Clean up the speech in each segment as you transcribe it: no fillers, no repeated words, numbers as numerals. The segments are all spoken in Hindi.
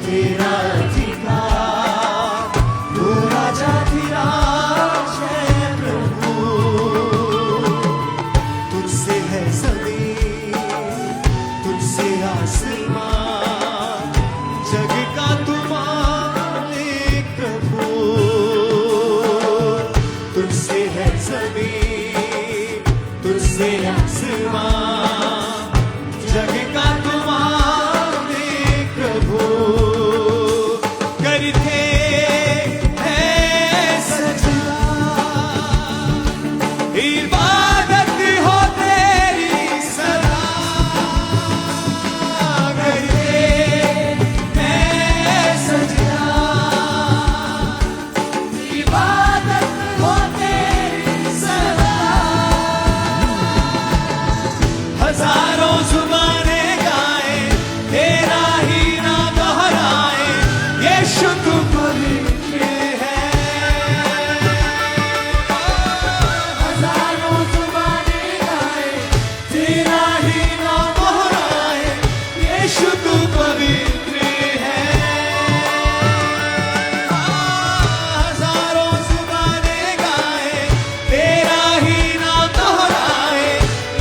तेरा अधिकार, तू राजाधिराज है प्रभु। तुझसे है ज़मीन, तुझसे आसमान, जग का तू मालिक प्रभु। तुझसे है ज़मीन, तुझसे आसमान, जग का तू मालिक प्रभु। करते हैं सजदा, इबादत हो तेरी सदा। करते हैं सजदा, इबादत हो तेरी सदा। हजारों जुबानें गाए, तेरा ही नाम दोहराए, यीशु तू पवित्र है। हजारों जुबानें गाए, तेरा ही नाम दोहराए, यीशु तू पवित्र है। हजारों जुबानें गाए, तेरा ही नाम दोहराए,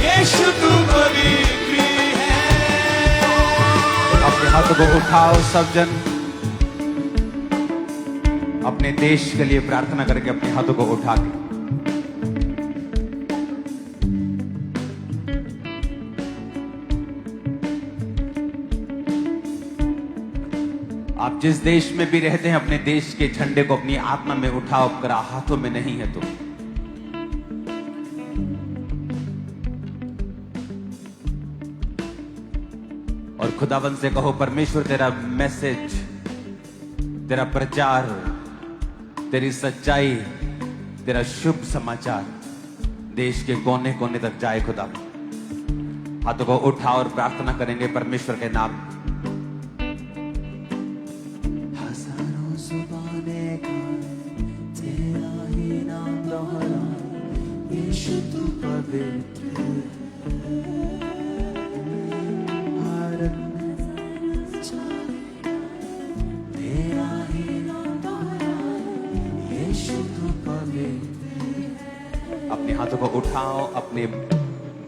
यीशु तू पवित्र है। अपने हाथों को उठाओ सब जन, अपने देश के लिए प्रार्थना करके अपने हाथों को उठा के। आप जिस देश में भी रहते हैं, अपने देश के झंडे को अपनी आत्मा में उठाओ, अगर हाथों में नहीं है तो। और खुदावन से कहो, परमेश्वर तेरा मैसेज, तेरा प्रचार, तेरी सच्चाई, तेरा शुभ समाचार देश के कोने कोने तक जाए खुदा। हाथों को उठाओ और प्रार्थना करेंगे परमेश्वर के नाम। हजारों जुबानें गाए, तेरा ही नाम दोहराए, यीशु तू पवित्र है। भारत में जाए, तेरा ही नाम दोहराए, यीशु तू पवित्र है। अपने हाथों को उठाओ अपने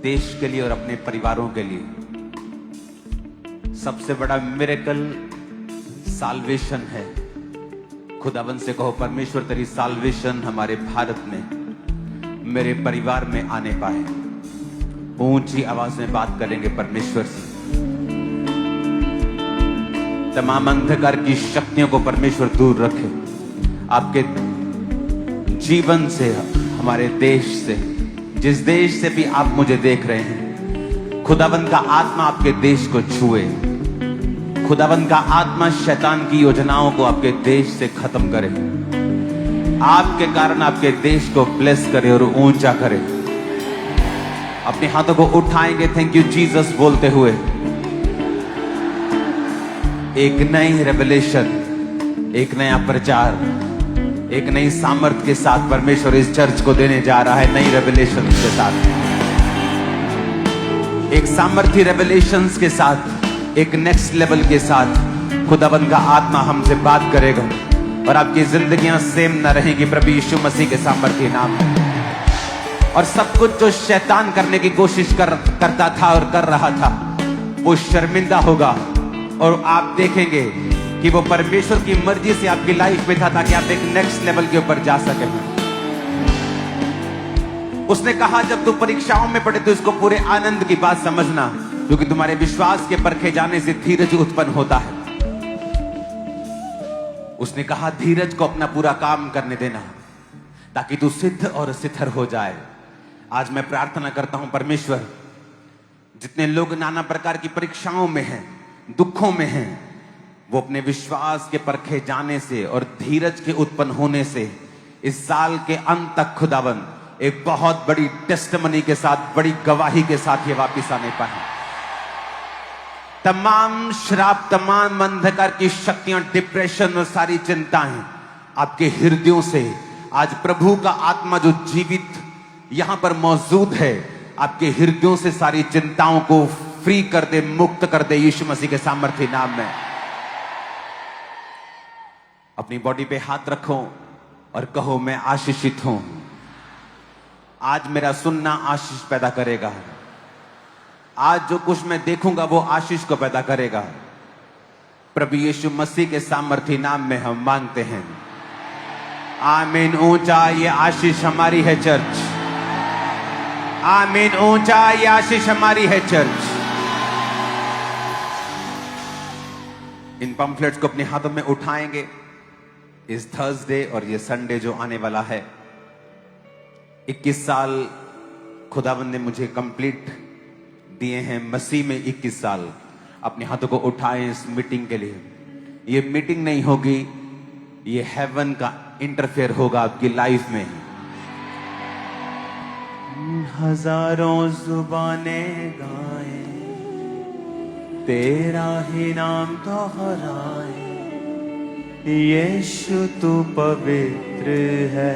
देश के लिए और अपने परिवारों के लिए। सबसे बड़ा मिरेकल साल्वेशन है। खुदावन से कहो, परमेश्वर तेरी साल्वेशन हमारे भारत में, मेरे परिवार में आने पाए। ऊंची आवाज में बात करेंगे परमेश्वर से। तमाम अंधकार की शक्तियों को परमेश्वर दूर रखे आपके जीवन से, हमारे देश से, जिस देश से भी आप मुझे देख रहे हैं। खुदावन का आत्मा आपके देश को छुए। खुदावन का आत्मा शैतान की योजनाओं को आपके देश से खत्म करे। आपके कारण आपके देश को ब्लेस करे और ऊंचा करे। अपने हाथों को उठाएंगे थैंक यू जीसस बोलते हुए। एक नई रेवलेशन, एक नया प्रचार, एक नई सामर्थ के साथ परमेश्वर इस चर्च को देने जा रहा है। नई रेवलेशन के साथ, एक सामर्थी रेवलेशंस के साथ, एक नेक्स्ट लेवल के साथ खुदावन का आत्मा हमसे बात करेगा और आपकी जिंदगियां सेम न रहेंगी प्रभु यीशु मसीह के सामर्थी नाम में। और सब कुछ जो शैतान करने की कोशिश करता था और कर रहा था, वो शर्मिंदा होगा और आप देखेंगे कि वो परमेश्वर की मर्जी से आपकी लाइफ में था ताकि आप एक नेक्स्ट लेवल के ऊपर जा सके। उसने कहा जब तू परीक्षाओं में पड़े तो इसको पूरे आनंद की बात समझना, क्योंकि तुम्हारे विश्वास के परखे जाने से धीरज उत्पन्न होता है। उसने कहा धीरज को अपना पूरा काम करने देना ताकि तू सिद्ध और सिथर हो जाए। आज मैं प्रार्थना करता हूं परमेश्वर, जितने लोग नाना प्रकार की परीक्षाओं में हैं, दुखों में हैं, वो अपने विश्वास के परखे जाने से और धीरज के उत्पन्न होने से इस साल के अंत तक खुदावन एक बहुत बड़ी टेस्टिमनी के साथ, बड़ी गवाही के साथ ये वापिस आने पाए। तमाम श्राप, तमाम अंधकार की शक्तियां, डिप्रेशन और सारी चिंताएं आपके हृदयों से आज प्रभु का आत्मा जो जीवित यहां पर मौजूद है, आपके हृदयों से सारी चिंताओं को फ्री कर दे, मुक्त कर दे यीशु मसीह के सामर्थ्य नाम में। अपनी बॉडी पे हाथ रखो और कहो, मैं आशीषित हूं। आज मेरा सुनना आशीष पैदा करेगा। आज जो कुछ मैं देखूंगा वो आशीष को पैदा करेगा। प्रभु यीशु मसीह के सामर्थी नाम में हम मांगते हैं, आमीन। ऊंचा ये आशीष हमारी है चर्च। आमीन। ऊंचा ये आशीष हमारी है चर्च। इन पंफलेट्स को अपने हाथों में उठाएंगे। इस थर्सडे और ये संडे जो आने वाला है, 21 साल खुदावंद ने मुझे कंप्लीट दिए हैं मसीह में। 21 साल अपने हाथों को उठाएं इस मीटिंग के लिए। ये मीटिंग नहीं होगी, ये हेवन का इंटरफेयर होगा आपकी लाइफ में। हजारों जुबानें गाएं, तेरा ही नाम दोहराएं, यीशु तू पवित्र है।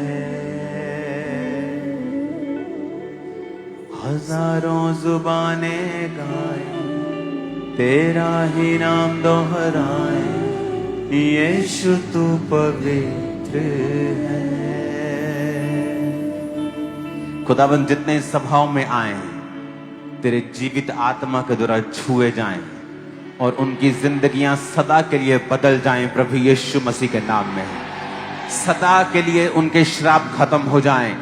हजारों जुबानें गाएं, तेरा ही नाम दोहराएं, यीशु तू पवित्र है। खुदाबंद जितने सभाओं में आए, तेरे जीवित आत्मा के द्वारा छुए जाएं और उनकी जिंदगियां सदा के लिए बदल जाएं प्रभु यीशु मसीह के नाम में। सदा के लिए उनके श्राप खत्म हो जाएं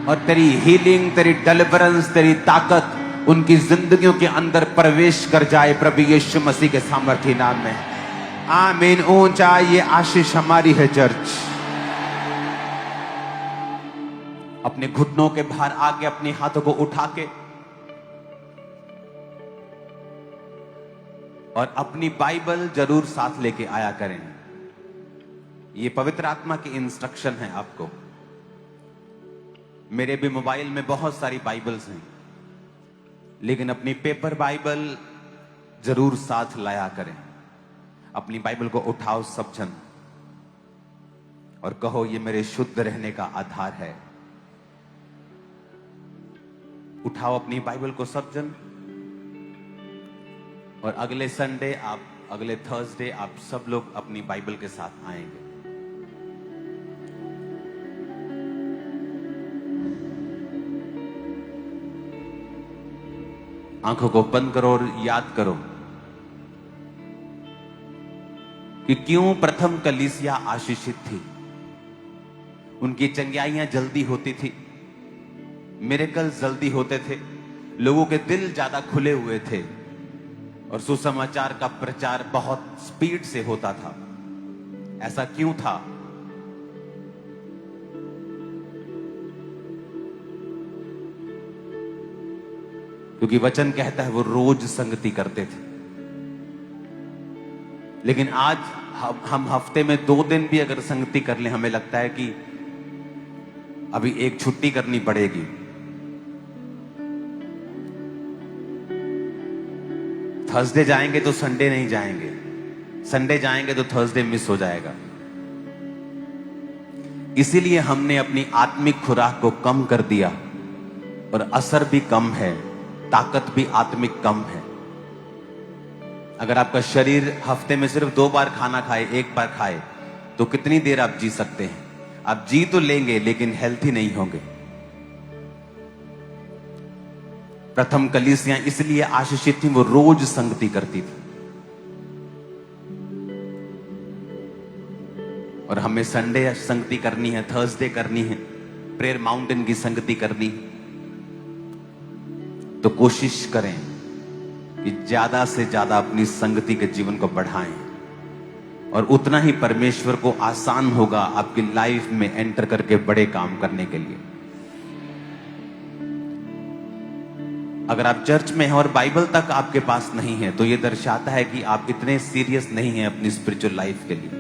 और तेरी हीलिंग, तेरी डिलीवरेंस, तेरी ताकत उनकी जिंदगियों के अंदर प्रवेश कर जाए प्रभु यीशु मसीह के सामर्थी नाम में। आमीन। ऊंचा ये आशीष हमारी है चर्च। अपने घुटनों के बाहर आके अपने हाथों को उठा के और अपनी बाइबल जरूर साथ लेके आया करें। ये पवित्र आत्मा की इंस्ट्रक्शन है आपको। मेरे भी मोबाइल में बहुत सारी बाइबल्स हैं, लेकिन अपनी पेपर बाइबल जरूर साथ लाया करें। अपनी बाइबल को उठाओ सब जन और कहो, ये मेरे शुद्ध रहने का आधार है। उठाओ अपनी बाइबल को सब जन। और अगले संडे आप, अगले थर्सडे आप सब लोग अपनी बाइबल के साथ आएंगे। आंखों को बंद करो और याद करो कि क्यों प्रथम कलीसिया आशीषित थी। उनकी चंगाइयां जल्दी होती थी, मिरेकल जल्दी होते थे, लोगों के दिल ज्यादा खुले हुए थे और सुसमाचार का प्रचार बहुत स्पीड से होता था। ऐसा क्यों था? क्योंकि वचन कहता है वो रोज संगति करते थे। लेकिन आज हम हफ्ते में 2 दिन भी अगर संगति कर लें, हमें लगता है कि अभी एक छुट्टी करनी पड़ेगी। थर्सडे जाएंगे तो संडे नहीं जाएंगे, संडे जाएंगे तो थर्सडे मिस हो जाएगा। इसीलिए हमने अपनी आत्मिक खुराक को कम कर दिया और असर भी कम है, ताकत भी आत्मिक कम है। अगर आपका शरीर हफ्ते में सिर्फ 2 बार खाना खाए, 1 बार खाए, तो कितनी देर आप जी सकते हैं? आप जी तो लेंगे लेकिन हेल्थी नहीं होंगे। प्रथम कलीसियां इसलिए आशीषित थी, वो रोज संगति करती थी। और हमें संडे संगति करनी है, थर्सडे करनी है, प्रेयर माउंटेन की संगति करनी है। तो कोशिश करें कि ज्यादा से ज्यादा अपनी संगति के जीवन को बढ़ाएं और उतना ही परमेश्वर को आसान होगा आपकी लाइफ में एंटर करके बड़े काम करने के लिए। अगर आप चर्च में हैं और बाइबल तक आपके पास नहीं है, तो यह दर्शाता है कि आप इतने सीरियस नहीं हैं अपनी स्पिरिचुअल लाइफ के लिए।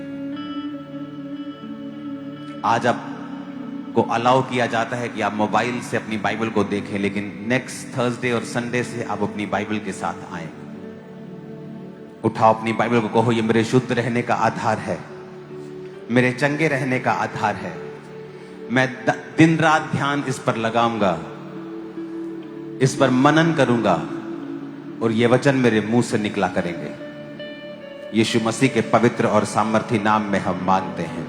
आज आपको अलाउ किया जाता है कि आप मोबाइल से अपनी बाइबल को देखें, लेकिन नेक्स्ट थर्सडे और संडे से आप अपनी बाइबल के साथ आएं। उठाओ अपनी बाइबल को, कहो, ये मेरे शुद्ध रहने का आधार है, मेरे चंगे रहने का आधार है। मैं दिन रात ध्यान इस पर लगाऊंगा, इस पर मनन करूंगा और ये वचन मेरे मुंह से निकला करेंगे। यीशु मसीह के पवित्र और सामर्थी नाम में हम मांगते हैं।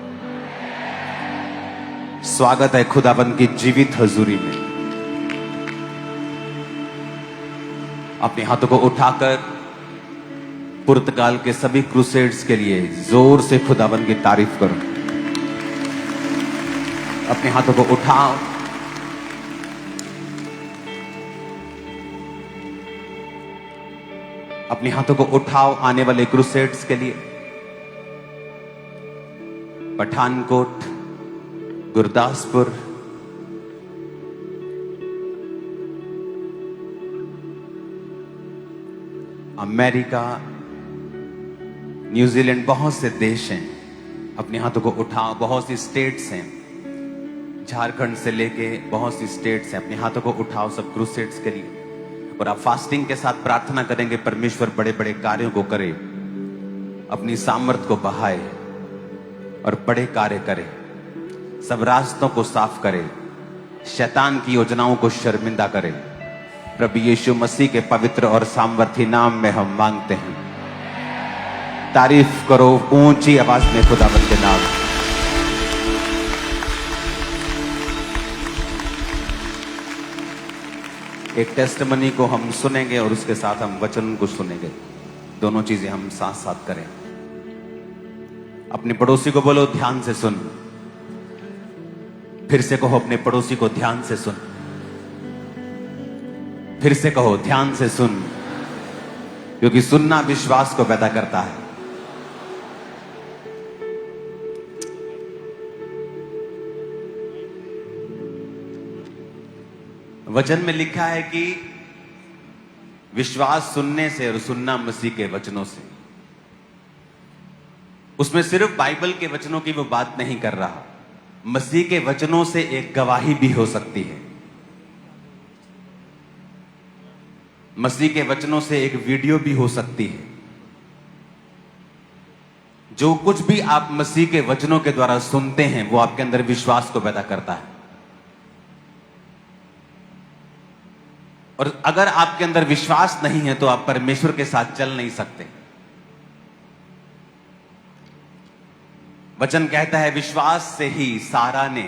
स्वागत है खुदाबंद की जीवित हजूरी में। अपने हाथों को उठाकर पुर्तगाल के सभी क्रूसेड्स के लिए जोर से खुदाबंद की तारीफ करो। अपने हाथों को उठाओ, अपने हाथों को उठाओ आने वाले क्रूसेड्स के लिए। पठानकोट, गुरदासपुर, अमेरिका, न्यूजीलैंड, बहुत से देश हैं। अपने हाथों को उठाओ। बहुत सी स्टेट्स हैं, झारखंड से लेके बहुत सी स्टेट्स हैं। अपने हाथों को उठाओ सब क्रूसेड्स के लिए। और आप फास्टिंग के साथ प्रार्थना करेंगे, परमेश्वर बड़े बड़े कार्यों को करे, अपनी सामर्थ को बढ़ाए और बड़े कार्य करे, सब रास्तों को साफ करे, शैतान की योजनाओं को शर्मिंदा करे। प्रभु यीशु मसीह के पवित्र और सामर्थी नाम में हम मांगते हैं। तारीफ करो ऊंची आवाज में खुदावंद के नाम। एक टेस्टमनी को हम सुनेंगे और उसके साथ हम वचन को सुनेंगे। दोनों चीजें हम साथ साथ करें। अपने पड़ोसी को बोलो ध्यान से सुन। फिर से कहो अपने पड़ोसी को ध्यान से सुन। फिर से कहो ध्यान से सुन, क्योंकि सुनना विश्वास को पैदा करता है। वचन में लिखा है कि विश्वास सुनने से और सुनना मसीह के वचनों से। उसमें सिर्फ बाइबल के वचनों की वो बात नहीं कर रहा, मसीह के वचनों से एक गवाही भी हो सकती है। मसीह के वचनों से एक वीडियो भी हो सकती है। जो कुछ भी आप मसीह के वचनों के द्वारा सुनते हैं वो आपके अंदर विश्वास को पैदा करता है। और अगर आपके अंदर विश्वास नहीं है तो आप परमेश्वर के साथ चल नहीं सकते। वचन कहता है विश्वास से ही सारा ने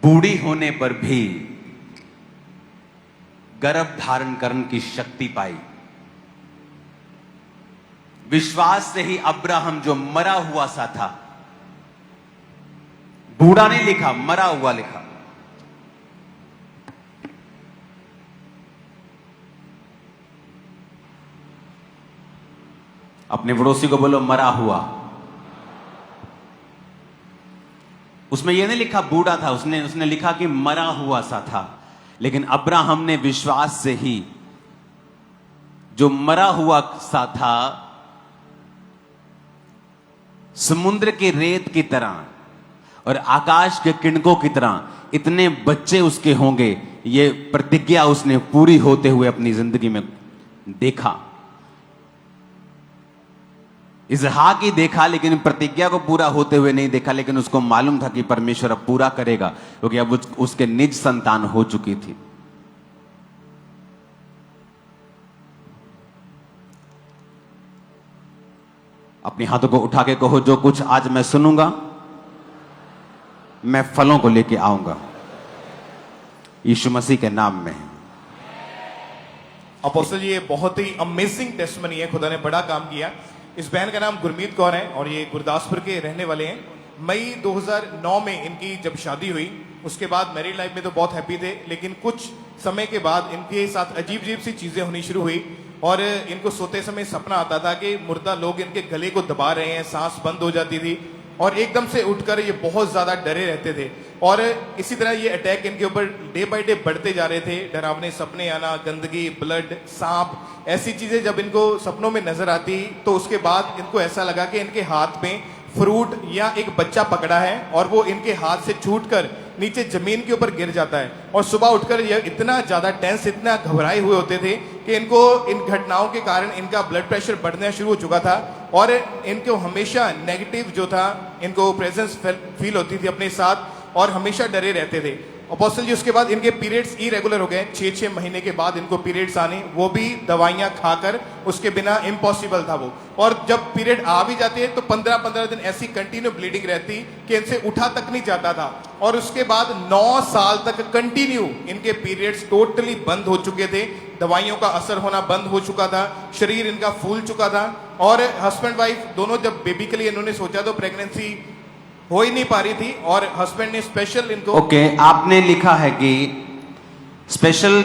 बूढ़ी होने पर भी गर्भ धारण करने की शक्ति पाई। विश्वास से ही अब्राहम जो मरा हुआ सा था, बूढ़ा नहीं लिखा, मरा हुआ लिखा, अपने पड़ोसी को बोलो मरा हुआ। उसमें यह नहीं लिखा बूढ़ा था, उसने लिखा कि मरा हुआ सा था। लेकिन अब्राहम ने विश्वास से ही जो मरा हुआ सा था, समुद्र के रेत की तरह और आकाश के किरणों की तरह इतने बच्चे उसके होंगे, ये प्रतिज्ञा उसने पूरी होते हुए अपनी जिंदगी में देखा। इसहाक ही देखा, लेकिन प्रतिज्ञा को पूरा होते हुए नहीं देखा। लेकिन उसको मालूम था कि परमेश्वर अब पूरा करेगा, क्योंकि अब उसके निज संतान हो चुकी थी। अपने हाथों को उठा के कहो जो कुछ आज मैं सुनूंगा मैं फलों को लेके आऊंगा, यीशु मसीह के नाम में। अपोस्टल जी, ये बहुत ही अमेजिंग टेस्टमनी है। खुदा ने बड़ा काम किया। इस बहन का नाम गुरमीत कौर है और ये गुरदासपुर के रहने वाले हैं। मई 2009 में इनकी जब शादी हुई, उसके बाद मैरिड लाइफ में तो बहुत हैप्पी थे, लेकिन कुछ समय के बाद इनके साथ अजीब अजीब सी चीजें होनी शुरू हुई। और इनको सोते समय सपना आता था कि मुर्दा लोग इनके गले को दबा रहे हैं, सांस बंद हो जाती थी और एकदम से उठकर ये बहुत ज्यादा डरे रहते थे। और इसी तरह ये अटैक इनके ऊपर डे बाय डे बढ़ते जा रहे थे। डरावने सपने आना, गंदगी, ब्लड, सांप, ऐसी चीजें जब इनको सपनों में नजर आती तो उसके बाद इनको ऐसा लगा कि इनके हाथ में फ्रूट या एक बच्चा पकड़ा है और वो इनके हाथ से छूटकर नीचे जमीन के ऊपर गिर जाता है। और सुबह उठकर ये इतना ज्यादा टेंस, इतना घबराए हुए होते थे कि इनको इन घटनाओं के कारण इनका ब्लड प्रेशर बढ़ना शुरू हो चुका था और इनको हमेशा नेगेटिव जो था, इनको प्रेजेंस फील होती थी अपने साथ और हमेशा डरे रहते थे। अपोस्टल जी उसके बाद इनके पीरियड्स इरेगुलर हो गए, 6-6 महीने के बाद इनको पीरियड्स आने, वो भी दवाइयां खाकर, उसके बिना इम्पॉसिबल था वो। और जब पीरियड आ भी जाते हैं तो 15-15 दिन ऐसी कंटिन्यू ब्लीडिंग रहती कि इनसे उठा तक नहीं जाता था। और उसके बाद 9 साल तक कंटिन्यू इनके पीरियड्स टोटली बंद हो चुके थे, दवाइयों का असर होना बंद हो चुका था, शरीर इनका फूल चुका था। और हस्बैंड वाइफ दोनों जब बेबी के लिए इन्होंने सोचा तो प्रेगनेंसी हो ही नहीं पा रही थी, और हस्बैंड ने स्पेशल इनको ओके, आपने लिखा है कि स्पेशल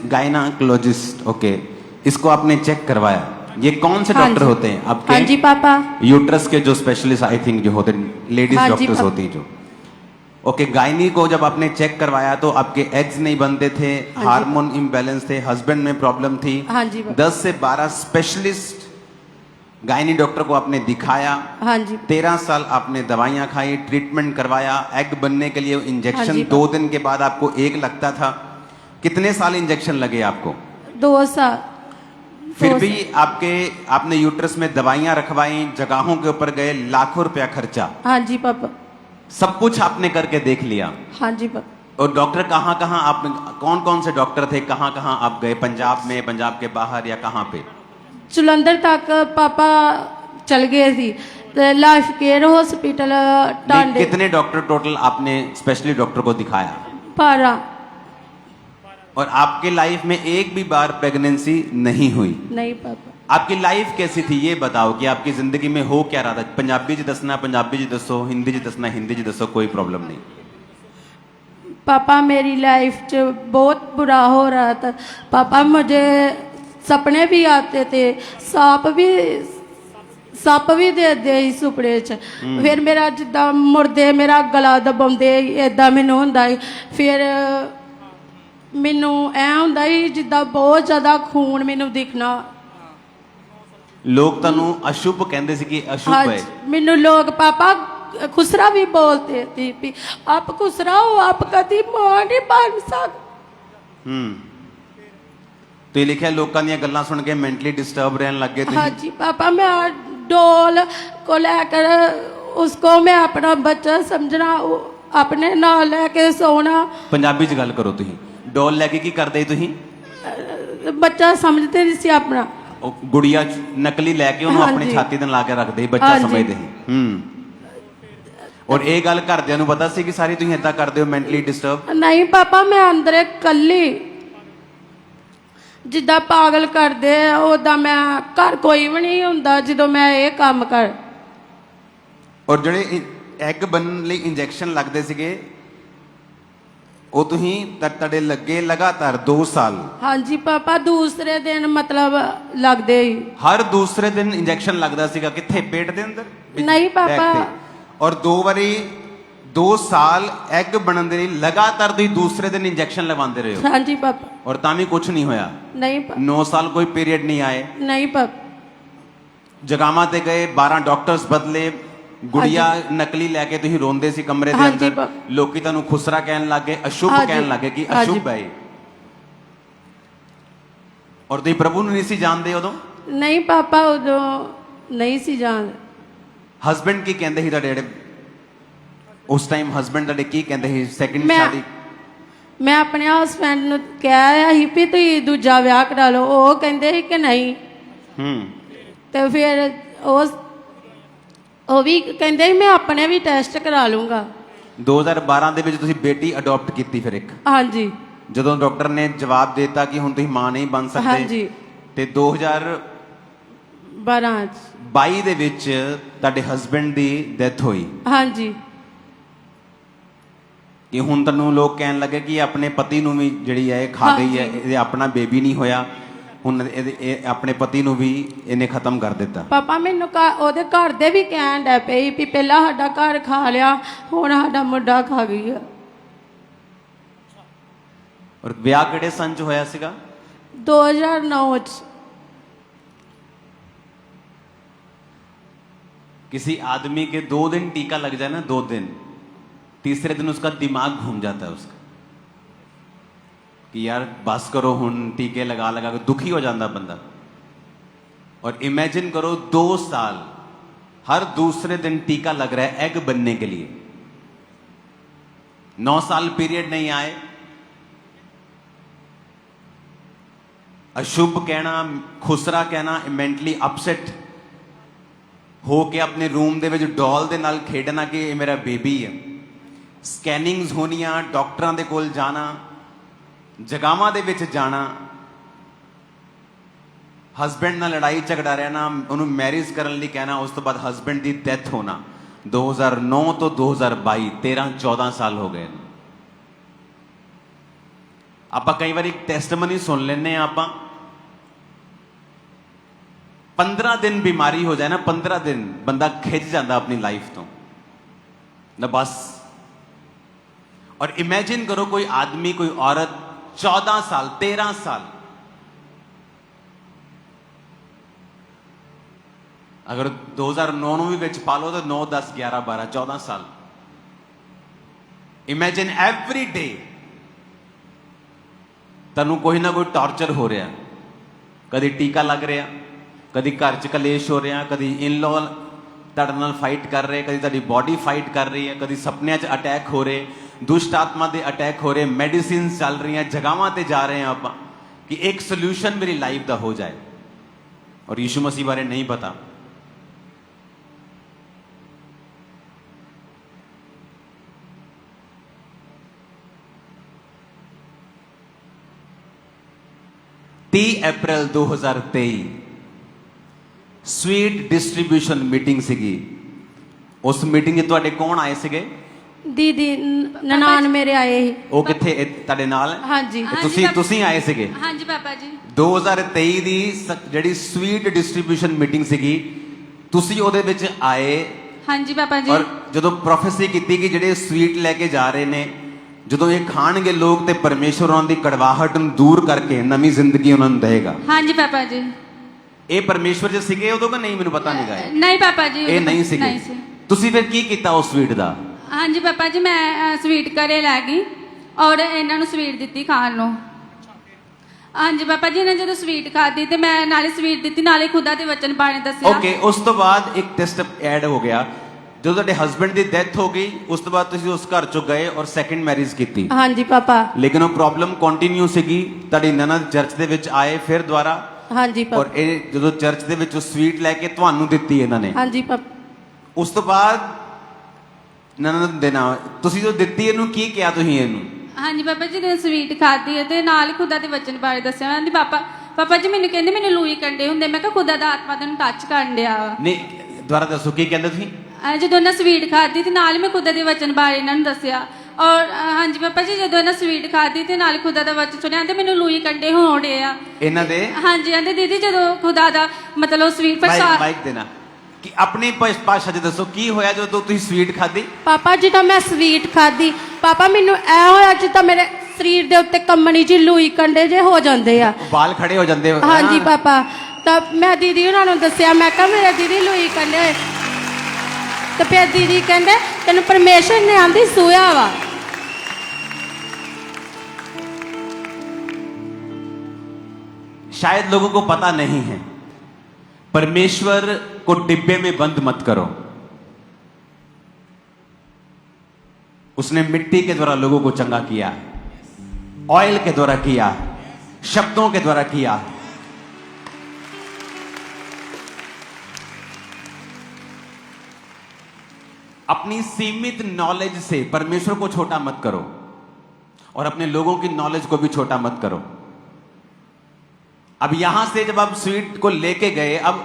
गायनाकोलॉजिस्ट, ओके, इसको आपने चेक करवाया। ये कौन से हाँ डॉक्टर जी। होते हैं आपके? हाँ जी पापा। यूट्रस के जो स्पेशलिस्ट आई थिंक जो होते हैं, लेडीज हाँ जी, डॉक्टर्स पापा। होती हैं जो। ओके, गायनी को जब आपने चेक करवाया तो आपके एग्स नहीं बनते थे, हाँ जी। हार्मोन इम्बैलेंस थे, हस्बैंड में प्रॉब्लम थी। हाँ जी, पापा। 10 से 12 स्पेशलिस्ट गायनी डॉक्टर को आपने दिखाया। हाँ जी। 13 साल आपने दवाइयां खाई, ट्रीटमेंट करवाया, एग बनने के लिए हाँ इंजेक्शन जी, 2 दिन के बाद आपको एक लगता था। कितने साल इंजेक्शन लगे आपको? 2 साल। फिर 2 भी आपने यूट्रस में दवाइयां रखवाई, जगहों के ऊपर गए, लाखों रुपया खर्चा, हाँ जी पापा। सब कुछ आपने करके देख लिया। हाँ जी पापा। और डॉक्टर कहाँ कहाँ आपने, कौन कौन से डॉक्टर थे, कहाँ कहाँ आप गए? पंजाब में, पंजाब के बाहर, या कहाँ पे? ਜਲੰਧਰ तक पापा चल गए थे, लाइफ केयर हॉस्पिटल नहीं, टांडे। कितने डॉक्टर टोटल आपने स्पेशलिस्ट डॉक्टर को दिखाया? 12। और आपके लाइफ में एक भी बार प्रेगनेंसी नहीं हुई? नहीं पापा। आपकी लाइफ कैसी थी ये बताओ, कि आपकी जिंदगी में हो क्या रहा था? पंजाबी जी दसना, पंजाबी जी दसो, हिंदी जी दसना, हिंदी जी दसो, कोई प्रॉब्लम नहीं। पापा मेरी लाइफ च बहुत बुरा हो रहा था पापा, मुझे सपने भी आते थे, सप भी देते ही सुपने च। फिर मेरा जिदा मुड़दे मेरा गला दबाते इदा मैनू होंदा ही। फिर मैनू ऐ होंदा ही जिदा बहुत ज्यादा खून मैनू दिखना। लोग तनु अशुभ कहते सी कि अशुभ हाँ है। मैनू लोग पापा खुसरा भी बोलते थे भी आप खुसरा हो, आप कभी मां नहीं बन सकते। तो ये लिखा लोगों दी गल्लां सुन के मेंटली डिस्टर्ब रहने लग गए हाँ तुसीं? जी पापा, मैं डोल को लेकर उसको मैं अपना बच्चा समझना, अपने नाल लेके सोना। पंजाबी च गल करो तुसीं। डोल लेके की करदे तुसीं? बच्चा समझते नहीं सी अपना। ਉਹ ਗੁੜੀਆ ਨਕਲੀ ਲੈ ਕੇ ਉਹਨੂੰ ਆਪਣੀ ਹਾਂਜੀ। ਛਾਤੀ ਤੇ ਲਾ ਕੇ ਰੱਖਦੇ ਸੀ, ਬੱਚਾ ਹਾਂਜੀ। ਸਮਝਦੇ ਸੀ। ਔਰ ਇਹ ਗੱਲ ਘਰਦਿਆਂ ਨੂੰ ਪਤਾ ਸੀ ਕਿ ਸਾਰੀ ਤੁਸੀਂ ਏਦਾਂ ਕਰਦੇ ਹੋ ਮੈਂਟਲੀ ਡਿਸਟਰਬ? नहीं पापा, मैं अंदर कली जिदा पागल करते उदा मैं घर कोई भी नहीं हुंदा ਜਦੋਂ मैं ये काम कर। ਔਰ ਜਿਹੜੇ ਐਗ ਬਣਨ ਲਈ ਇੰਜੈਕਸ਼ਨ ਲੱਗਦੇ ਸੀਗੇ ਉਹ ਤੁਸੀਂ ਤੁਹਾਡੇ ਲੱਗੇ ਲਗਾਤਾਰ 2 ਸਾਲ? हाँ जी पापा, दूसरे दिन मतलब लगते ही। ਹਰ ਦੂਸਰੇ ਦਿਨ ਇੰਜੈਕਸ਼ਨ ਲੱਗਦਾ ਸੀਗਾ? ਕਿੱਥੇ? ਪੇਟ ਦੇ ਅੰਦਰ? ਨਹੀਂ ਪਾਪਾ। back ਤੇ? ਔਰ 2 ਵਾਰੀ 2 ਸਾਲ ਐਗ ਬਣਨ ਦੇ ਲਈ ਲਗਾਤਾਰ ਤੁਸੀਂ ਦੂਸਰੇ ਦਿਨ ਇੰਜੈਕਸ਼ਨ ਲਗਵਾਉਂਦੇ ਰਹੇ ਹੋ? हाँ जी पापा। ਔਰ ਤਾਂ ਵੀ ਕੁਝ ਨਹੀਂ ਹੋਇਆ? नहीं पापा। 9 ਸਾਲ ਕੋਈ ਪੀਰੀਅਡ ਨਹੀਂ ਆਏ? नहीं पापा। ਜਗਾਵਾਂ ਤੇ ਗਏ, 12 ਡਾਕਟਰਸ ਬਦਲੇ, ਗੁੜੀਆ ਨਕਲੀ ਲੈ ਕੇ ਤੁਸੀਂ ਰੋਂਦੇ ਸੀ ਕਮਰੇ ਦੇ ਹਾਂਜੀ ਅੰਦਰ, ਲੋਕੀ ਤੁਹਾਨੂੰ ਖੁਸਰਾ ਕਹਿਣ ਲੱਗੇ, ਅਸ਼ੁਭ ਹਾਂਜੀ। ਕਹਿਣ ਲੱਗੇ ਕਿ ਹਾਂਜੀ। ਅਸ਼ੁਭ ਹੈ ਇਹ। ਔਰ ਤੁਸੀਂ ਪ੍ਰਭੂ ਨੂੰ ਨਹੀਂ ਸੀ ਜਾਣਦੇ ਉਦੋਂ? नहीं पापा, उदो नहीं सी जान। ਹਸਬੈਂਡ ਕੀ ਕਹਿੰਦੇ ਸੀ ਤੁਹਾਡੇ ਜਿਹੜੇ ਉਸ ਟਾਈਮ ਹਸਬੈਂਡ ਤੁਹਾਡੇ ਕੀ ਕਹਿੰਦੇ ਸੀ? ਸੈਕਿੰਡ ਮੈਂ ਸ਼ਾਦੀ? ਮੈਂ ਆਪਣੇ ਹਸਬੈਂਡ ਨੂੰ ਕਿਹਾ ਸੀ ਵੀ ਤੁਸੀਂ ਦੂਜਾ ਵਿਆਹ ਕਰਾ ਲਓ, ਉਹ ਕਹਿੰਦੇ ਸੀ ਕਿ ਨਹੀਂ। ਤੇ ਫਿਰ ਉਹ ਵੀ ਕਹਿੰਦੇ ਸੀ ਮੈਂ ਆਪਣੇ ਵੀ ਟੈਸਟ ਕਰਾ ਲੂੰਗਾ। 2012 ਦੇ ਵਿੱਚ ਤੁਸੀਂ ਬੇਟੀ ਅਡਾਪਟ ਕੀਤੀ ਫਿਰ ਇੱਕ? ਹਾਂਜੀ। ਜਦੋਂ ਡਾਕਟਰ ਨੇ ਜਵਾਬ ਦਿੱਤਾ ਕਿ ਹੁਣ ਤੁਸੀਂ ਮਾਂ ਨਹੀਂ ਬਣ ਸਕਦੇ, ਹਾਂਜੀ। ਤੇ 2022 12 ਦੇ ਵਿੱਚ ਤੁਹਾਡੇ ਹਸਬੈਂਡ ਦੀ ਡੈਥ ਹੋਈ। ਹਾਂਜੀ। ਕਿ ਹੁਣ ਤੁਹਾਨੂੰ ਲੋਕ ਕਹਿਣ ਲੱਗੇ ਕਿ ਆਪਣੇ ਪਤੀ ਨੂੰ ਵੀ ਜਿਹੜੀ ਹੈ ਇਹ ਖਾ ਗਈ ਹੈ, ਇਹ ਆਪਣਾ ਬੇਬੀ ਨਹੀਂ ਹੋਇਆ, ਹੁਣ ਇਹ ਆਪਣੇ ਪਤੀ ਨੂੰ ਵੀ ਇਹਨੇ ਖਤਮ ਕਰ ਦਿੱਤਾ। ਪਾਪਾ ਮੈਨੂੰ ਉਹਦੇ ਘਰ ਦੇ ਵੀ ਕਹਿਣ ਡੈ ਪਈ ਵੀ ਪਹਿਲਾਂ ਸਾਡਾ ਘਰ ਖਾ ਲਿਆ, ਹੁਣ ਸਾਡਾ ਮੁੰਡਾ ਖਾ ਗਈ ਆ। ਔਰ ਵਿਆਹ ਕਿਹੜੇ ਸੰਨ ਚ ਹੋਇਆ ਸੀਗਾ? 2009 ਚ। किसी आदमी के 2 दिन टीका लग जाए ना, 2 दिन, तीसरे दिन उसका दिमाग घूम जाता है उसका कि यार बस करो हुन, टीके लगा लगा के दुखी हो जाता बंदा। और इमेजिन करो 2 साल हर दूसरे दिन टीका लग रहा है एग बनने के लिए। 9 साल पीरियड नहीं आए, अशुभ कहना, खुसरा कहना, मेंटली अपसेट हो के अपने रूम ਦੇ ਵਿੱਚ ਡੋਲ ਦੇ ਨਾਲ ਖੇਡਣਾ ਕਿ ਇਹ ਮੇਰਾ ਬੇਬੀ ਹੈ, ਸਕੈਨਿੰਗਸ ਹੋਣੀਆਂ, ਡਾਕਟਰਾਂ ਦੇ ਕੋਲ ਜਾਣਾ, ਜਗਾਵਾਂ ਦੇ ਵਿੱਚ ਜਾਣਾ, ਹਸਬੈਂਡ ਨਾਲ ਲੜਾਈ ਝਗੜਾ ਰਹਿਣਾ, ਉਹਨੂੰ ਮੈਰਿਜ ਕਰਨ ਲਈ ਕਹਿਣਾ, ਉਸ ਤੋਂ ਬਾਅਦ ਹਸਬੈਂਡ ਦੀ ਡੈਥ ਹੋਣਾ। 2009 ਤੋਂ 2022 13-14 ਸਾਲ ਹੋ ਗਏ। ਆਪਾਂ ਕਈ ਵਾਰ ਇੱਕ ਟੈਸਟਮਨੀ ਸੁਣ ਲੈਂਦੇ ਆ, ਆਪਾਂ 15 दिन बीमारी हो जाए ना, 15 दिन बंदा खिंच जाता अपनी लाइफ तो ना बस। और इमेजिन करो कोई आदमी, कोई औरत 14 साल 13 साल, अगर 2009 भी विच पा लो तो 9 10 11 12 14 साल। इमेजिन एवरी डे तैनू कोई ना कोई टॉर्चर हो रहा, कभी टीका लग रहा, कभी घर च कलेश हो रहा, कभी इन-लॉ तुहाडे नाल फाइट कर रहे, कभी तुहाडी बॉडी फाइट कर रही है, कभी सपनिਆਂ 'ਚ अटैक हो रहे, दुष्ट आत्मा के अटैक हो रहे, मेडिसिन चल रही हैं, जगहों पर जा रहे हैं आप कि एक सोल्यूशन मेरी लाइफ का हो जाए, और यीशु मसीह बारे नहीं पता। अप्रैल 2023 स्वीट डिस्ट्रीब्यूशन मीटिंग सीगी। उस मीटिंग में तुहाडे कौन आए सीगे? दीदी ननान मेरे आए ही। वो किथे तुहाडे नाल? हाँ जी। तुसी आए सीगे? हाँ जी पापा जी। 2023 दी जिहड़ी स्वीट डिस्ट्रीब्यूशन मीटिंग सीगी, तुसी ओदे विच आए। हाँ जी पापा जी। और जदों प्रोफेसी कीती कि जिहड़े स्वीट लैके जा रहे ने, ਜਦੋਂ ਇਹ ਖਾਣਗੇ ਲੋਕ ਤੇ ਪਰਮੇਸ਼ਰ ਉਹਨਾਂ ਦੀ ਕੜਵਾਹਟ ਨੂੰ ਦੂਰ ਕਰਕੇ ਨਵੀਂ ਜ਼ਿੰਦਗੀ ਉਹਨਾਂ ਨੂੰ ਦੇਗਾ। हाँ जी पापा जी। ਇਹ ਪਰਮੇਸ਼ਰ ਜੇ ਸੀਗੇ ਉਦੋਂ ਕਿ ਨਹੀਂ, ਮੈਨੂੰ ਪਤਾ ਨਹੀਂ ਗਾ। नहीं पापा जी। ਇਹ ਨਹੀਂ ਸੀਗੇ। नहीं सी। ਤੁਸੀਂ ਫਿਰ ਕੀ ਕੀਤਾ ਉਸ ਸਵੀਟ ਦਾ? हाँ जी पापा जी, मैं स्वीट घरे लै गई और ਇਹਨਾਂ ਨੂੰ स्वीट ਦਿੱਤੀ ਖਾਣ ਨੂੰ। हाँ जी पापा जी, ਇਹਨਾਂ ਜਦੋਂ स्वीट ਖਾਦੀ ਤੇ ਮੈਂ ਨਾਲੇ स्वीट ਦਿੱਤੀ, ਨਾਲੇ ਖੁਦਾ ਦੇ ਵਚਨ ਬਾਰੇ ਦੱਸਿਆ। ਓਕੇ, ਉਸ ਤੋਂ ਬਾਅਦ ਇੱਕ ਟੈਸਟ ਐਡ ਹੋ ਗਿਆ। ਜਦੋਂ ਤੁਹਾਡੇ ਹਸਬੰਡ ਦੀ ਡੈਥ ਹੋ ਗਈ, ਉਸ ਤੋਂ ਬਾਅਦ ਤੁਸੀਂ ਉਸ ਘਰ ਚੋਂ ਗਏ ਔਰ ਸੈਕੰਡ ਮੈਰਿਜ ਕੀਤੀ। हाँ जी पापा। ਲੇਕਿਨ ਉਹ ਪ੍ਰੋਬਲਮ ਕੰਟੀਨਿਊ ਸੀਗੀ। ਤੁਹਾਡੀ ਨਨਦ ਚਰਚ ਦੇ ਵਿੱਚ ਆਏ ਫਿਰ ਦੁਬਾਰਾ। हाँ जी ਔਰ पापा। ਇਹ ਜਦੋਂ ਚਰਚ ਦੇ ਵਿੱਚ ਉਹ ਸਵੀਟ ਲੈ ਕੇ ਤੁਹਾਨੂੰ ਦਿੱਤੀ ਇਹਨਾਂ ਨੇ, हाँ जी पापा। ਉਸ ਤੋਂ ਬਾਅਦ ਨਨਦ ਦੇ ਨਾਲ ਤੁਸੀਂ ਜੋ ਦਿੱਤੀ ਇਹਨੂੰ ਕੀ ਕਿਹਾ ਤੁਸੀਂ ਇਹਨੂੰ? हाँ जी पापा जी, ਜਦੋਂ स्वीट ਖਾਦੀ ਤੇ ਨਾਲ ਖੁਦਾ ਦੇ ਵਚਨ ਬਾਰੇ ਦੱਸਿਆ। ਕਹਿੰਦੀ ਪਾਪਾ ਜੀ ਮੈਨੂੰ ਕਹਿੰਦੇ ਮੈਨੂੰ ਲੂਈ ਕੰਡੇ ਹੁੰਦੇ। ਮੈਂ ਕਿਹਾ ਖੁਦਾ ਦਾ ਆਤਮਾ ਤੈਨੂੰ ਟੱਚ ਕਰਨ ਡਿਆ ਵਾ। ਨਹੀਂ, ਦੁਬਾਰਾ ਦੱਸੋ ਕੀ ਕਹਿੰਦੇ ਤੁਸੀਂ? ਜਦੋਂ ਇਹਨਾਂ स्वीट ਖਾਦੀ ਤੇ ਨਾਲ ਮੈਂ ਖੁਦਾ ਦੇ ਵਚਨ ਬਾਰੇ ਇਹਨਾਂ ਨੂੰ ਦੱਸਿਆ। ਔਰ हाँ जी पापा जी, ਜਦੋਂ ਇਹਨਾਂ स्वीट ਖਾਦੀ ਤੇ ਨਾਲ ਖੁਦਾ ਦਾ ਵਚਨ ਸੁਣਿਆ ਤੇ ਮੈਨੂੰ ਲੂਈ ਕੰਡੇ ਹੋਣ ਡੇ ਆ ਇਹਨਾਂ ਦੇ। हाँ जी। ਆਂਦੇ ਦੀਦੀ ਜਦੋਂ ਖੁਦਾ ਦਾ ਮਤਲਬ स्वीट ਪ੍ਰਸ਼ਾਦ। ਮਾਈਕ ਦੇਣਾ ਕਿ ਆਪਣੀ ਭਾਸ਼ਾ 'ਚ ਦੱਸੋ ਕੀ ਹੋਇਆ ਜਦੋਂ ਤੁਸੀਂ ਸਵੀਟ ਖਾਦੀ? ਪਾਪਾ ਜਦੋਂ ਮੈਂ ਸਵੀਟ ਖਾਦੀ, ਪਾਪਾ ਮੈਨੂੰ ਐ ਹੋਇਆ ਜਿੱਦਾਂ ਮੇਰੇ ਸਰੀਰ ਦੇ ਉੱਤੇ ਕੰਮਣੀ ਜੀ ਲੂਈ ਕੰਡੇ ਜੇ ਹੋ ਜਾਂਦੇ ਆ, ਵਾਲ ਖੜੇ ਹੋ ਜਾਂਦੇ। हाँ जी पापा। ਤਾਂ ਮੈਂ ਦੀਦੀ ਉਹਨਾਂ ਨੂੰ ਦੱਸਿਆ, ਮੈਂ ਕਿਹਾ ਮੇਰੇ ਦੀਦੀ ਲੂਈ ਕੰਡੇ ਹੋਏ। ਤੇ ਫਿਰ ਦੀਦੀ ਕਹਿੰਦੇ ਤੈਨੂੰ ਪਰਮੇਸ਼ਰ ਨੇ ਆਂਦੀ ਸੂਇਆ ਵਾ। शायद लोगों को पता नहीं है, परमेश्वर को डिब्बे में बंद मत करो। उसने मिट्टी के द्वारा लोगों को चंगा किया, ऑयल के द्वारा किया, शब्दों के द्वारा किया। अपनी सीमित नॉलेज से परमेश्वर को छोटा मत करो और अपने लोगों की नॉलेज को भी छोटा मत करो। अब यहां से जब आप स्वीट को लेके गए, अब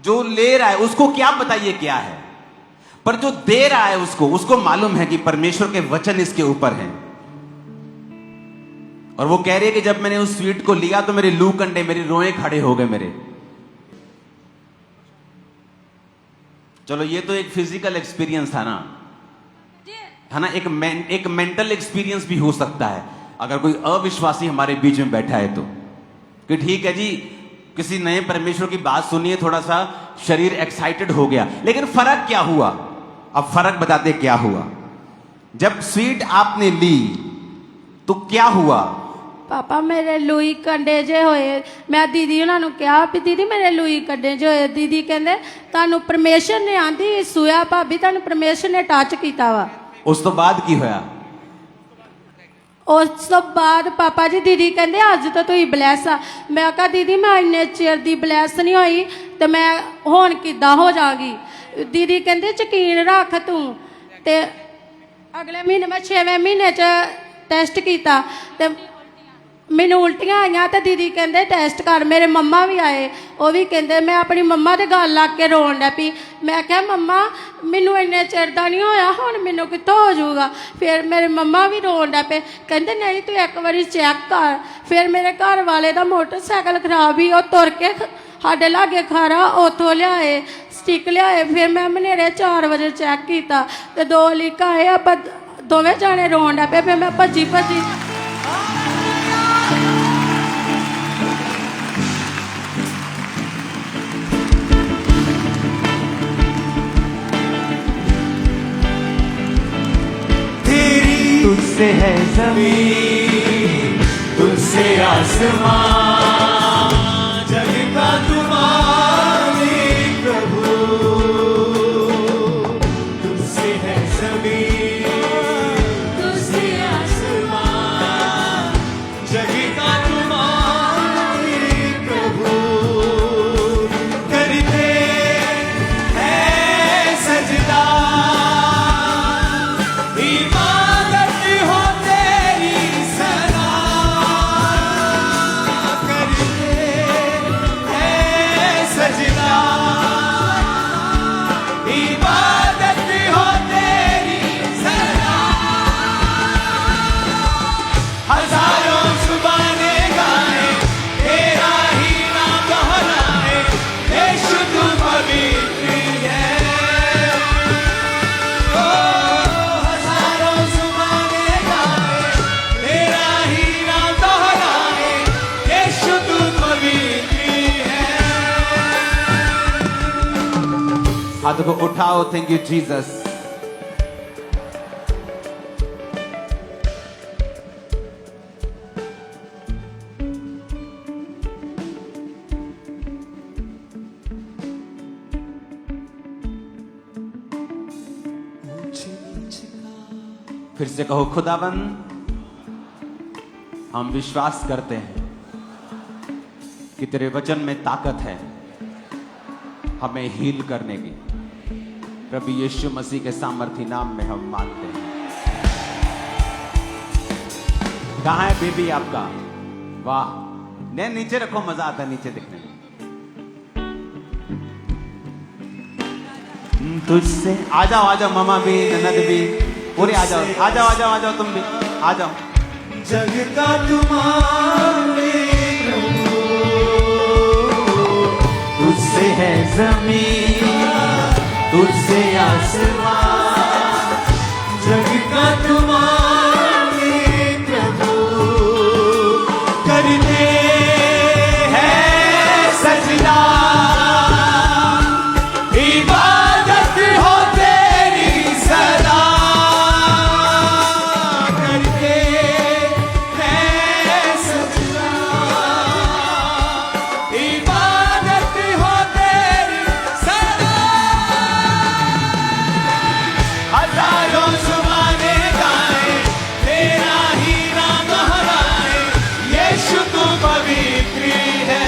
जो ले रहा है उसको क्या बताइए क्या है, पर जो दे रहा है उसको मालूम है कि परमेश्वर के वचन इसके ऊपर हैं। और वो कह रही है कि जब मैंने उस स्वीट को लिया तो मेरे लू कंडे, मेरी रोएं खड़े हो गए मेरे। चलो ये तो एक फिजिकल एक्सपीरियंस था ना, है ना, एक मेंटल एक्सपीरियंस भी हो सकता है अगर कोई अविश्वासी हमारे बीच में बैठा है तो, कि ठीक है जी किसी नए परमेश्वर की बात सुनिए, थोड़ा सा शरीर एक्साइटेड हो गया, लेकिन फर्क क्या हुआ? अब फर्क बताते क्या हुआ। जब स्वीट आपने ली तो क्या हुआ? ਪਾਪਾ ਮੇਰੇ ਲੂਈ ਕੰਡੇ ਜੇ ਹੋਏ। ਮੈਂ ਦੀਦੀ ਉਹਨਾਂ ਨੂੰ ਕਿਹਾ ਵੀ ਦੀਦੀ ਮੇਰੇ ਲੂਈ ਕੰਡੇ ਜੇ ਹੋਏ। ਦੀਦੀ ਕਹਿੰਦੇ ਤੁਹਾਨੂੰ ਪਰਮੇਸ਼ਰ ਨੇ ਆਂਦੀ ਸੂਇਆ ਭਾਬੀ, ਤੁਹਾਨੂੰ ਪਰਮੇਸ਼ਰ ਨੇ ਟੱਚ ਕੀਤਾ ਵਾ। ਉਸ ਤੋਂ ਬਾਅਦ ਕੀ ਹੋਇਆ? ਉਸ ਤੋਂ ਬਾਅਦ ਪਾਪਾ ਜੀ ਦੀਦੀ ਕਹਿੰਦੇ ਅੱਜ ਤਾਂ ਤੁਸੀਂ ਬਲੈਸ ਆ। ਮੈਂ ਕਿਹਾ ਦੀਦੀ ਮੈਂ ਇੰਨੇ ਚਿਰ ਦੀ ਬਲੈਸ ਨਹੀਂ ਹੋਈ ਤੇ ਮੈਂ ਹੁਣ ਕਿੱਦਾਂ ਹੋ ਜਾਗੀ। ਦੀਦੀ ਕਹਿੰਦੇ ਯਕੀਨ ਰੱਖ ਤੂੰ। ਤੇ ਅਗਲੇ ਮਹੀਨੇ ਮੈਂ 6ਵੇਂ ਮਹੀਨੇ 'ਚ ਟੈਸਟ ਕੀਤਾ ਤੇ ਮੈਨੂੰ ਉਲਟੀਆਂ ਆਈਆਂ ਤੇ ਦੀਦੀ ਕਹਿੰਦੇ ਟੈਸਟ ਕਰ। ਮੇਰੇ ਮੰਮਾ ਵੀ ਆਏ, ਉਹ ਵੀ ਕਹਿੰਦੇ, ਮੈਂ ਆਪਣੀ ਮੰਮਾ ਦੇ ਗੱਲ ਲੱਗ ਕੇ ਰੋਣ ਲੱਗ ਪਈ। ਮੈਂ ਕਿਹਾ ਮੰਮਾ ਮੈਨੂੰ ਇੰਨੇ ਚਿਰ ਦਾ ਨਹੀਂ ਹੋਇਆ, ਹੁਣ ਮੈਨੂੰ ਕਿੱਥੋਂ ਹੋ ਜਾਊਗਾ। ਫਿਰ ਮੇਰੇ ਮੰਮਾ ਵੀ ਰੋਣ ਲੱਗ ਪਏ, ਕਹਿੰਦੇ ਨਹੀਂ ਤੂੰ ਇੱਕ ਵਾਰੀ ਚੈੱਕ ਕਰ। ਫਿਰ ਮੇਰੇ ਘਰ ਵਾਲੇ ਦਾ ਮੋਟਰਸਾਈਕਲ ਖਰਾਬ ਹੀ, ਉਹ ਤੁਰ ਕੇ ਸਾਡੇ ਲਾਗੇ ਖਾਰਾ ਉੱਥੋਂ ਲਿਆਏ, ਸਟਿਕ ਲਿਆਏ। ਫਿਰ ਮੈਂ ਮਨੇਰੇ 4 ਵਜੇ ਚੈੱਕ ਕੀਤਾ ਤੇ 2 ਲੀਕ ਆਏ। ਆਪਾਂ ਦੋਵੇਂ ਜਾਣੇ ਰੋਣ ਲੱਗ ਪਏ। ਫਿਰ ਮੈਂ ਭੱਜੀ तुझसे है जमीन, तुझसे आसमान, जग का तू मालिक प्रभु। तुझसे है जमीन, तुझसे आसमान, जग का तू मालिक प्रभु। करते हैं सजदा, हाथों को उठाओ। Thank you Jesus. फिर से कहो खुदावन, हम विश्वास करते हैं कि तेरे वचन में ताकत है हमें हील करने की। प्रभु यीशु मसीह के सामर्थी नाम में हम मांगते हैं। कहाँ है बेबी आपका? वाह, नहीं नीचे रखो, मजा आता है नीचे दिखने में। तुझसे आ जाओ मामा भी, ननद भी, पूरे आ जाओ तुम भी आ जाओ। जग का तुम्हारे प्रभु, तुझसे है जमीन, तुझसे आसमान, जग का तुम्हारे प्रभु। करते हैं सजदा, इबादत हो तेरी सदा। करते हैं सजदा, इबादत हो तेरी सदा। हजारों जुबाने गाए, तेरा ही नाम दोहराए, यीशु तू पवित्र है।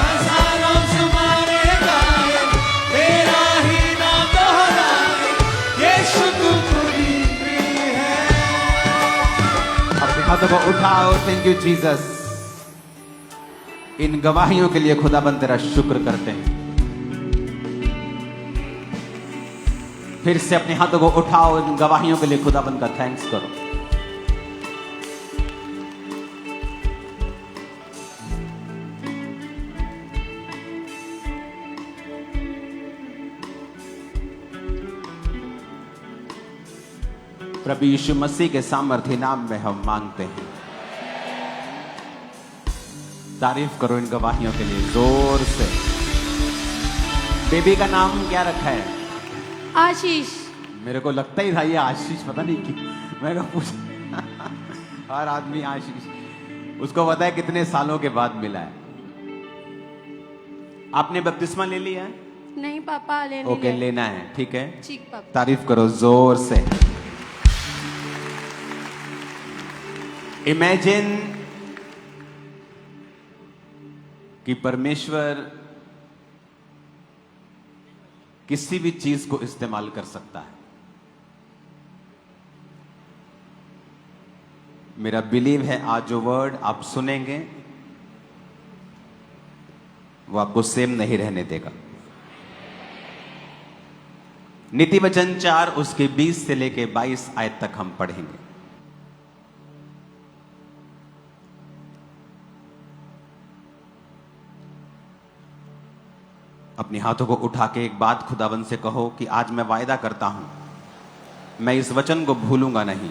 हजारों जुबाने गाए, तेरा ही नाम दोहराए, यीशु तू पवित्र है। अपने हाथों को उठाओ। Thank you Jesus. इन गवाहियों के लिए खुदाबंद तेरा शुक्र करते हैं। फिर से अपने हाथों को उठाओ। इन गवाहियों के लिए खुदाबंद का थैंक्स करो। प्रभु यीशु मसीह के सामर्थी नाम में हम मांगते हैं। तारीफ करो इन गवाहियों के लिए जोर से। बेबी का नाम क्या रखा है? आशीष। मेरे को लगता ही था ये आशीष, पता नहीं कि मैं पूछ हर आदमी आशीष। उसको पता है कितने सालों के बाद मिला है। आपने बपतिस्मा ले लिया है? नहीं पापा लेने ओके, लेना है, ठीक है। ठीक पापा। तारीफ करो जोर से। इमेजिन कि परमेश्वर किसी भी चीज को इस्तेमाल कर सकता है। मेरा बिलीव है आज जो वर्ड आप सुनेंगे वो आपको सेम नहीं रहने देगा। नीति वचन 4 उसके 20 से लेके 22 आयत तक हम पढ़ेंगे। अपने हाथों को उठा के एक बात खुदावन से कहो कि आज मैं वायदा करता हूं, मैं इस वचन को भूलूंगा नहीं,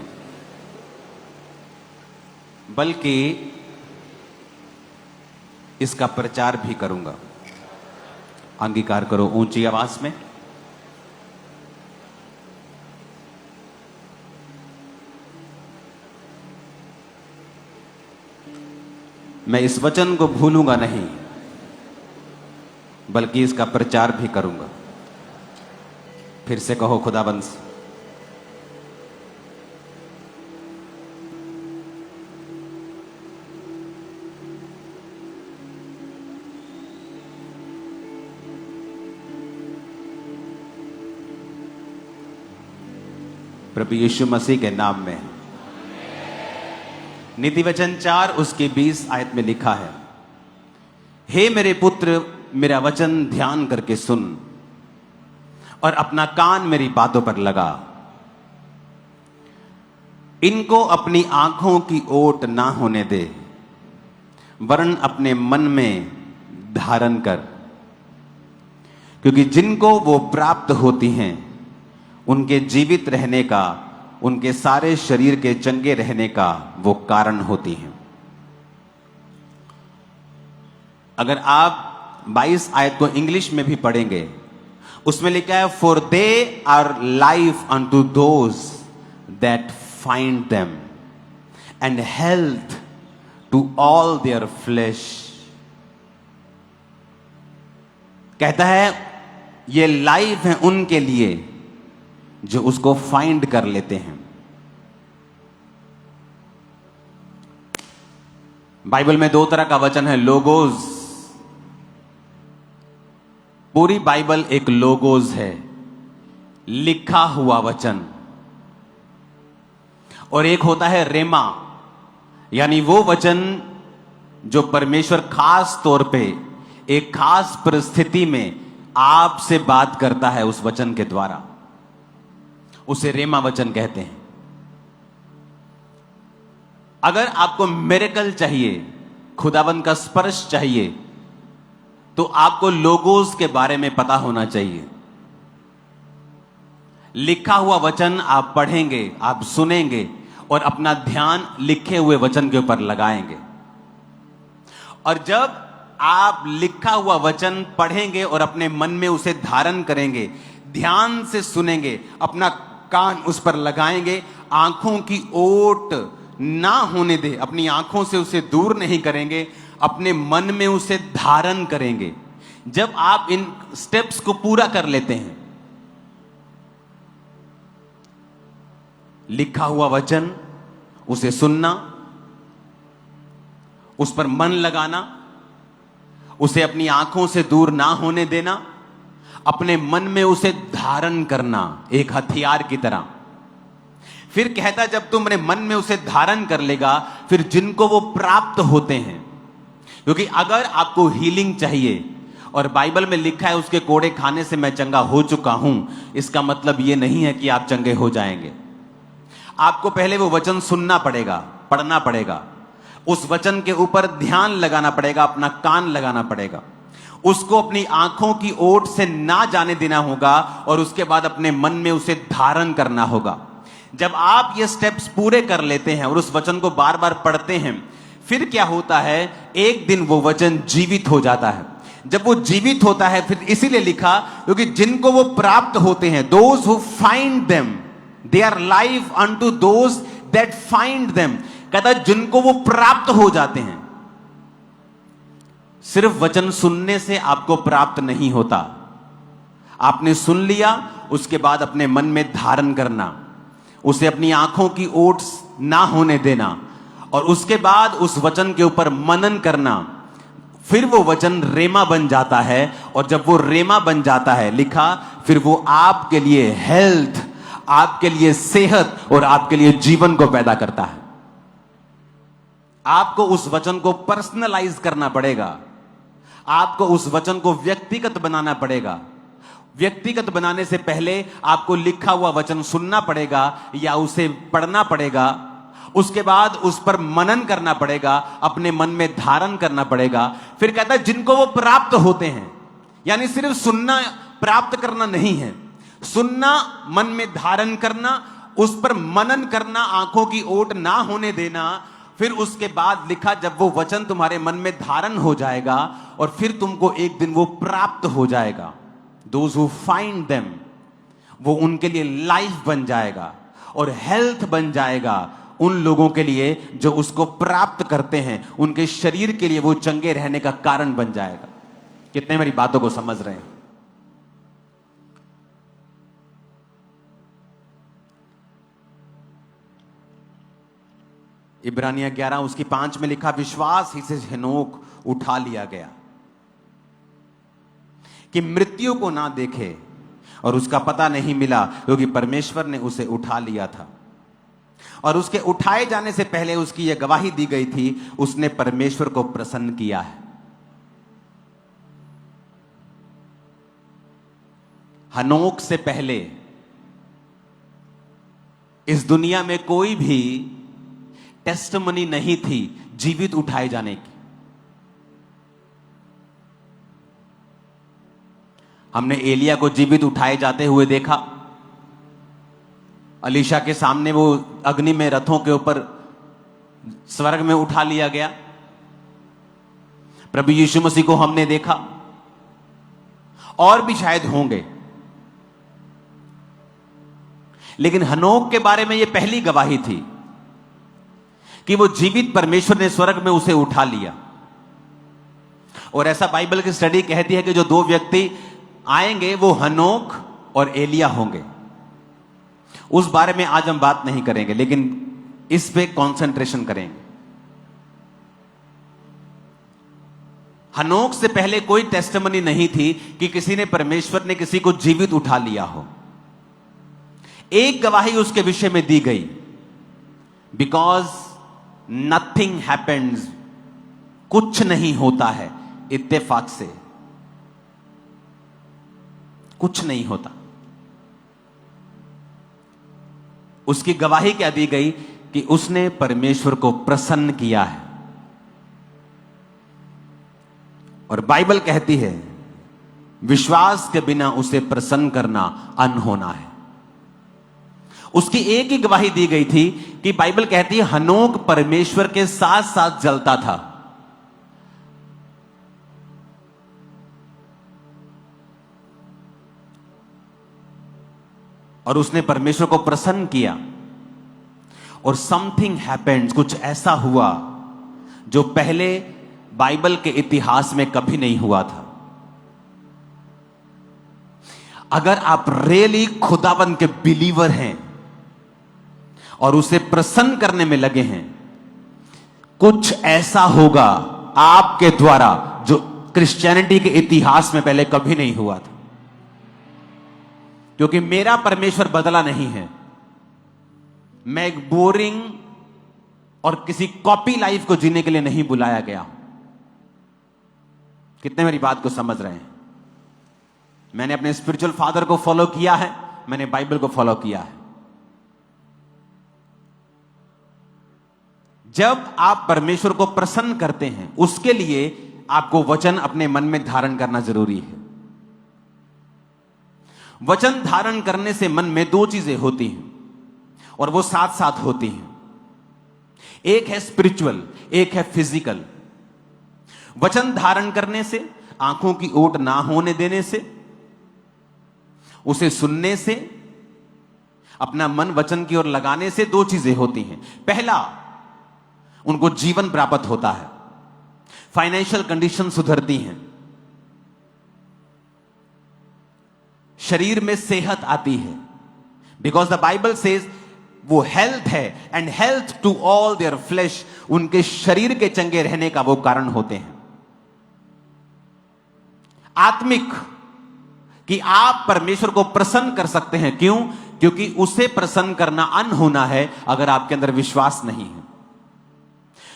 बल्कि इसका प्रचार भी करूंगा। अंगीकार करो ऊंची आवाज में। मैं इस वचन को भूलूंगा नहीं, बल्कि इसका प्रचार भी करूंगा। फिर से कहो खुदाबंद से। प्रभु यीशु मसीह के नाम में। नीति वचन 4 उसके 20 आयत में लिखा है, हे मेरे पुत्र, मेरा वचन ध्यान करके सुन और अपना कान मेरी बातों पर लगा। इनको अपनी आंखों की ओट ना होने दे, वरन अपने मन में धारण कर, क्योंकि जिनको वो प्राप्त होती हैं उनके जीवित रहने का, उनके सारे शरीर के चंगे रहने का वो कारण होती हैं। अगर आप 22 आयत को इंग्लिश में भी पढ़ेंगे, उसमें लिखा है, for they are life unto those that find them and health to all their flesh. कहता है ये लाइफ है उनके लिए जो उसको फाइंड कर लेते हैं। बाइबल में 2 तरह का वचन है, लोगोज। पूरी बाइबल एक लोगोज है, लिखा हुआ वचन, और एक होता है रेमा, यानी वो वचन जो परमेश्वर खास तौर पे एक खास परिस्थिति में आपसे बात करता है उस वचन के द्वारा, उसे रेमा वचन कहते हैं। अगर आपको मिरेकल चाहिए, खुदावन का स्पर्श चाहिए, तो आपको लोगोस के बारे में पता होना चाहिए। लिखा हुआ वचन आप पढ़ेंगे, आप सुनेंगे और अपना ध्यान लिखे हुए वचन के ऊपर लगाएंगे। और जब आप लिखा हुआ वचन पढ़ेंगे और अपने मन में उसे धारण करेंगे, ध्यान से सुनेंगे, अपना कान उस पर लगाएंगे, आंखों की ओट ना होने दे, अपनी आंखों से उसे दूर नहीं करेंगे, अपने मन में उसे धारण करेंगे। जब आप इन स्टेप्स को पूरा कर लेते हैं, लिखा हुआ वचन, उसे सुनना, उस पर मन लगाना, उसे अपनी आंखों से दूर ना होने देना, अपने मन में उसे धारण करना एक हथियार की तरह। फिर कहता जब तुम अपने मन में उसे धारण कर लेगा, फिर जिनको वो प्राप्त होते हैं, क्योंकि अगर आपको हीलिंग चाहिए और बाइबल में लिखा है उसके कोड़े खाने से मैं चंगा हो चुका हूं, इसका मतलब यह नहीं है कि आप चंगे हो जाएंगे। आपको पहले वो वचन सुनना पड़ेगा, पढ़ना पड़ेगा, उस वचन के ऊपर ध्यान लगाना पड़ेगा, अपना कान लगाना पड़ेगा, उसको अपनी आंखों की ओट से ना जाने देना होगा और उसके बाद अपने मन में उसे धारण करना होगा। जब आप ये स्टेप्स पूरे कर लेते हैं और उस वचन को बार बार पढ़ते हैं, फिर क्या होता है, एक दिन वो वचन जीवित हो जाता है। जब वो जीवित होता है, फिर इसीलिए लिखा क्योंकि जिनको वो प्राप्त होते हैं, those who find them, they are life unto those that find them. कहता जिनको वो प्राप्त हो जाते हैं। सिर्फ वचन सुनने से आपको प्राप्त नहीं होता, आपने सुन लिया, उसके बाद अपने मन में धारण करना, उसे अपनी आंखों की ओट ना होने देना और उसके बाद उस वचन के ऊपर मनन करना, फिर वो वचन रेमा बन जाता है। और जब वो रेमा बन जाता है, लिखा, फिर वो आपके लिए हेल्थ, आपके लिए सेहत और आपके लिए जीवन को पैदा करता है। आपको उस वचन को पर्सनलाइज करना पड़ेगा, आपको उस वचन को व्यक्तिगत बनाना पड़ेगा। व्यक्तिगत बनाने से पहले आपको लिखा हुआ वचन सुनना पड़ेगा या उसे पढ़ना पड़ेगा, उसके बाद उस पर मनन करना पड़ेगा, अपने मन में धारण करना पड़ेगा। फिर कहता है जिनको वो प्राप्त होते हैं, यानी सिर्फ सुनना प्राप्त करना नहीं है, सुनना, मन में धारण करना, उस पर मनन करना, आंखों की ओट ना होने देना। फिर उसके बाद लिखा, जब वो वचन तुम्हारे मन में धारण हो जाएगा और फिर तुमको एक दिन वो प्राप्त हो जाएगा, दोज हु फाइंड देम, वो उनके लिए लाइफ बन जाएगा और हेल्थ बन जाएगा। उन लोगों के लिए जो उसको प्राप्त करते हैं, उनके शरीर के लिए वो चंगे रहने का कारण बन जाएगा। कितने मेरी बातों को समझ रहे हैं? इब्रानिया 11 उसकी 5 में लिखा, विश्वास ही से हेनोक उठा लिया गया कि मृत्यु को ना देखे और उसका पता नहीं मिला, क्योंकि परमेश्वर ने उसे उठा लिया था। और उसके उठाए जाने से पहले उसकी यह गवाही दी गई थी, उसने परमेश्वर को प्रसन्न किया है। हनोक से पहले इस दुनिया में कोई भी टेस्टमनी नहीं थी जीवित उठाए जाने की। हमने एलिया को जीवित उठाए जाते हुए देखा, अलीशा के सामने वो अग्नि में रथों के ऊपर स्वर्ग में उठा लिया गया। प्रभु यीशु मसीह को हमने देखा, और भी शायद होंगे, लेकिन हनोक के बारे में यह पहली गवाही थी कि वो जीवित परमेश्वर ने स्वर्ग में उसे उठा लिया। और ऐसा बाइबल की स्टडी कहती है कि जो दो व्यक्ति आएंगे वो हनोक और एलिया होंगे। उस बारे में आज हम बात नहीं करेंगे, लेकिन इस पे कंसंट्रेशन करेंगे। हनोक से पहले कोई टेस्टिमनी नहीं थी कि किसी ने, परमेश्वर ने किसी को जीवित उठा लिया हो। एक गवाही उसके विषय में दी गई, बिकॉज नथिंग हैपेंस, कुछ नहीं होता है इत्तेफाक से, कुछ नहीं होता। उसकी गवाही क्या दी गई कि उसने परमेश्वर को प्रसन्न किया है। और बाइबल कहती है विश्वास के बिना उसे प्रसन्न करना अनहोना है। उसकी एक ही गवाही दी गई थी कि बाइबल कहती है हनोक परमेश्वर के साथ साथ जलता था। और उसने परमेश्वर को प्रसन्न किया, और समथिंग हैपेंड, कुछ ऐसा हुआ जो पहले बाइबल के इतिहास में कभी नहीं हुआ था। अगर आप रियली खुदावन के बिलीवर हैं और उसे प्रसन्न करने में लगे हैं, कुछ ऐसा होगा आपके द्वारा जो क्रिश्चियनिटी के इतिहास में पहले कभी नहीं हुआ था। क्योंकि मेरा परमेश्वर बदला नहीं है। मैं एक बोरिंग और किसी कॉपी लाइफ को जीने के लिए नहीं बुलाया गया। कितने मेरी बात को समझ रहे हैं? मैंने अपने स्पिरिचुअल फादर को फॉलो किया है, मैंने बाइबल को फॉलो किया है। जब आप परमेश्वर को प्रसन्न करते हैं, उसके लिए आपको वचन अपने मन में धारण करना जरूरी है। वचन धारण करने से मन में दो चीजें होती हैं और वो साथ साथ होती हैं। एक है स्पिरिचुअल, एक है फिजिकल। वचन धारण करने से, आंखों की ओट ना होने देने से, उसे सुनने से, अपना मन वचन की ओर लगाने से दो चीजें होती हैं। पहला, उनको जीवन प्राप्त होता है, फाइनेंशियल कंडीशन सुधरती हैं, शरीर में सेहत आती है। बिकॉज द बाइबल सेज वो हेल्थ है, and health to all their flesh, उनके शरीर के चंगे रहने का वो कारण होते हैं। आत्मिक, कि आप परमेश्वर को प्रसन्न कर सकते हैं। क्यों? क्योंकि उसे प्रसन्न करना अनहोना है अगर आपके अंदर विश्वास नहीं है।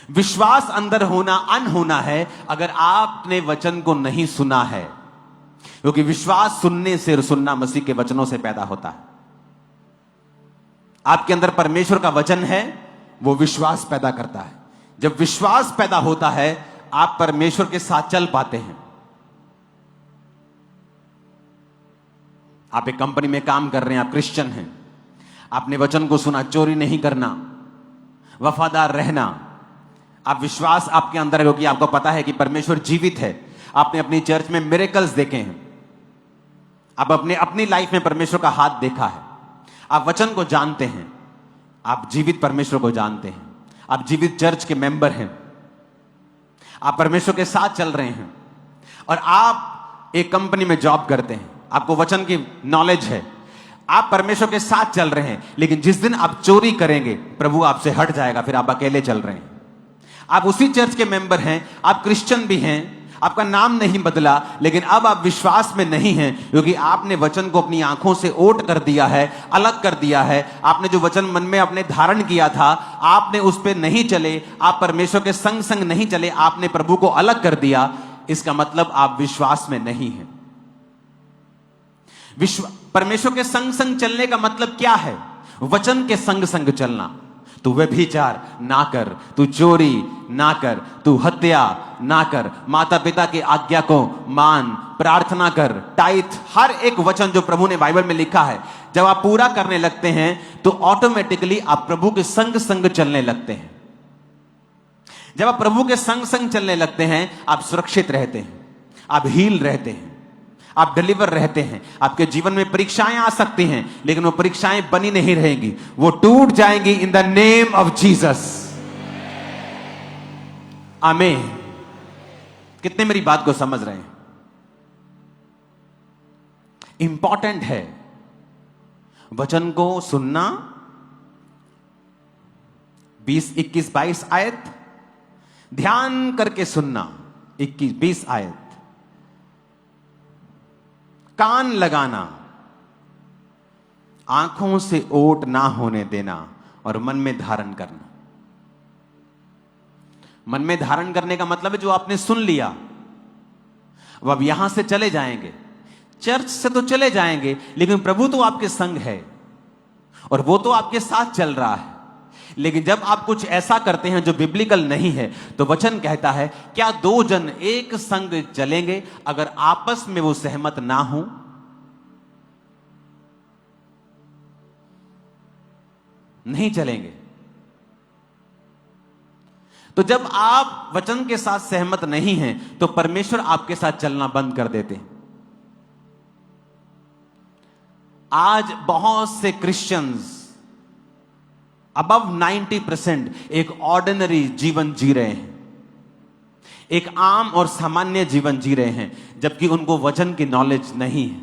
विश्वास अंदर होना अनहोना है अगर आपने वचन को नहीं सुना है, क्योंकि विश्वास सुनने से, सुनना मसीह के वचनों से पैदा होता है। आपके अंदर परमेश्वर का वचन है, वो विश्वास पैदा करता है। जब विश्वास पैदा होता है, आप परमेश्वर के साथ चल पाते हैं। आप एक कंपनी में काम कर रहे हैं, आप क्रिश्चियन हैं, आपने वचन को सुना, चोरी नहीं करना, वफादार रहना, आप विश्वास आपके अंदर है, क्योंकि आपको पता है कि परमेश्वर जीवित है। आपने अपनी चर्च में मिरेकल्स देखे हैं, आप अपनी लाइफ में परमेश्वर का हाथ देखा है, आप वचन को जानते हैं, आप जीवित परमेश्वर को जानते हैं, आप जीवित चर्च के मेंबर हैं, आप परमेश्वर के साथ चल रहे हैं, और आप एक कंपनी में जॉब करते हैं, आपको वचन की नॉलेज है, आप परमेश्वर के साथ चल रहे हैं। लेकिन जिस दिन आप चोरी करेंगे, प्रभु आपसे हट जाएगा, फिर आप अकेले चल रहे हैं। आप उसी चर्च के मेंबर हैं, आप क्रिश्चियन भी हैं, आपका नाम नहीं बदला, लेकिन अब आप विश्वास में नहीं हैं, क्योंकि आपने वचन को अपनी आंखों से ओट कर दिया है, अलग कर दिया है। आपने जो वचन मन में अपने धारण किया था, आपने उस पर नहीं चले, आप परमेश्वर के संग संग नहीं चले, आपने प्रभु को अलग कर दिया। इसका मतलब आप विश्वास में नहीं हैं। परमेश्वर के संग संग चलने का मतलब क्या है? वचन के संग संग चलना। तू व्यभिचार ना कर, तू चोरी ना कर, तू हत्या ना कर, माता पिता की आज्ञा को मान, प्रार्थना कर, टाइथ, हर एक वचन जो प्रभु ने बाइबल में लिखा है, जब आप पूरा करने लगते हैं तो ऑटोमेटिकली आप प्रभु के संग संग चलने लगते हैं। जब आप प्रभु के संग संग चलने लगते हैं, आप सुरक्षित रहते हैं, आप हील रहते हैं, आप डिलीवर रहते हैं। आपके जीवन में परीक्षाएं आ सकती हैं, लेकिन वो परीक्षाएं बनी नहीं रहेंगी, वो टूट जाएंगी in the name of Jesus. आमीन। कितने मेरी बात को समझ रहे हैं? इंपॉर्टेंट है वचन को सुनना। 20, 21, 22 आयत ध्यान करके सुनना। 21, 20 आयत। कान लगाना, आंखों से ओट ना होने देना, और मन में धारण करना। मन में धारण करने का मतलब है जो आपने सुन लिया, अब यहां से चले जाएंगे, चर्च से तो चले जाएंगे, लेकिन प्रभु तो आपके संग है और वो तो आपके साथ चल रहा है। लेकिन जब आप कुछ ऐसा करते हैं जो बिब्लिकल नहीं है, तो वचन कहता है, क्या दो जन एक संग चलेंगे अगर आपस में वो सहमत ना हो? नहीं चलेंगे। तो जब आप वचन के साथ सहमत नहीं हैं, तो परमेश्वर आपके साथ चलना बंद कर देते हैं। आज बहुत से क्रिश्चियंस अबव 90% एक ऑर्डिनरी जीवन जी रहे हैं, एक आम और सामान्य जीवन जी रहे हैं, जबकि उनको वचन की नॉलेज नहीं है।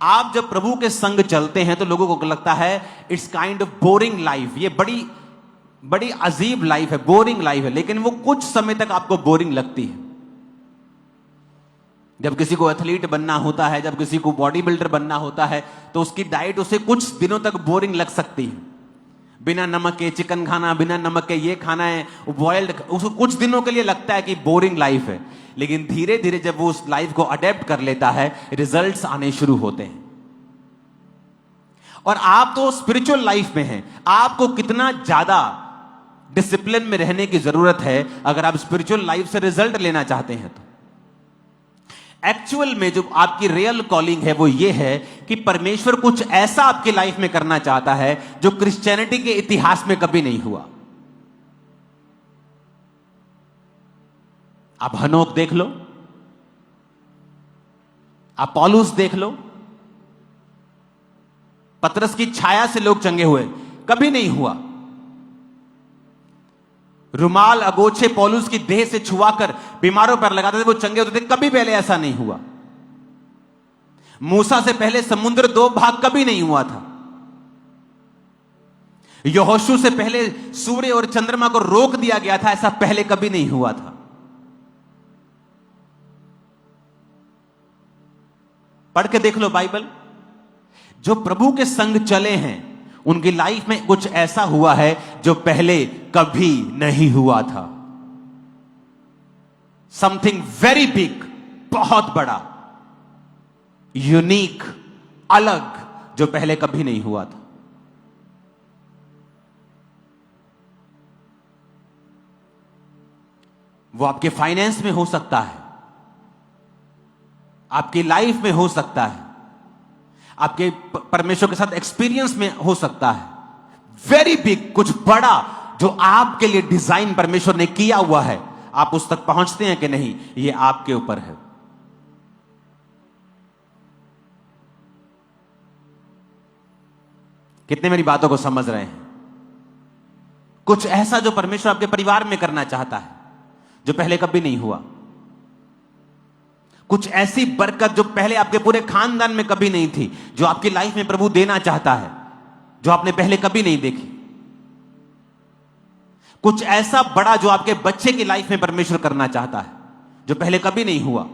आप जब प्रभु के संग चलते हैं तो लोगों को लगता है it's kind of boring life, ये बड़ी अजीब लाइफ है, बोरिंग लाइफ है। लेकिन वो कुछ समय तक आपको बोरिंग लगती है। जब किसी को एथलीट बनना होता है, जब किसी को बॉडी बिल्डर बनना होता है, तो उसकी डाइट उसे कुछ दिनों तक बोरिंग लग सकती है। बिना नमक के चिकन खाना, बिना नमक के ये खाना है, बॉइल्ड, उसको कुछ दिनों के लिए लगता है कि बोरिंग लाइफ है। लेकिन धीरे धीरे जब वो उस लाइफ को अडेप्ट कर लेता है, रिजल्ट्स आने शुरू होते हैं। और आप तो स्पिरिचुअल लाइफ में हैं, आपको कितना ज्यादा डिसिप्लिन में रहने की जरूरत है अगर आप स्पिरिचुअल लाइफ से रिजल्ट लेना चाहते हैं। तो एक्चुअल में जो आपकी रियल कॉलिंग है वो ये है कि परमेश्वर कुछ ऐसा आपकी लाइफ में करना चाहता है जो क्रिश्चियनिटी के इतिहास में कभी नहीं हुआ। आप हनोक देख लो, आप पौलुस देख लो, पतरस की छाया से लोग चंगे हुए, कभी नहीं हुआ। रुमाल अगोछे पौलुस की देह से छुआकर बीमारों पर लगाते थे, वो चंगे होते थे, कभी पहले ऐसा नहीं हुआ। मूसा से पहले समुद्र 2 भाग कभी नहीं हुआ था। यहोशू से पहले सूर्य और चंद्रमा को रोक दिया गया था, ऐसा पहले कभी नहीं हुआ था। पढ़ के देख लो बाइबल। जो प्रभु के संग चले हैं उनकी लाइफ में कुछ ऐसा हुआ है जो पहले कभी नहीं हुआ था। समथिंग वेरी बिग, बहुत बड़ा, यूनिक, अलग, जो पहले कभी नहीं हुआ था। वो आपके फाइनेंस में हो सकता है, आपकी लाइफ में हो सकता है, आपके परमेश्वर के साथ एक्सपीरियंस में हो सकता है। वेरी बिग, कुछ बड़ा जो आपके लिए डिजाइन परमेश्वर ने किया हुआ है। आप उस तक पहुंचते हैं कि नहीं, ये आपके ऊपर है। कितने मेरी बातों को समझ रहे हैं? कुछ ऐसा जो परमेश्वर आपके परिवार में करना चाहता है जो पहले कभी नहीं हुआ। कुछ ऐसी बरकत जो पहले आपके पूरे खानदान में कभी नहीं थी, जो आपकी लाइफ में प्रभु देना चाहता है, जो आपने पहले कभी नहीं देखी। कुछ ऐसा बड़ा जो आपके बच्चे की लाइफ में परमेश्वर करना चाहता है, जो पहले कभी नहीं हुआ,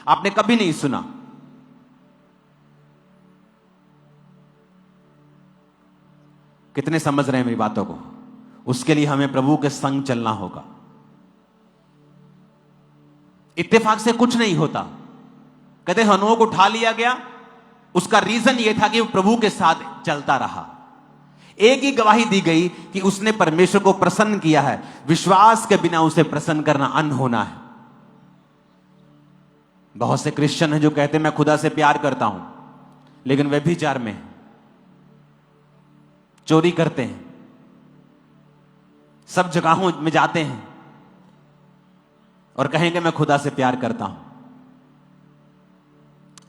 आपने कभी नहीं सुना। कितने समझ रहे हैं मेरी बातों को? उसके लिए हमें प्रभु के संग चलना होगा। इत्तेफाक से कुछ नहीं होता। कहते हनोक को उठा लिया गया, उसका रीजन यह था कि वो प्रभु के साथ चलता रहा। एक ही गवाही दी गई कि उसने परमेश्वर को प्रसन्न किया है। विश्वास के बिना उसे प्रसन्न करना अनहोना है। बहुत से क्रिश्चियन हैं जो कहते हैं मैं खुदा से प्यार करता हूं, लेकिन व्यभिचार में, चोरी करते हैं, सब जगहों में जाते हैं और कहेंगे मैं खुदा से प्यार करता हूं।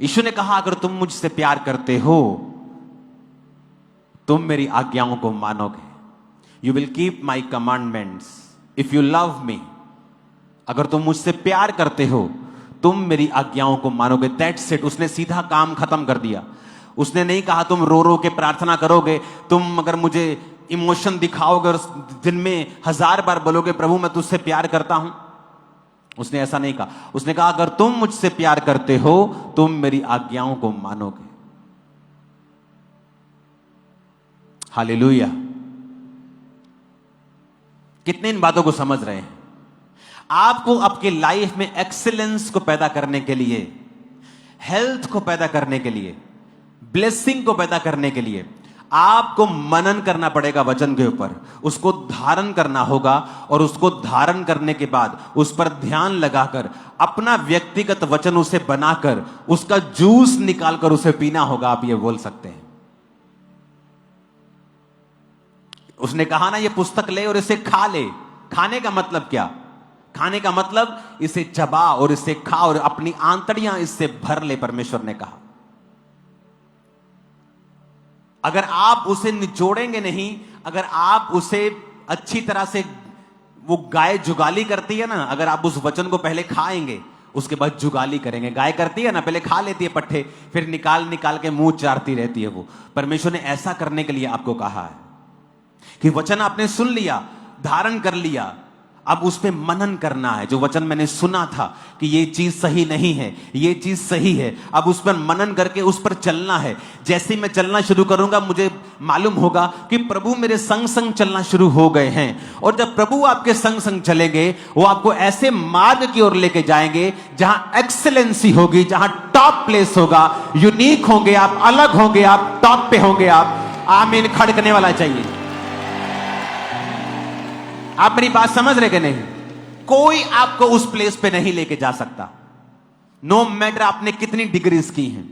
यीशु ने कहा अगर तुम मुझसे प्यार करते हो तुम मेरी आज्ञाओं को मानोगे। You will keep my commandments if you love me. अगर तुम मुझसे प्यार करते हो तुम मेरी आज्ञाओं को मानोगे। That's it. उसने सीधा काम खत्म कर दिया। उसने नहीं कहा तुम रो रो के प्रार्थना करोगे, तुम अगर मुझे इमोशन दिखाओगे और दिन में 1000 बार बोलोगे प्रभु मैं तुझसे प्यार करता हूं। उसने ऐसा नहीं कहा। उसने कहा अगर तुम मुझसे प्यार करते हो तुम मेरी आज्ञाओं को मानोगे। हालेलुया। कितने इन बातों को समझ रहे हैं? आपको आपके लाइफ में एक्सीलेंस को पैदा करने के लिए, हेल्थ को पैदा करने के लिए, ब्लेसिंग को पैदा करने के लिए आपको मनन करना पड़ेगा वचन के ऊपर। उसको धारण करना होगा और उसको धारण करने के बाद उस पर ध्यान लगाकर अपना व्यक्तिगत वचन उसे बनाकर उसका जूस निकालकर उसे पीना होगा। आप ये बोल सकते हैं। उसने कहा ना ये पुस्तक ले और इसे खा ले। खाने का मतलब क्या? खाने का मतलब इसे चबा और इसे खा और अपनी आंतड़ियां इससे भर ले, परमेश्वर ने कहा। अगर आप उसे निचोड़ेंगे नहीं, अगर आप उसे अच्छी तरह से, वो गाय जुगाली करती है ना, अगर आप उस वचन को पहले खाएंगे उसके बाद जुगाली करेंगे। गाय करती है ना, पहले खा लेती है पट्ठे, फिर निकाल निकाल के मुंह चारती रहती है वो। परमेश्वर ने ऐसा करने के लिए आपको कहा है कि वचन आपने सुन लिया, धारण कर लिया, अब उस पे मनन करना है। जो वचन मैंने सुना था कि ये चीज सही नहीं है, ये चीज सही है, अब उस पर मनन करके उस पर चलना है। जैसे ही मैं चलना शुरू करूंगा मुझे मालूम होगा कि प्रभु मेरे संग संग चलना शुरू हो गए हैं। और जब प्रभु आपके संग संग चलेंगे वो आपको ऐसे मार्ग की ओर लेके जाएंगे जहां एक्सेलेंसी होगी, जहां टॉप प्लेस होगा, यूनिक होंगे आप, अलग होंगे आप, टॉप पे होंगे आप। आमीन खड़कने वाला चाहिए। आप मेरी बात समझ रहे कि नहीं? कोई आपको उस प्लेस पे नहीं लेके जा सकता, नो मैटर आपने कितनी डिग्रीज की हैं।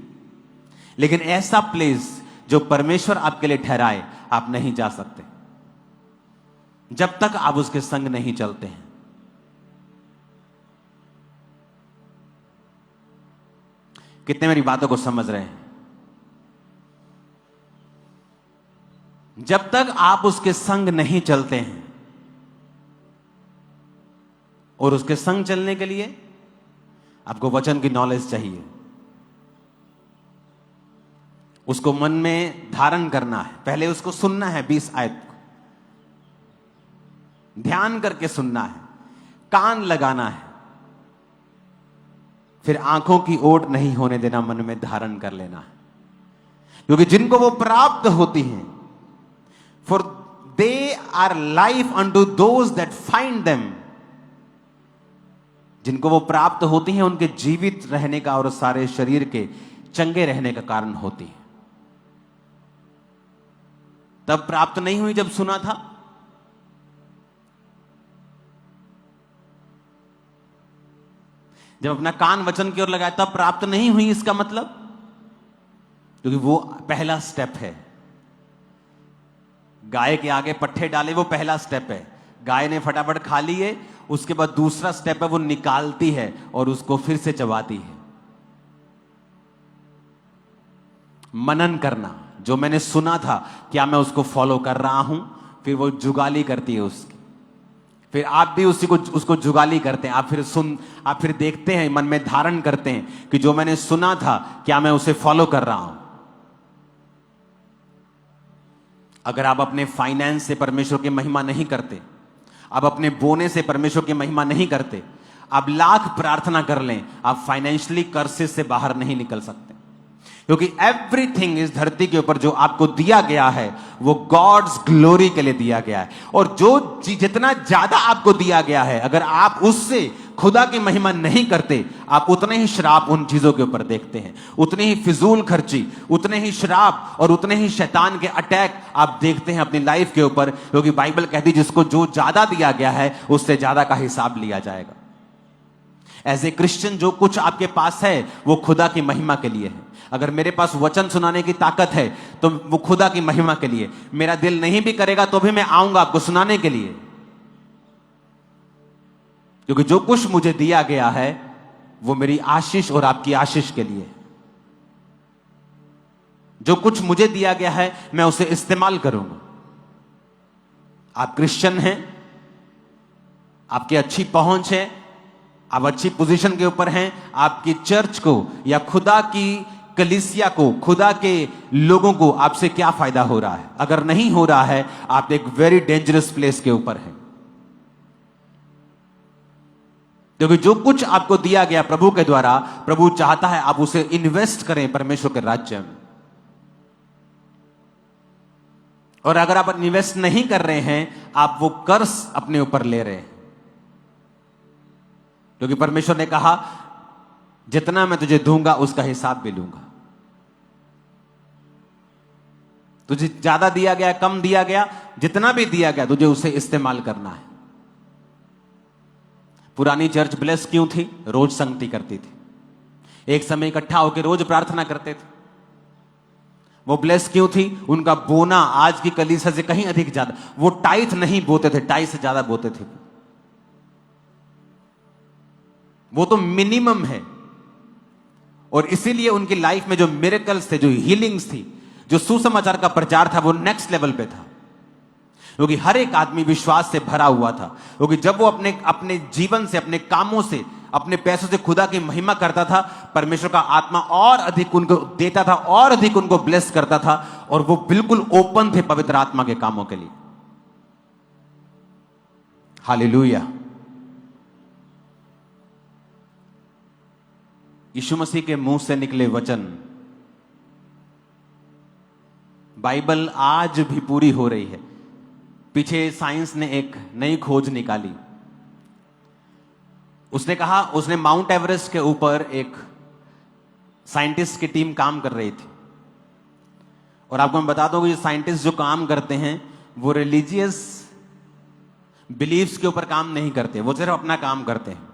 लेकिन ऐसा प्लेस जो परमेश्वर आपके लिए ठहराए आप नहीं जा सकते जब तक आप उसके संग नहीं चलते हैं। कितने मेरी बातों को समझ रहे हैं? जब तक आप उसके संग नहीं चलते हैं, और उसके संग चलने के लिए आपको वचन की नॉलेज चाहिए, उसको मन में धारण करना है। पहले उसको सुनना है 20 आयत को, ध्यान करके सुनना है, कान लगाना है, फिर आंखों की ओट नहीं होने देना, मन में धारण कर लेना है। क्योंकि जिनको वो प्राप्त होती हैं, for they are life unto those that find them, जिनको वो प्राप्त होती हैं उनके जीवित रहने का और सारे शरीर के चंगे रहने का कारण होती है। तब प्राप्त नहीं हुई जब सुना था, जब अपना कान वचन की ओर लगाया तब प्राप्त नहीं हुई। इसका मतलब, क्योंकि वो पहला स्टेप है। गाय के आगे पट्ठे डाले, वो पहला स्टेप है। गाय ने फटाफट खा लिए, उसके बाद दूसरा स्टेप है वो निकालती है और उसको फिर से चबाती है। मनन करना, जो मैंने सुना था क्या मैं उसको फॉलो कर रहा हूं, फिर वो जुगाली करती है उसकी, फिर आप भी उसको जुगाली करते हैं। आप फिर देखते हैं, मन में धारण करते हैं कि जो मैंने सुना था क्या मैं उसे फॉलो कर रहा हूं। अगर आप अपने फाइनेंस से परमेश्वर की महिमा नहीं करते, आप अपने बोने से परमेश्वर की महिमा नहीं करते, आप लाख प्रार्थना कर लें, आप फाइनेंशियली कर्सेस से बाहर नहीं निकल सकते। क्योंकि एवरीथिंग इस धरती के ऊपर जो आपको दिया गया है वो गॉड्स ग्लोरी के लिए दिया गया है। और जो जितना ज्यादा आपको दिया गया है, अगर आप उससे खुदा की महिमा नहीं करते, आप उतने ही श्राप उन चीजों के ऊपर देखते हैं, उतनी ही फिजूल खर्ची, उतने ही श्राप और उतने ही शैतान के अटैक आप देखते हैं अपनी लाइफ के ऊपर। क्योंकि बाइबल कहती है जिसको जो ज्यादा दिया गया है उससे ज्यादा का हिसाब लिया जाएगा। एज ए क्रिश्चियन जो कुछ आपके पास है वो खुदा की महिमा के लिए है। अगर मेरे पास वचन सुनाने की ताकत है तो वो खुदा की महिमा के लिए। मेरा दिल नहीं भी करेगा तो भी मैं आऊंगा आपको सुनाने के लिए, क्योंकि जो कुछ मुझे दिया गया है वो मेरी आशीष और आपकी आशीष के लिए। जो कुछ मुझे दिया गया है मैं उसे इस्तेमाल करूंगा। आप क्रिश्चियन हैं, आपकी अच्छी पहुंच है, आप अच्छी पोजीशन के ऊपर हैं, आपकी चर्च को या खुदा की कलीसिया को, खुदा के लोगों को आपसे क्या फायदा हो रहा है? अगर नहीं हो रहा है, आप एक वेरी डेंजरस प्लेस के ऊपर हैं। क्योंकि जो कुछ आपको दिया गया प्रभु के द्वारा, प्रभु चाहता है आप उसे इन्वेस्ट करें परमेश्वर के राज्य में। और अगर आप इन्वेस्ट नहीं कर रहे हैं, आप वो कर्ज अपने ऊपर ले रहे हैं। क्योंकि परमेश्वर ने कहा जितना मैं तुझे दूंगा उसका हिसाब भी लूंगा। तुझे ज्यादा दिया गया, कम दिया गया, जितना भी दिया गया तुझे उसे इस्तेमाल करना है। पुरानी चर्च ब्लेस क्यों थी? रोज संगति करती थी, एक समय इकट्ठा होकर रोज प्रार्थना करते थे। वो ब्लेस क्यों थी? उनका बोना आज की कलीसिया से कहीं अधिक ज्यादा, वो टाइथ नहीं बोते थे, टाइथ से ज्यादा बोते थे। वो तो मिनिमम है। और इसीलिए उनकी लाइफ में जो मिरेकल्स थे, जो हीलिंग्स थी, जो सुसमाचार का प्रचार था, वो नेक्स्ट लेवल पे था। क्योंकि हर एक आदमी विश्वास से भरा हुआ था। क्योंकि जब वो अपने जीवन से, अपने कामों से, अपने पैसों से खुदा की महिमा करता था, परमेश्वर का आत्मा और अधिक उनको देता था, और अधिक उनको ब्लेस करता था। और वो बिल्कुल ओपन थे पवित्र आत्मा के कामों के लिए। हालेलुया। यीशु मसीह के मुंह से निकले वचन, बाइबल आज भी पूरी हो रही है। पीछे साइंस ने एक नई खोज निकाली। उसने कहा, उसने माउंट एवरेस्ट के ऊपर एक साइंटिस्ट की टीम काम कर रही थी। और आपको मैं बता दूं कि साइंटिस्ट जो काम करते हैं वो रिलीजियस बिलीफ्स के ऊपर काम नहीं करते, वो सिर्फ अपना काम करते हैं।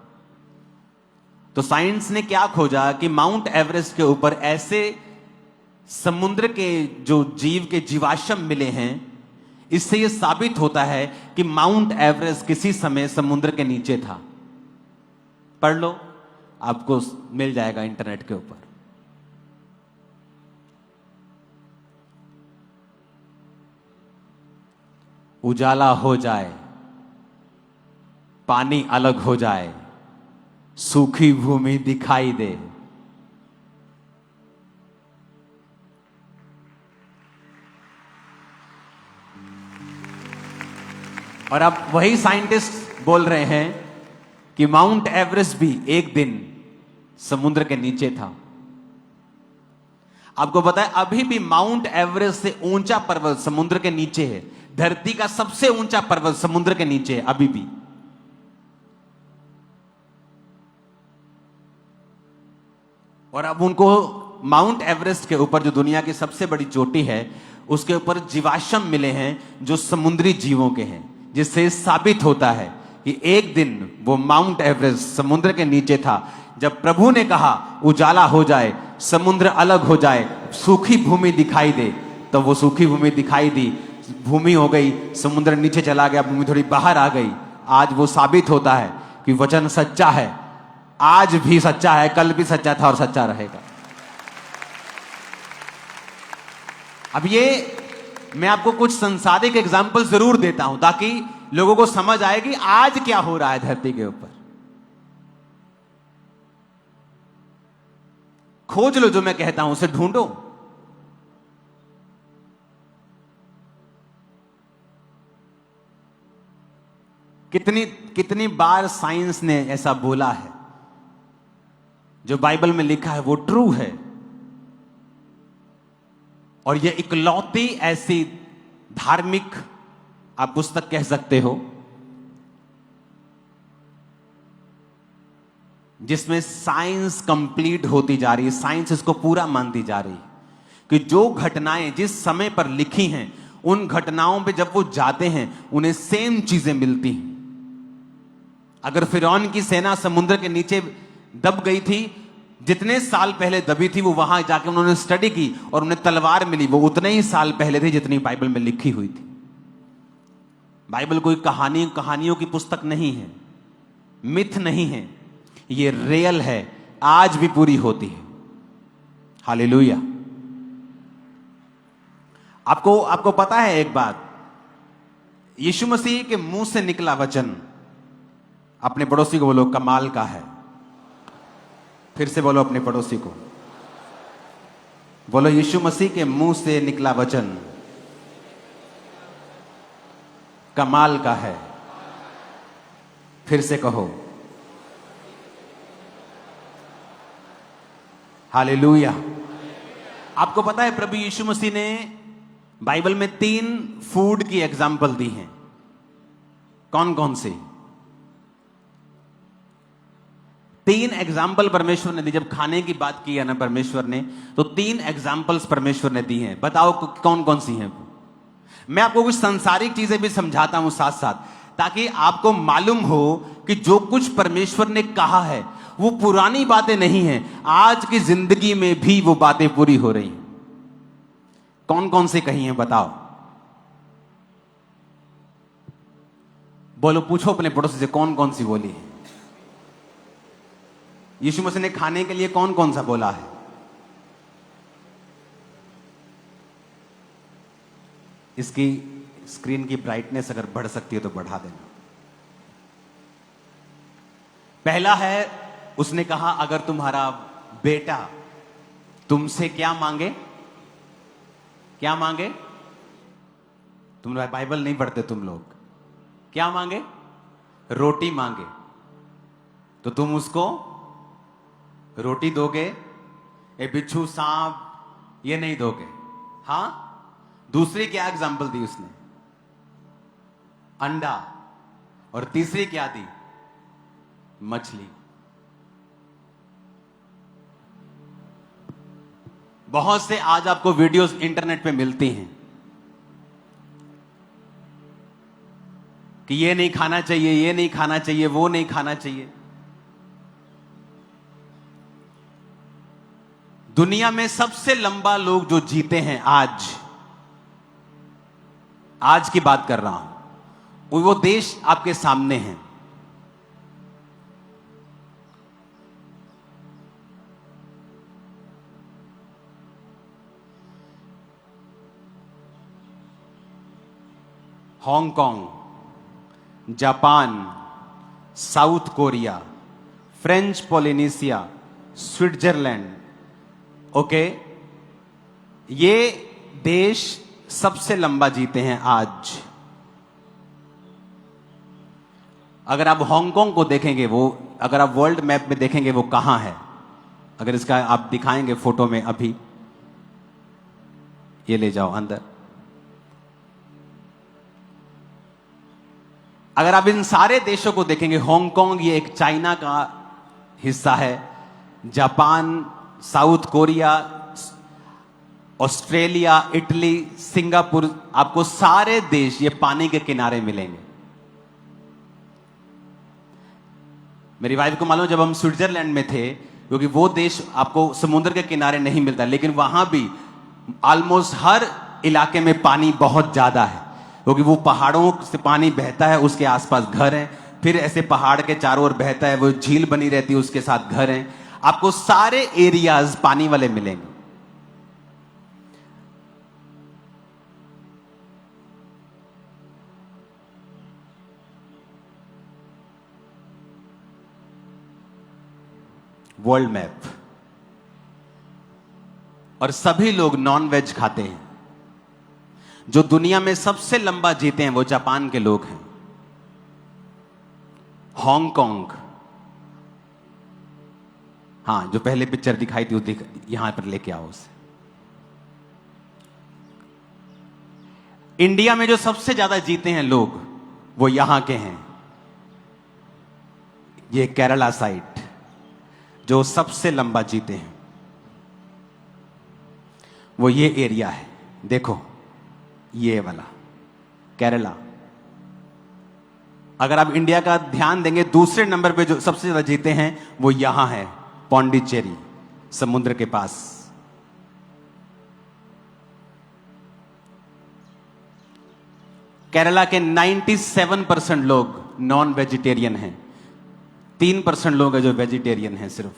तो साइंस ने क्या खोजा कि माउंट एवरेस्ट के ऊपर ऐसे समुद्र के जो जीव के जीवाश्म मिले हैं। इससे यह साबित होता है कि माउंट एवरेस्ट किसी समय समुद्र के नीचे था। पढ़ लो, आपको मिल जाएगा इंटरनेट के ऊपर। उजाला हो जाए, पानी अलग हो जाए, सूखी भूमि दिखाई दे, और अब वही साइंटिस्ट बोल रहे हैं कि माउंट एवरेस्ट भी एक दिन समुद्र के नीचे था। आपको पता है अभी भी माउंट एवरेस्ट से ऊंचा पर्वत समुद्र के नीचे है। धरती का सबसे ऊंचा पर्वत समुद्र के नीचे है अभी भी। और अब उनको माउंट एवरेस्ट के ऊपर, जो दुनिया की सबसे बड़ी चोटी है, उसके ऊपर जीवाश्म मिले हैं जो समुद्री जीवों के हैं, जिससे साबित होता है कि एक दिन वो माउंट एवरेस्ट समुद्र के नीचे था। जब प्रभु ने कहा उजाला हो जाए, समुद्र अलग हो जाए, सूखी भूमि दिखाई दे, तो वो सूखी भूमि दिखाई दी, भूमि हो गई, समुद्र नीचे चला गया, भूमि थोड़ी बाहर आ गई। आज वो साबित होता है कि वचन सच्चा है, आज भी सच्चा है, कल भी सच्चा था और सच्चा रहेगा। अब ये मैं आपको कुछ संसारिक एग्जाम्पल जरूर देता हूं ताकि लोगों को समझ आए कि आज क्या हो रहा है धरती के ऊपर। खोज लो जो मैं कहता हूं, उसे ढूंढो। कितनी बार साइंस ने ऐसा बोला है, जो बाइबल में लिखा है वो ट्रू है। और ये इकलौती ऐसी धार्मिक आप पुस्तक कह सकते हो जिसमें साइंस कंप्लीट होती जा रही है, साइंस इसको पूरा मानती जा रही है कि जो घटनाएं जिस समय पर लिखी हैं, उन घटनाओं पे जब वो जाते हैं उन्हें सेम चीजें मिलती हैं। अगर फिरौन की सेना समुद्र के नीचे दब गई थी, जितने साल पहले दबी थी, वो वहां जाके उन्होंने स्टडी की और उन्हें तलवार मिली, वो उतने ही साल पहले थी जितनी बाइबल में लिखी हुई थी। बाइबल कोई कहानियों की पुस्तक नहीं है, मिथ नहीं है, ये रियल है, आज भी पूरी होती है। हालेलुया। आपको पता है एक बात, यीशु मसीह के मुंह से निकला वचन, अपने पड़ोसी को बोलो कमाल का है। फिर से बोलो अपने पड़ोसी को, बोलो यीशु मसीह के मुंह से निकला वचन कमाल का है। फिर से कहो हालेलुया। आपको पता है प्रभु यीशु मसीह ने बाइबल में 3 फूड की एग्जाम्पल दी हैं। कौन कौन सी 3 एग्जाम्पल परमेश्वर ने दी? जब खाने की बात की है ना परमेश्वर ने, तो 3 एग्जाम्पल्स परमेश्वर ने दी हैं। बताओ कौन कौन सी हैं? मैं आपको कुछ संसारिक चीजें भी समझाता हूं साथ साथ, ताकि आपको मालूम हो कि जो कुछ परमेश्वर ने कहा है वो पुरानी बातें नहीं हैं, आज की जिंदगी में भी वो बातें पूरी हो रही हैं। कौन कौन सी कही हैं बताओ? बोलो, पूछो अपने पड़ोसी से कौन कौन सी बोली है। यीशु मसीह ने खाने के लिए कौन कौन सा बोला है? इसकी स्क्रीन की ब्राइटनेस अगर बढ़ सकती है तो बढ़ा देना। पहला है, उसने कहा अगर तुम्हारा बेटा तुमसे क्या मांगे, क्या मांगे? तुम बाइबल नहीं पढ़ते तुम लोग। क्या मांगे? रोटी मांगे तो तुम उसको रोटी दोगे? ये बिच्छू सांप ये नहीं दोगे। हां, दूसरी क्या एग्जाम्पल दी उसने? अंडा। और तीसरी क्या दी? मछली। बहुत से आज आपको वीडियोस इंटरनेट पे मिलती हैं कि ये नहीं खाना चाहिए, ये नहीं खाना चाहिए, वो नहीं खाना चाहिए। दुनिया में सबसे लंबा लोग जो जीते हैं आज की बात कर रहा हूं, वो देश आपके सामने है। Hong Kong, Japan, south Korea, French Polynesia, Switzerland. Okay, ये देश सबसे लंबा जीते हैं आज। अगर आप हांगकांग को देखेंगे, वो अगर आप वर्ल्ड मैप में देखेंगे वो कहां है, अगर इसका आप दिखाएंगे फोटो में अभी, ये ले जाओ अंदर। अगर आप इन सारे देशों को देखेंगे, हांगकांग ये एक चाइना का हिस्सा है, Japan, south Korea, Australia, Italy, Singapore, आपको सारे देश ये पानी के किनारे मिलेंगे। मेरी वाइफ को मालूम, जब हम स्विट्जरलैंड में थे, क्योंकि वो देश आपको समुद्र के किनारे नहीं मिलता, लेकिन वहां भी ऑलमोस्ट हर इलाके में पानी बहुत ज्यादा है, क्योंकि वो पहाड़ों से पानी बहता है, उसके आसपास घर हैं, फिर ऐसे पहाड़ के चारों ओर बहता है, वो झील बनी रहती है, उसके साथ घर हैं। आपको सारे एरियाज पानी वाले मिलेंगे। World map. और सभी लोग नॉन वेज खाते हैं। जो दुनिया में सबसे लंबा जीते हैं वो जापान के लोग हैं। हांगकांग, हाँ, जो पहले पिक्चर दिखाई थी वो यहां पर लेके आओ उसे। इंडिया में जो सबसे ज्यादा जीते हैं लोग वो यहां के हैं। ये केरला साइड जो सबसे लंबा जीते हैं, वो ये एरिया है, देखो ये वाला केरला। अगर आप इंडिया का ध्यान देंगे, दूसरे नंबर पे जो सबसे ज्यादा जीते हैं वो यहां है, पौंडीचेरी, समुद्र के पास। केरला के 97% लोग नॉन वेजिटेरियन हैं, 3% लोग हैं जो वेजिटेरियन हैं सिर्फ।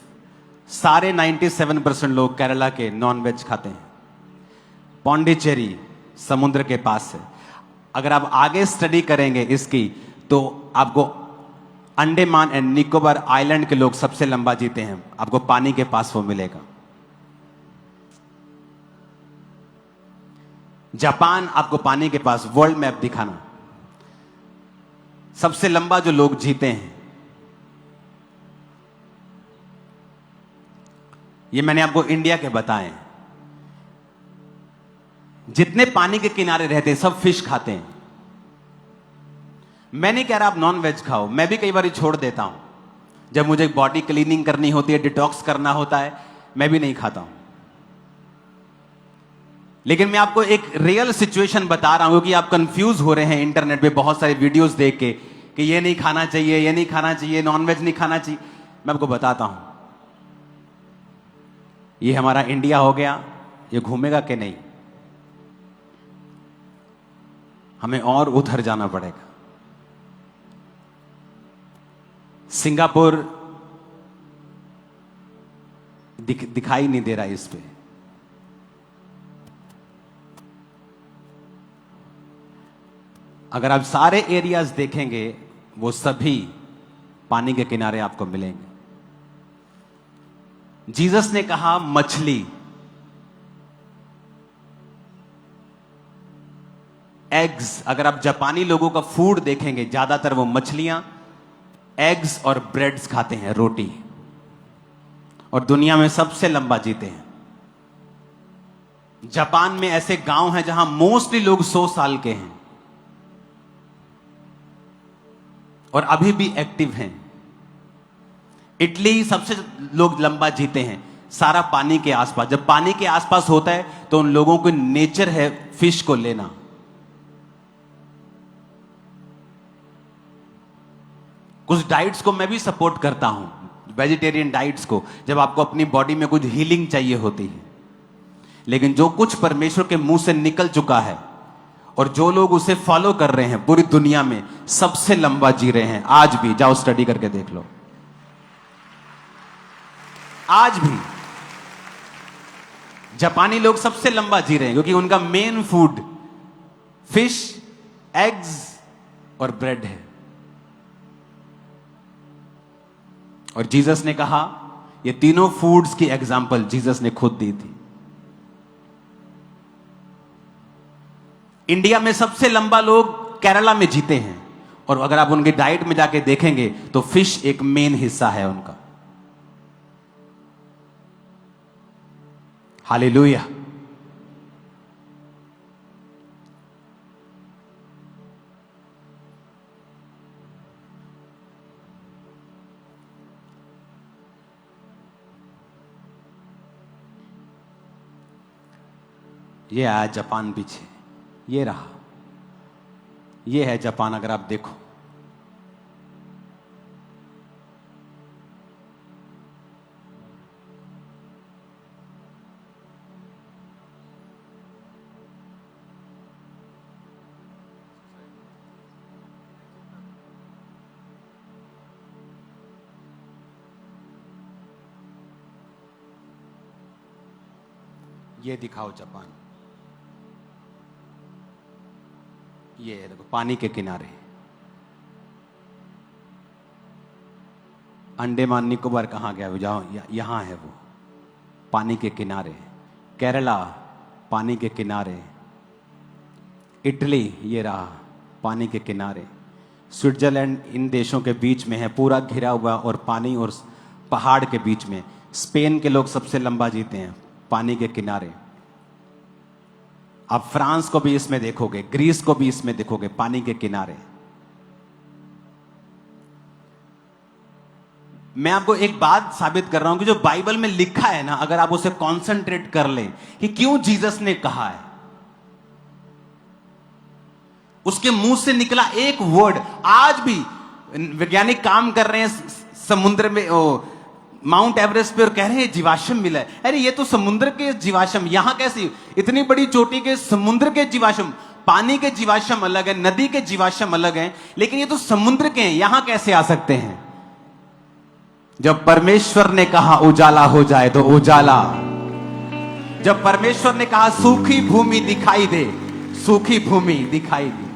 सारे 97% लोग केरला के नॉन वेज खाते हैं। पौंडीचेरी समुद्र के पास है। अगर आप आगे स्टडी करेंगे इसकी, तो आपको अंडमान एंड निकोबार आइलैंड के लोग सबसे लंबा जीते हैं, आपको पानी के पास वो मिलेगा। जापान आपको पानी के पास, वर्ल्ड मैप दिखाना, सबसे लंबा जो लोग जीते हैं, ये मैंने आपको इंडिया के बताए। जितने पानी के किनारे रहते हैं सब फिश खाते हैं। मैं नहीं कह रहा आप नॉन वेज खाओ, मैं भी कई बार छोड़ देता हूं। जब मुझे बॉडी क्लीनिंग करनी होती है, डिटॉक्स करना होता है, मैं भी नहीं खाता हूं। लेकिन मैं आपको एक रियल सिचुएशन बता रहा हूं, क्योंकि आप कंफ्यूज हो रहे हैं इंटरनेट पे बहुत सारे वीडियोस देख के कि ये नहीं खाना चाहिए, ये नहीं खाना चाहिए, नॉन वेज नहीं खाना चाहिए। मैं आपको बताता हूं, ये हमारा इंडिया हो गया, ये घूमेगा कि नहीं? हमें और उधर जाना पड़ेगा। सिंगापुर दिखाई नहीं दे रहा इस पे। अगर आप सारे एरियाज देखेंगे, वो सभी पानी के किनारे आपको मिलेंगे। जीसस ने कहा मछली, एग्स, अगर आप जापानी लोगों का फूड देखेंगे, ज्यादातर वो मछलियां, एग्स और ब्रेड्स खाते हैं, रोटी, और दुनिया में सबसे लंबा जीते हैं। जापान में ऐसे गांव हैं जहां मोस्टली लोग 100 साल के हैं और अभी भी एक्टिव हैं। इटली सबसे लोग लंबा जीते हैं, सारा पानी के आसपास। जब पानी के आसपास होता है तो उन लोगों को नेचर है फिश को लेना। कुछ डाइट्स को मैं भी सपोर्ट करता हूं, वेजिटेरियन डाइट्स को, जब आपको अपनी बॉडी में कुछ हीलिंग चाहिए होती है। लेकिन जो कुछ परमेश्वर के मुंह से निकल चुका है और जो लोग उसे फॉलो कर रहे हैं, पूरी दुनिया में सबसे लंबा जी रहे हैं आज भी। जाओ स्टडी करके देख लो, आज भी जापानी लोग सबसे लंबा जी रहे हैं, क्योंकि उनका मेन फूड फिश, एग्स और ब्रेड है। और जीसस ने कहा, ये तीनों फूड्स की एग्जाम्पल जीसस ने खुद दी थी। इंडिया में सबसे लंबा लोग केरला में जीते हैं और अगर आप उनकी डाइट में जाके देखेंगे तो फिश एक मेन हिस्सा है उनका। हालेलुया। ये आया जापान पीछे, ये रहा, ये है जापान। अगर आप देखो ये दिखाओ जापान, ये है देखो पानी के किनारे। अंडमान निकोबार कहाँ गया वो, जाओ यहां है वो, पानी के किनारे। केरला पानी के किनारे, इटली ये रहा पानी के किनारे, स्विट्जरलैंड इन देशों के बीच में है, पूरा घिरा हुआ और पानी और पहाड़ के बीच में। स्पेन के लोग सबसे लंबा जीते हैं पानी के किनारे। आप फ्रांस को भी इसमें देखोगे, ग्रीस को भी इसमें देखोगे, पानी के किनारे। मैं आपको एक बात साबित कर रहा हूं कि जो बाइबल में लिखा है ना, अगर आप उसे कॉन्सेंट्रेट कर लें कि क्यों जीसस ने कहा है, उसके मुंह से निकला एक वर्ड। आज भी वैज्ञानिक काम कर रहे हैं समुद्र में, माउंट एवरेस्ट पे, और कह रहे हैं जीवाश्म मिला है। अरे ये तो समुद्र के जीवाश्म, यहां कैसी इतनी बड़ी चोटी के समुद्र के जीवाश्म। पानी के जीवाश्म अलग है, नदी के जीवाश्म अलग हैं, लेकिन ये तो समुद्र के हैं, यहां कैसे आ सकते हैं? जब परमेश्वर ने कहा उजाला हो जाए तो उजाला, जब परमेश्वर ने कहा सूखी भूमि दिखाई दे, सूखी भूमि दिखाई दी।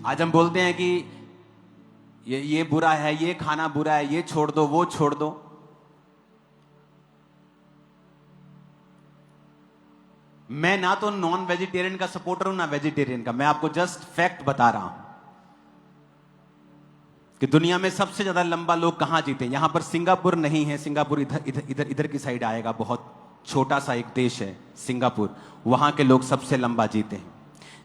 आज हम बोलते हैं कि ये बुरा है, ये खाना बुरा है, ये छोड़ दो, वो छोड़ दो। मैं ना तो नॉन वेजिटेरियन का सपोर्टर हूं ना वेजिटेरियन का, मैं आपको जस्ट फैक्ट बता रहा हूं कि दुनिया में सबसे ज्यादा लंबा लोग कहां जीते। यहां पर सिंगापुर नहीं है, सिंगापुर इधर इधर इधर इधर की साइड आएगा, बहुत छोटा सा एक देश है सिंगापुर, वहां के लोग सबसे लंबा जीते हैं।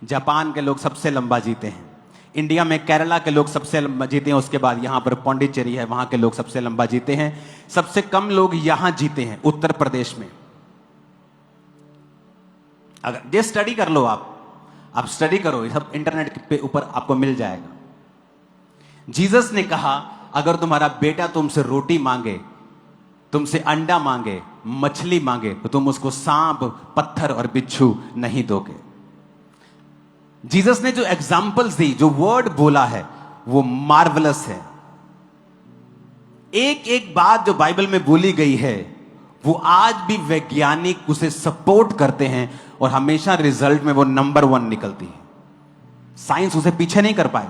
जापान के लोग सबसे लंबा जीते हैं। इंडिया में केरला के लोग सबसे लंबा जीते हैं, उसके बाद यहां पर पौंडीचेरी है, वहां के लोग सबसे लंबा जीते हैं। सबसे कम लोग यहां जीते हैं उत्तर प्रदेश में। अगर ये स्टडी कर लो, आप स्टडी करो, ये सब इंटरनेट पे ऊपर आपको मिल जाएगा। जीसस ने कहा अगर तुम्हारा बेटा तुमसे रोटी मांगे, तुमसे अंडा मांगे, मछली मांगे, तो तुम उसको सांप, पत्थर और बिच्छू नहीं दोगे। जीसस ने जो एग्जाम्पल्स दी, जो वर्ड बोला है, वो मार्वलस है। एक एक बात जो बाइबल में बोली गई है, वो आज भी वैज्ञानिक उसे सपोर्ट करते हैं और हमेशा रिजल्ट में वो नंबर 1 निकलती है। साइंस उसे पीछे नहीं कर पाए।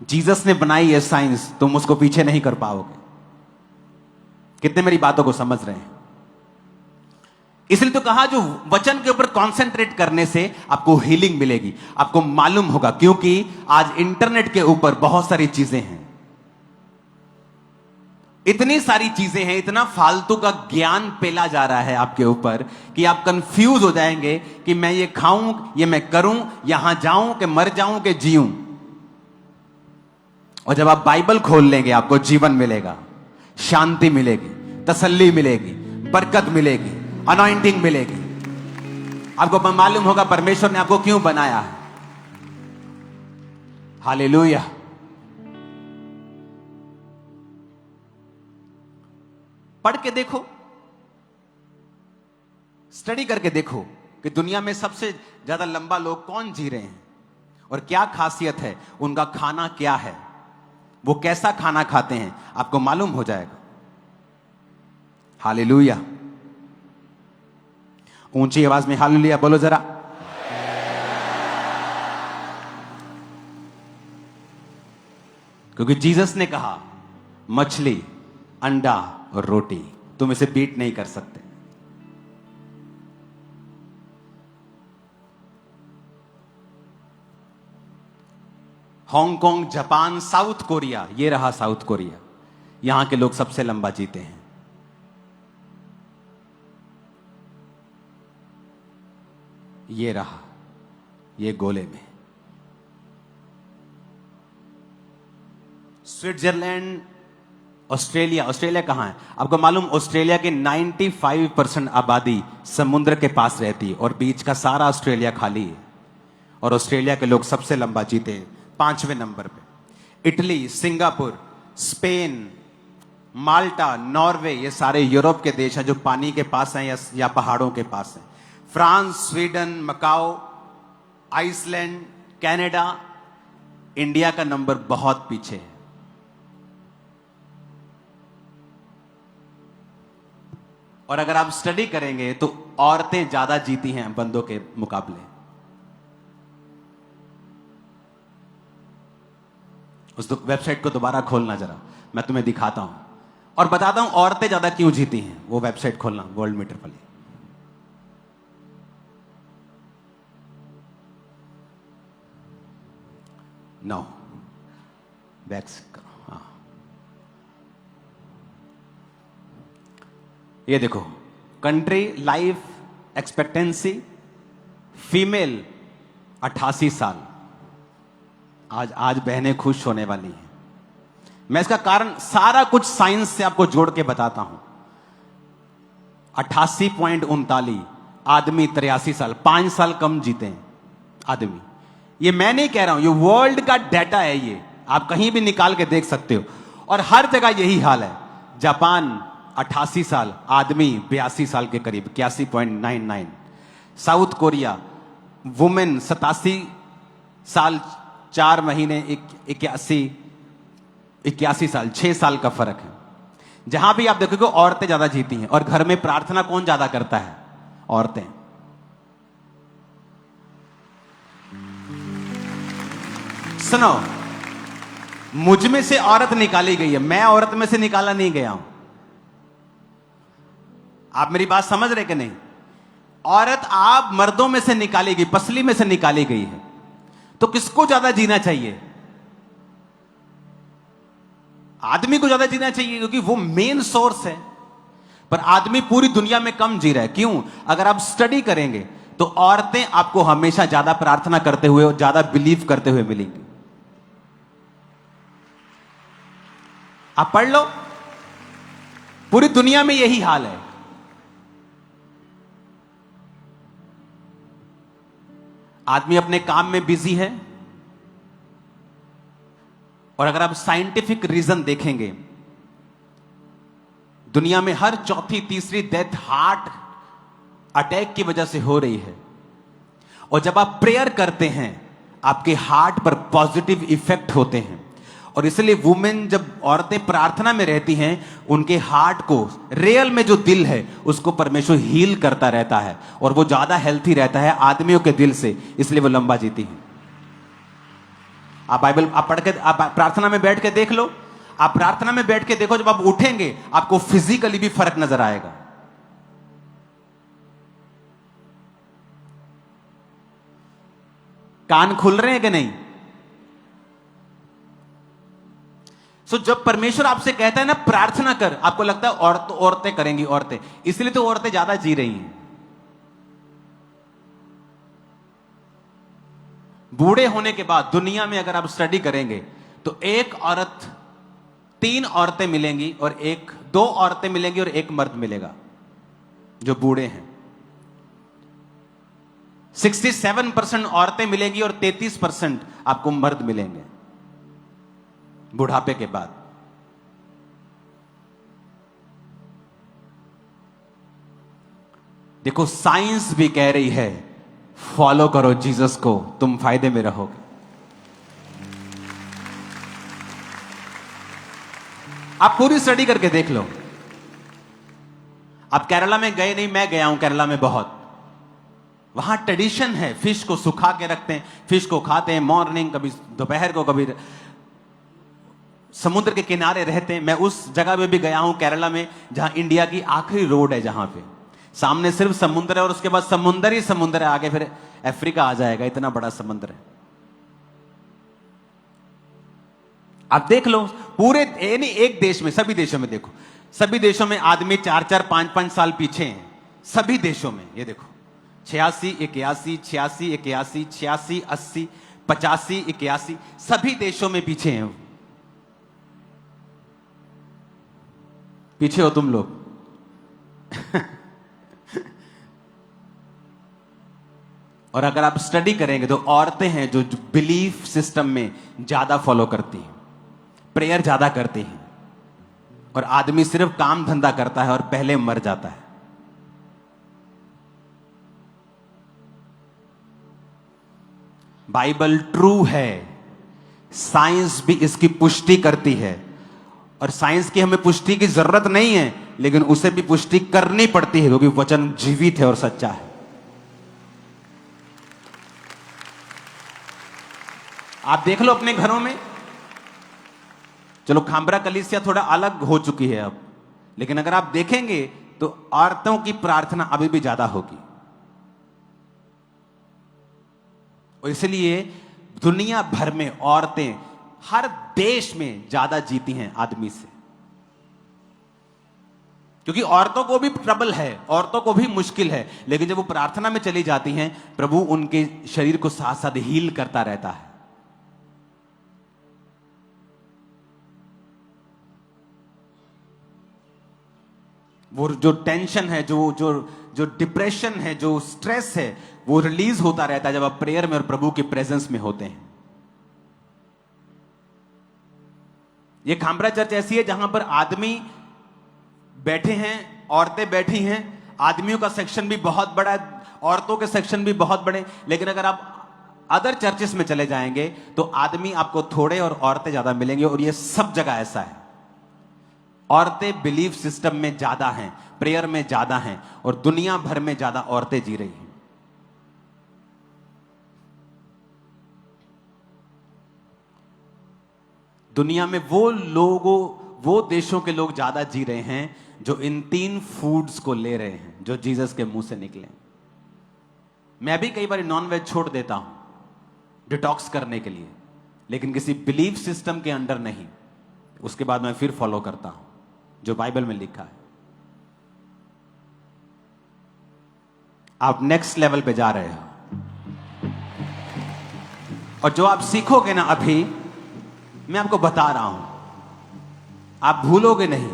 जीसस ने बनाई है साइंस, तुम उसको पीछे नहीं कर पाओगे। कितने मेरी बातों को समझ रहे हैं? इसलिए तो कहा जो वचन के ऊपर कंसंट्रेट करने से आपको हीलिंग मिलेगी, आपको मालूम होगा, क्योंकि आज इंटरनेट के ऊपर बहुत सारी चीजें हैं, इतनी सारी चीजें हैं, इतना फालतू का ज्ञान पेला जा रहा है आपके ऊपर कि आप कंफ्यूज हो जाएंगे कि मैं ये खाऊं, ये मैं करूं, यहां जाऊं कि मर जाऊं कि जीऊं। और जब आप बाइबल खोल लेंगे, आपको जीवन मिलेगा, शांति मिलेगी, तसल्ली मिलेगी, बरकत मिलेगी, अनॉइंटिंग मिलेगी। आपको मालूम होगा परमेश्वर ने आपको क्यों बनाया है। हालेलुया। पढ़ के देखो, स्टडी करके देखो कि दुनिया में सबसे ज्यादा लंबा लोग कौन जी रहे हैं और क्या खासियत है, उनका खाना क्या है, वो कैसा खाना खाते हैं, आपको मालूम हो जाएगा। हालेलुया। ऊंची आवाज में हालेलुया बोलो जरा। क्योंकि जीसस ने कहा मछली, अंडा और रोटी तुम इसे बीट नहीं कर सकते। हांगकांग, जापान, साउथ कोरिया, ये रहा साउथ कोरिया, यहां के लोग सबसे लंबा जीते हैं। ये रहा, ये गोले में स्विट्जरलैंड, ऑस्ट्रेलिया। ऑस्ट्रेलिया कहां है आपको मालूम? ऑस्ट्रेलिया की 95% आबादी समुद्र के पास रहती है और बीच का सारा ऑस्ट्रेलिया खाली है, और ऑस्ट्रेलिया के लोग सबसे लंबा जीते हैं 5वें नंबर पे। इटली, सिंगापुर, स्पेन, माल्टा, नॉर्वे, ये सारे यूरोप के देश हैं जो पानी के पास हैं या पहाड़ों के पास हैं। France, Sweden, Macao, Iceland, Canada. India का नंबर बहुत पीछे है। और अगर आप स्टडी करेंगे तो औरतें ज्यादा जीती हैं बंदों के मुकाबले। उस वेबसाइट को दोबारा खोलना जरा, मैं तुम्हें दिखाता हूं और बताता हूं औरतें ज्यादा क्यों जीती हैं। वो वेबसाइट खोलना, वर्ल्ड मीटर वाली। नो, बैक्स करो। हाँ, ये देखो, कंट्री लाइफ एक्सपेक्टेंसी फीमेल 88 साल। आज बहनें खुश होने वाली हैं। मैं इसका कारण सारा कुछ साइंस से आपको जोड़ के बताता हूं। 88.39, आदमी 83 साल, 5 साल कम जीते हैं आदमी। ये मैं नहीं कह रहा हूं, ये वर्ल्ड का डाटा है, ये आप कहीं भी निकाल के देख सकते हो, और हर जगह यही हाल है। जापान 88 साल, आदमी 82 साल के करीब, 81.99। साउथ कोरिया, वुमेन 87 साल 4 महीने, 81 साल, 6 साल का फर्क है। जहां भी आप देखोगे औरतें ज्यादा जीती हैं। और घर में प्रार्थना कौन ज्यादा करता है? औरतें। सुनो, मुझ में से औरत निकाली गई है, मैं औरत में से निकाला नहीं गया हूं। आप मेरी बात समझ रहे कि नहीं? औरत आप मर्दों में से निकाली गई, पसली में से निकाली गई है। तो किसको ज्यादा जीना चाहिए? आदमी को ज्यादा जीना चाहिए, क्योंकि वो मेन सोर्स है। पर आदमी पूरी दुनिया में कम जी रहा है। क्यों? अगर आप स्टडी करेंगे तो औरतें आपको हमेशा ज्यादा प्रार्थना करते हुए और ज्यादा बिलीव करते हुए मिलेंगी। आप पढ़ लो, पूरी दुनिया में यही हाल है। आदमी अपने काम में बिजी है, और अगर आप साइंटिफिक रीजन देखेंगे, दुनिया में हर चौथी तीसरी डेथ हार्ट अटैक की वजह से हो रही है। और जब आप प्रेयर करते हैं, आपके हार्ट पर पॉजिटिव इफेक्ट होते हैं। और इसलिए वुमेन, जब औरतें प्रार्थना में रहती हैं, उनके हार्ट को, रियल में जो दिल है, उसको परमेश्वर हील करता रहता है, और वो ज्यादा हेल्थी रहता है आदमियों के दिल से, इसलिए वो लंबा जीती हैं। आप बाइबल आप पढ़ के, आप प्रार्थना में बैठ के देख लो। आप प्रार्थना में बैठ के देखो, जब आप उठेंगे आपको फिजिकली भी फर्क नजर आएगा। कान खुल रहे हैं कि नहीं? जब परमेश्वर आपसे कहता है ना प्रार्थना कर, आपको लगता है औरतें करेंगी, औरतें, इसलिए तो औरतें ज्यादा जी रही हैं। बूढ़े होने के बाद दुनिया में अगर आप स्टडी करेंगे तो 3 औरतें मिलेंगी, और 2 औरतें मिलेंगी और 1 मर्द मिलेगा जो बूढ़े हैं। 67% औरतें मिलेंगी और 33% आपको मर्द मिलेंगे बुढ़ापे के बाद। देखो, साइंस भी कह रही है फॉलो करो जीसस को, तुम फायदे में रहोगे। आप पूरी स्टडी करके देख लो। आप केरला में गए नहीं, मैं गया हूं केरला में बहुत। वहां ट्रेडिशन है, फिश को सुखा के रखते हैं, फिश को खाते हैं मॉर्निंग, कभी दोपहर को, कभी समुद्र के किनारे रहते हैं। मैं उस जगह पे भी गया हूं केरला में जहां इंडिया की आखिरी रोड है, जहां पे सामने सिर्फ समुद्र है और उसके बाद समुद्र ही समुद्र है, आगे फिर अफ्रीका आ जाएगा, इतना बड़ा समुद्र है। आप देख लो पूरे यानी एक देश में, सभी देशों में देखो, सभी देशों में आदमी 4-4, 5-5 साल पीछे हैं। सभी देशों में ये देखो 86, 81, 86, 81, 86, 80, 85, 81, सभी देशों में पीछे हैं। पीछे हो तुम लोग। और अगर आप स्टडी करेंगे तो औरतें हैं जो बिलीफ सिस्टम में ज्यादा फॉलो करती हैं, प्रेयर ज्यादा करती हैं, और आदमी सिर्फ काम धंधा करता है और पहले मर जाता है। बाइबल ट्रू है, साइंस भी इसकी पुष्टि करती है, और साइंस की हमें पुष्टि की जरूरत नहीं है, लेकिन उसे भी पुष्टि करनी पड़ती है क्योंकि वचन जीवित है और सच्चा है। आप देख लो अपने घरों में, चलो खामरा कलीसिया थोड़ा अलग हो चुकी है अब, लेकिन अगर आप देखेंगे तो औरतों की प्रार्थना अभी भी ज्यादा होगी। और इसलिए दुनिया भर में औरतें हर देश में ज्यादा जीती हैं आदमी से, क्योंकि औरतों को भी ट्रबल है, औरतों को भी मुश्किल है, लेकिन जब वो प्रार्थना में चली जाती हैं, प्रभु उनके शरीर को साथ साथ हील करता रहता है। वो जो टेंशन है, जो जो जो डिप्रेशन है, जो स्ट्रेस है, वो रिलीज होता रहता है जब आप प्रेयर में और प्रभु के प्रेजेंस में होते हैं। ये खामरा चर्च ऐसी है जहां पर आदमी बैठे हैं, औरतें बैठी हैं, आदमियों का सेक्शन भी बहुत बड़ा है, औरतों के सेक्शन भी बहुत बड़े, लेकिन अगर आप अदर चर्चेस में चले जाएंगे तो आदमी आपको थोड़े और औरतें ज्यादा मिलेंगे। और ये सब जगह ऐसा है, औरतें बिलीफ सिस्टम में ज्यादा हैं, प्रेयर में ज्यादा हैं, और दुनिया भर में ज्यादा औरतें जी रही हैं। दुनिया में वो देशों के लोग ज्यादा जी रहे हैं जो इन 3 फूड्स को ले रहे हैं जो जीसस के मुंह से निकले। मैं भी कई बार नॉनवेज छोड़ देता हूं डिटॉक्स करने के लिए, लेकिन किसी बिलीफ सिस्टम के अंडर नहीं। उसके बाद मैं फिर फॉलो करता हूं जो बाइबल में लिखा है। आप नेक्स्ट लेवल पे जा रहे हो, और जो आप सीखोगे ना अभी, मैं आपको बता रहा हूं, आप भूलोगे नहीं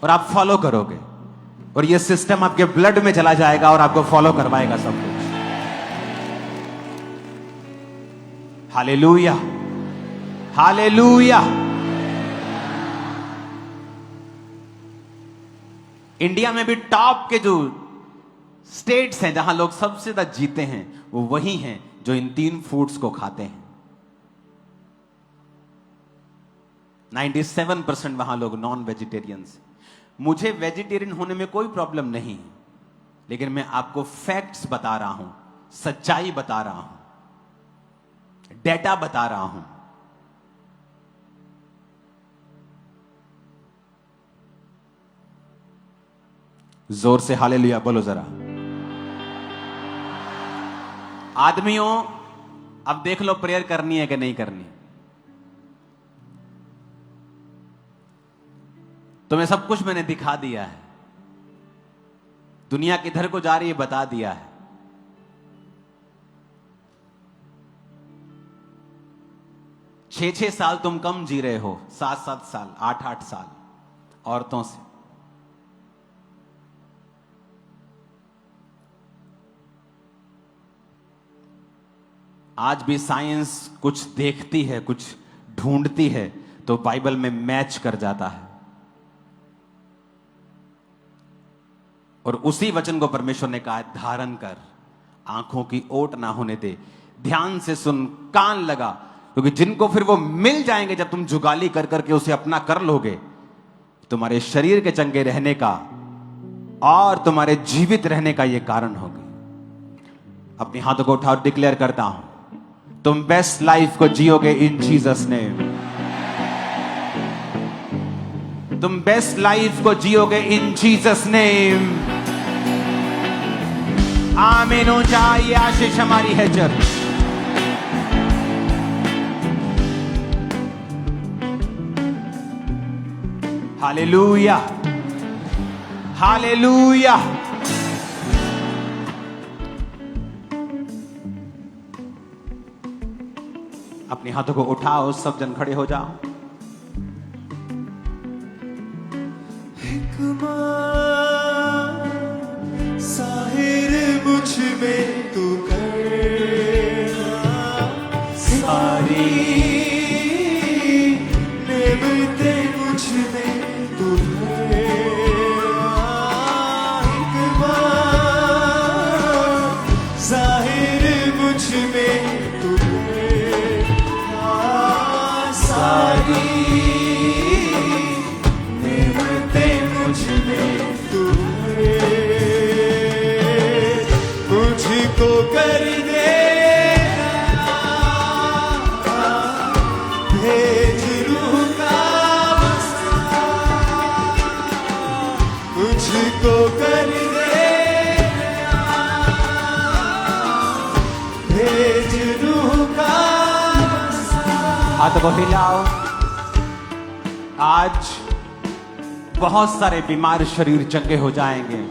और आप फॉलो करोगे, और यह सिस्टम आपके ब्लड में चला जाएगा और आपको फॉलो करवाएगा सब कुछ। Hallelujah, hallelujah. इंडिया में भी टॉप के जो स्टेट्स हैं जहां लोग सबसे ज्यादा जीते हैं, वो वही हैं जो इन 3 फूड्स को खाते हैं। 97% वहां लोग नॉन वेजिटेरियंस। मुझे वेजिटेरियन होने में कोई प्रॉब्लम नहीं है, लेकिन मैं आपको फैक्ट्स बता रहा हूं, सच्चाई बता रहा हूं, डेटा बता रहा हूं। जोर से हालेलुया बोलो जरा। आदमियों, अब देख लो प्रेयर करनी है कि नहीं करनी। तुम्हें सब कुछ मैंने दिखा दिया है, दुनिया किधर को जा रही है बता दिया है। छह साल तुम कम जी रहे हो, 7-7 साल, 8-8 साल औरतों से। आज भी साइंस कुछ देखती है, कुछ ढूंढती है, तो बाइबल में मैच कर जाता है, और उसी वचन को परमेश्वर ने कहा है धारण कर, आंखों की ओट ना होने दे, ध्यान से सुन, कान लगा, क्योंकि जिनको फिर वो मिल जाएंगे जब तुम जुगाली कर करके उसे अपना कर लोगे, तुम्हारे शरीर के चंगे रहने का और तुम्हारे जीवित रहने का यह कारण होगी। अपने हाथों को उठाओ, डिक्लेयर करता हूं, तुम बेस्ट लाइफ को जियोगे इन जीसस नेम। तुम बेस्ट लाइफ को जियोगे इन जीसस नेम। आमीन हो जाए, ये आशीष हमारी है चर्च। Hallelujah, hallelujah. अपने हाथों को उठाओ, सब जन खड़े हो जाओ। साहिर मुझ में तू करना, सारी नेमतें मुझ में तू भरना। एक बार साहिर मुझ में तू करना, सारी नेमतें मुझ में तू मुझको कर देना, भेज रूह का बसा, मुझको कर देना, भेज रूह का बसा। हाथ को हिलाओ। आज बहुत सारे बीमार शरीर चंगे हो जाएंगे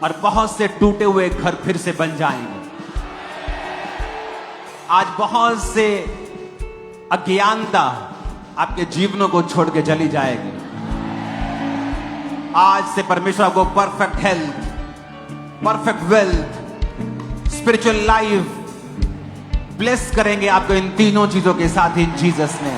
और बहुत से टूटे हुए घर फिर से बन जाएंगे। आज बहुत से अज्ञानता आपके जीवनों को छोड़ के चली जाएगी। आज से परमेश्वर को perfect health, perfect wealth, spiritual life bless करेंगे आपको इन तीनों चीजों के साथ इन जीसस ने।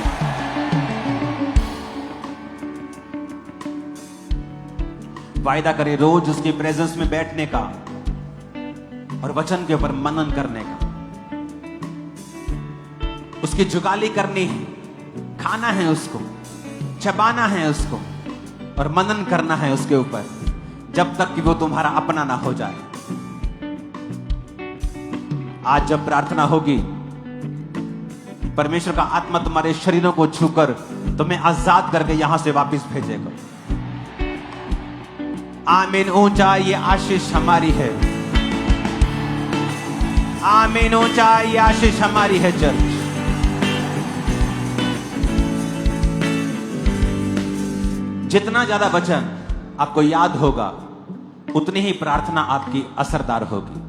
वायदा करें रोज उसकी प्रेजेंस में बैठने का और वचन के ऊपर मनन करने का। उसकी जुगाली करनी है, खाना है उसको, चबाना है उसको और मनन करना है उसके ऊपर, जब तक कि वो तुम्हारा अपना ना हो जाए। आज जब प्रार्थना होगी, परमेश्वर का आत्मा तुम्हारे शरीरों को छूकर तुम्हें आजाद करके यहां से वापस भेजेगा। आमीन। ऊंचा ये आशीष हमारी है। आमीन। ऊंचा ये आशीष हमारी है चर्च। जितना ज्यादा वचन आपको याद होगा, उतनी ही प्रार्थना आपकी असरदार होगी।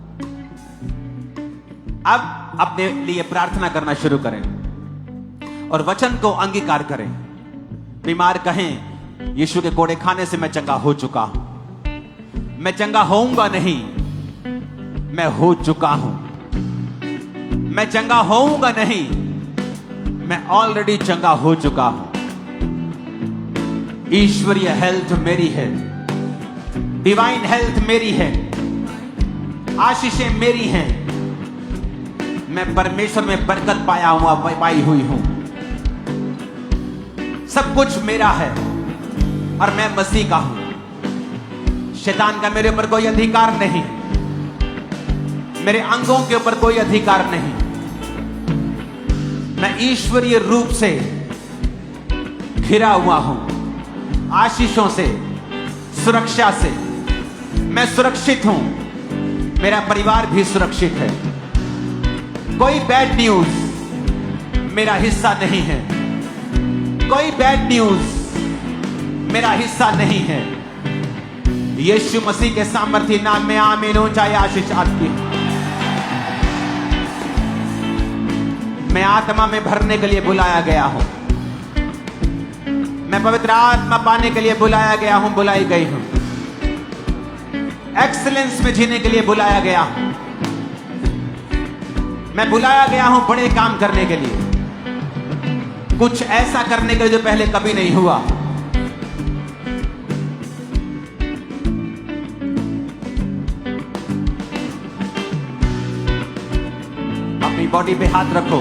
अब अपने लिए प्रार्थना करना शुरू करें और वचन को अंगीकार करें। बीमार कहें, यीशु के कोड़े खाने से मैं चंगा हो चुका हूं। मैं चंगा होऊंगा नहीं, मैं हो चुका हूं। मैं चंगा होऊंगा नहीं, मैं ऑलरेडी चंगा हो चुका हूं। ईश्वरीय हेल्थ मेरी है, डिवाइन हेल्थ मेरी है, आशीषें मेरी हैं। मैं परमेश्वर में बरकत पाई हुई हूं। सब कुछ मेरा है और मैं मसीह का हूं। शैतान का मेरे ऊपर कोई अधिकार नहीं, मेरे अंगों के ऊपर कोई अधिकार नहीं। मैं ईश्वरीय रूप से घिरा हुआ हूं, आशीषों से, सुरक्षा से। मैं सुरक्षित हूं, मेरा परिवार भी सुरक्षित है। कोई बैड न्यूज मेरा हिस्सा नहीं है। कोई बैड न्यूज मेरा हिस्सा नहीं है। यीशु मसीह के सामर्थ्य नाम में आमीन। ऊंचाई आशीष आपकी। मैं आत्मा में भरने के लिए बुलाया गया हूं। मैं पवित्र आत्मा पाने के लिए बुलाया गया हूं, बुलाई गई हूं। एक्सीलेंस में जीने के लिए बुलाया गया हूं। मैं बुलाया गया हूं बड़े काम करने के लिए, कुछ ऐसा करने के लिए जो पहले कभी नहीं हुआ। अपनी बॉडी पे हाथ रखो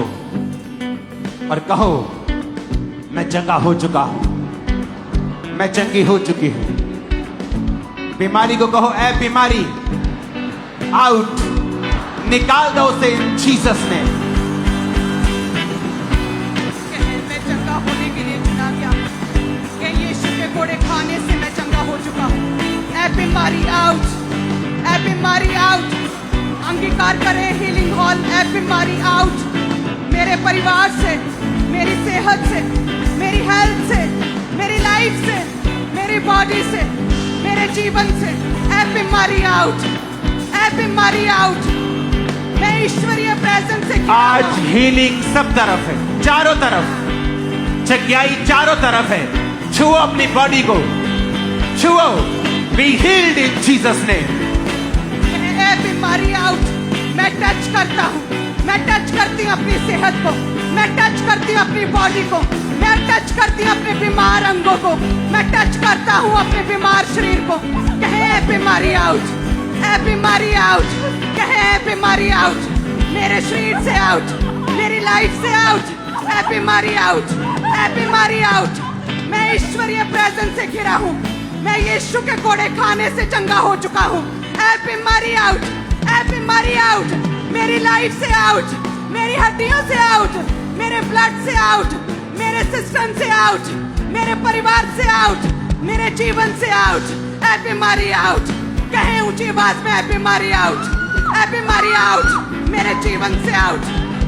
और कहो, मैं चंगा हो चुका हूं, मैं चंगी हो चुकी हूं। बीमारी को कहो, ए बीमारी आउट, निकाल दो उसे इन जीसस ने। मैं चंगा होने के लिए चुना गया कि यीशु के कोड़े खाने से मैं चंगा हो चुका हूँ। ए बीमारी आउट, ए बीमारी आउट। अंगीकार करें हीलिंग हॉल। ए बीमारी आउट, मेरे परिवार से, मेरी सेहत से, मेरी हेल्थ से, मेरी लाइफ से, मेरी बॉडी से, मेरे जीवन से ऐ बीमारी आउट, ऐ बीमारी आउट। मैं ईश्वरीय प्रेजेंस से आज हीलिंग सब तरफ है, चारों तरफ जग्याई चारों तरफ है। छुओ अपनी बॉडी को, छुओ। Be healed in Jesus name. ऐ बीमारी आउट। मैं टच करता हूँ, मैं टच करती हूँ अपनी सेहत को, मैं टच करती हूँ अपनी बॉडी को, मैं टच करती हूँ अपने बीमार अंगों को, मैं टच करता हूँ अपने बीमार शरीर को। कहे ऐ बीमारी आउट, ऐ बीमारी आउट, कहे ऐ बीमारी आउट, मेरे शरीर से आउट, मेरी लाइफ से आउट, ऐ बीमारी आउट, ऐ बीमारी आउट। मैं ईश्वरीय प्रेजेंस से घिरा हूँ, मैं यीशु के कोड़े खाने से चंगा हो चुका हूँ। ऐ बीमारी आउट, ऐ बीमारी आउट, मेरी लाइफ से आउट, मेरी हड्डियों से आउट, मेरे ब्लड से आउट, मेरे सिस्टम से आउट, मेरे परिवार से आउट, मेरे जीवन से आउट। ऐ बीमारी आउट, कहे ऊंची आवाज में ऐ बीमारी आउट, ऐ बीमारी आउट, मेरे जीवन से आउट,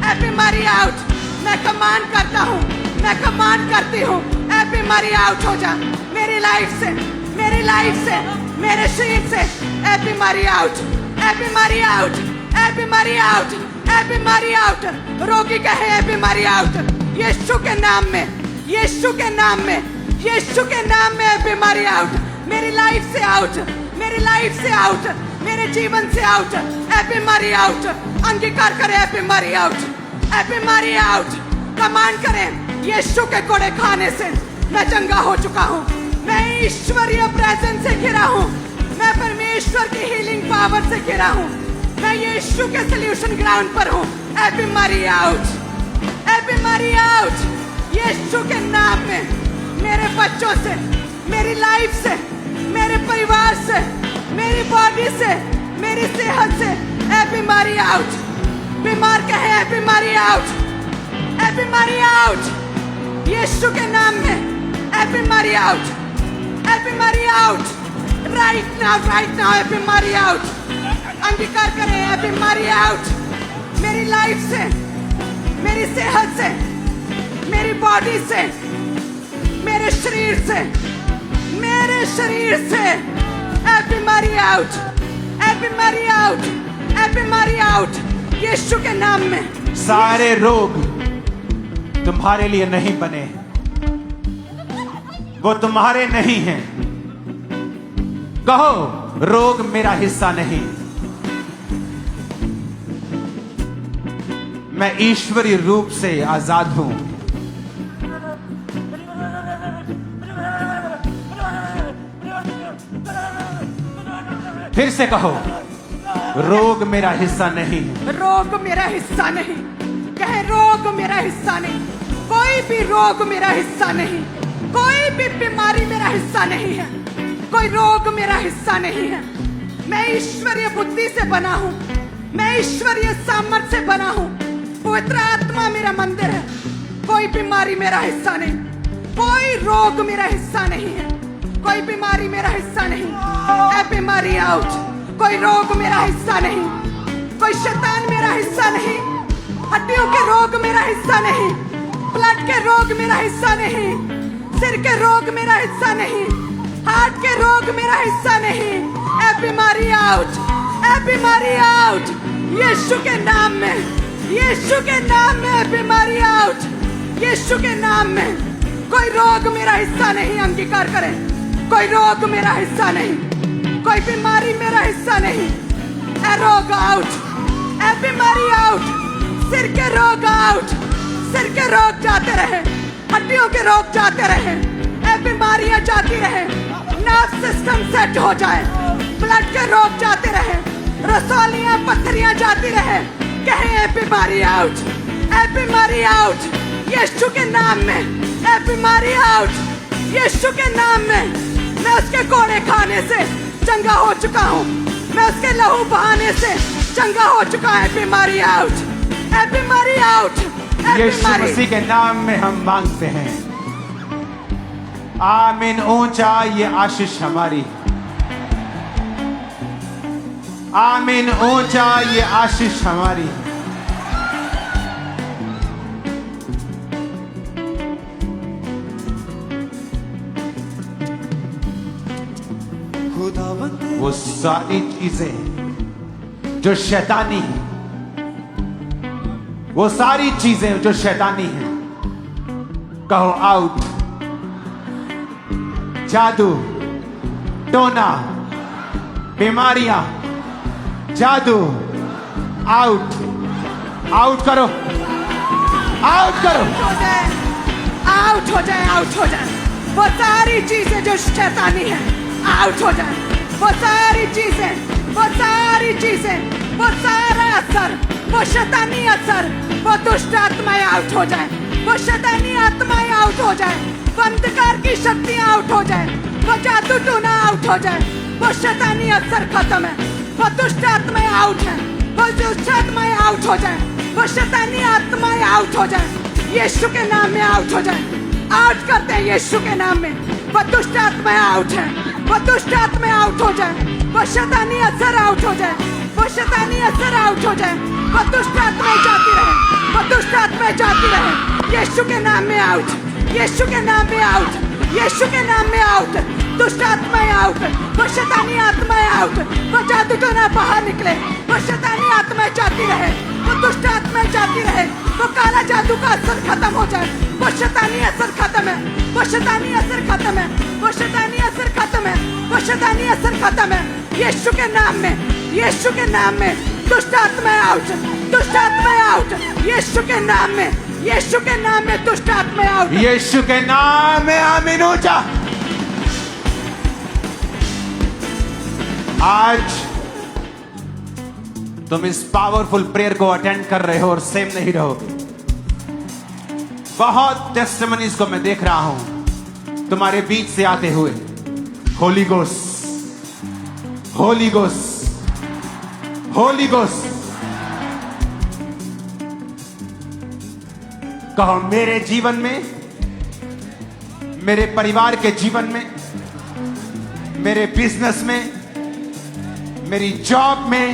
ऐ बीमारी आउट। मैं कमांड करता हूँ, मैं कमांड करती हूँ, ऐ बीमारी आउट हो जा मेरी लाइफ से, मेरी लाइफ से, मेरे शरीर से। ऐ बीमारी आउट, ऐ बीमारी आउट, ऐ बीमारी आउट, ऐ बीमारी आउट। रोगी कहे ऐ बीमारी आउट, यीशु के नाम में, यीशु के नाम में, यीशु के नाम में ऐ बीमारी आउट। मेरी लाइफ से आउट, मेरी लाइफ से आउट, मेरे जीवन से आउट, ऐ बीमारी आउट। अंगीकार करें ऐ बीमारी आउट, ऐ बीमारी आउट। कमांड करें, यीशु के कोड़े खाने से मैं चंगा हो चुका हूँ। मैं ईश्वरीय प्रेजेंस से घिरा हूँ, मैं परमेश्वर की हीलिंग पावर से घिरा हूँ, मैं यीशु के सॉल्यूशन ग्राउंड पर हूँ। ऐ बीमारी आउट, ऐ बीमारी आउट, यीशु के नाम में। मेरे बच्चों से, मेरी लाइफ से, मेरे परिवार से, मेरी बॉडी से, मेरी सेहत से ऐ बीमारी आउट। बीमार कहे ऐ बीमारी आउट, ऐ बीमारी आउट, यीशु के नाम में ऐ बीमारी आउट, ऐ बीमारी आउट। राइट नाउ ऐ बीमारी आउट। अंगीकार करें ऐ बीमारी आउट, मेरी लाइफ से, मेरी सेहत से, मेरी बॉडी से, मेरे शरीर से, मेरे शरीर से ऐ बीमारी आउट, ऐ बीमारी आउट, ऐ बीमारी आउट, यीशु के नाम में। सारे रोग तुम्हारे लिए नहीं बने, वो तुम्हारे नहीं हैं। कहो, रोग मेरा हिस्सा नहीं, मैं ईश्वरीय रूप से आजाद हूं। फिर से कहो, रोग मेरा हिस्सा नहीं, रोग मेरा हिस्सा नहीं। कहे रोग मेरा हिस्सा नहीं, कोई भी रोग मेरा हिस्सा नहीं, कोई भी बीमारी मेरा हिस्सा नहीं है, कोई रोग मेरा हिस्सा नहीं है। मैं ईश्वरीय बुद्धि से बना हूँ, मैं ईश्वरीय सामर्थ्य से बना हूँ। पवित्र आत्मा मेरा मंदिर है, कोई बीमारी मेरा हिस्सा नहीं, कोई रोग मेरा हिस्सा नहीं है, कोई बीमारी मेरा हिस्सा नहीं। ऐ बीमारी आउट, कोई रोग मेरा हिस्सा नहीं, कोई शैतान मेरा हिस्सा नहीं, हड्डियों के रोग मेरा हिस्सा नहीं, ब्लड के रोग मेरा हिस्सा नहीं, सिर के रोग मेरा हिस्सा नहीं, हार्ट के रोग मेरा हिस्सा नहीं। ऐ बीमारी आउट, ऐ बीमारी आउट, यीशु के नाम में, यीशु के नाम में बीमारी आउट, यीशु के नाम में। कोई रोग मेरा हिस्सा नहीं। अंगीकार करें, कोई रोग मेरा हिस्सा नहीं, कोई बीमारी मेरा हिस्सा नहीं। ऐ रोग आउट, ऐ बीमारी आउट, सिर के रोग आउट, सिर के रोग जाते रहे, हड्डियों के रोग जाते रहे, ऐ बीमारियां जाती रहे, नर्व सिस्टम सेट हो जाए, ब्लड के रोग जाते रहे, रसौलियां पत्थरियां जाती रहे। कहे ऐ बीमारी आउट, ऐ बीमारी आउट, यीशु के नाम में। ऐ बीमारी आउट, यीशु के नाम में। मैं उसके कोड़े खाने से चंगा हो चुका हूँ, मैं उसके लहू बहाने से चंगा हो चुका है। बीमारी आउट, ऐ बीमारी आउट, ऐ यीशु बीमारी। मसीह के नाम में हम मांगते हैं, आमीन। ऊंचा ये आशीष हमारी, आमीन। ऊंचा ये आशीष हमारी। खुदावंद वो सारी चीजें जो शैतानी है, वो सारी चीजें जो शैतानी है, कहो आउट। जादू, टोना, बीमारियां, जादू, आउट, आउट करो, आउट करो। हो जाए, आउट हो जाए, आउट हो जाए। वो सारी चीजें जो शैतानी है आउट हो जाए। वो सारी चीजें, वो सारी चीजें, वो सारा असर, वो शैतानी असर, वो दुष्ट आत्माएं आउट हो जाए। वो शैतानी आत्माएं आउट हो जाए। वो अंधकार की शक्तियां आउट हो जाए। वो जादू टोना आउट हो जाए। वो शैतानी असर खत्म है। वो दुष्ट आत्माएं आउट है। वो दुष्ट आत्माएं आउट हो जाए। वो शैतानी आत्माएं आउट हो जाए। यीशु के नाम में आउट हो जाए। आउट करते हैं यीशु के नाम में। वो दुष्ट आत्माएं आउट है। वो दुष्ट आत्माएं आउट हो जाए। वो शैतानी असर आउट हो जाए। वो शैतानी असर आउट हो जाए। वो दुष्ट आत्माएं जाती रहे। वो दुष्ट आत्माएं जाती रहे। यीशु के नाम में आउट। यीशु के नाम में आउट। यीशु के नाम में आउट। दुष्ट आत्माएं आउट। वो शैतानी आत्माएं आउट। वो जादू टोना बाहर निकले। वो शैतानी आत्माएं जाती रहे। वो दुष्ट आत्माएं जाती रहे। वो काला जादू का असर खत्म हो जाए। वो शैतानी असर खत्म है। वो शैतानी असर खत्म है। वो शैतानी असर खत्म है। वो शैतानी असर खत्म है। यीशु के नाम में, यीशु के नाम में दुष्ट आत्माएं आउट। दुष्ट आत्माएं आउट। यीशु के नाम में, यीशु के नाम में दुष्ट आत्माएं आउट। यीशु के नाम में आमीन ऊंचा। आज तुम इस पावरफुल प्रेयर को अटेंड कर रहे हो और सेम नहीं रहोगे। बहुत टेस्टिमनीज को मैं देख रहा हूं तुम्हारे बीच से आते हुए। Holi ghost, Holi ghost, Holi ghost. कहो मेरे जीवन में, मेरे परिवार के जीवन में, मेरे बिजनेस में, मेरी जॉब में,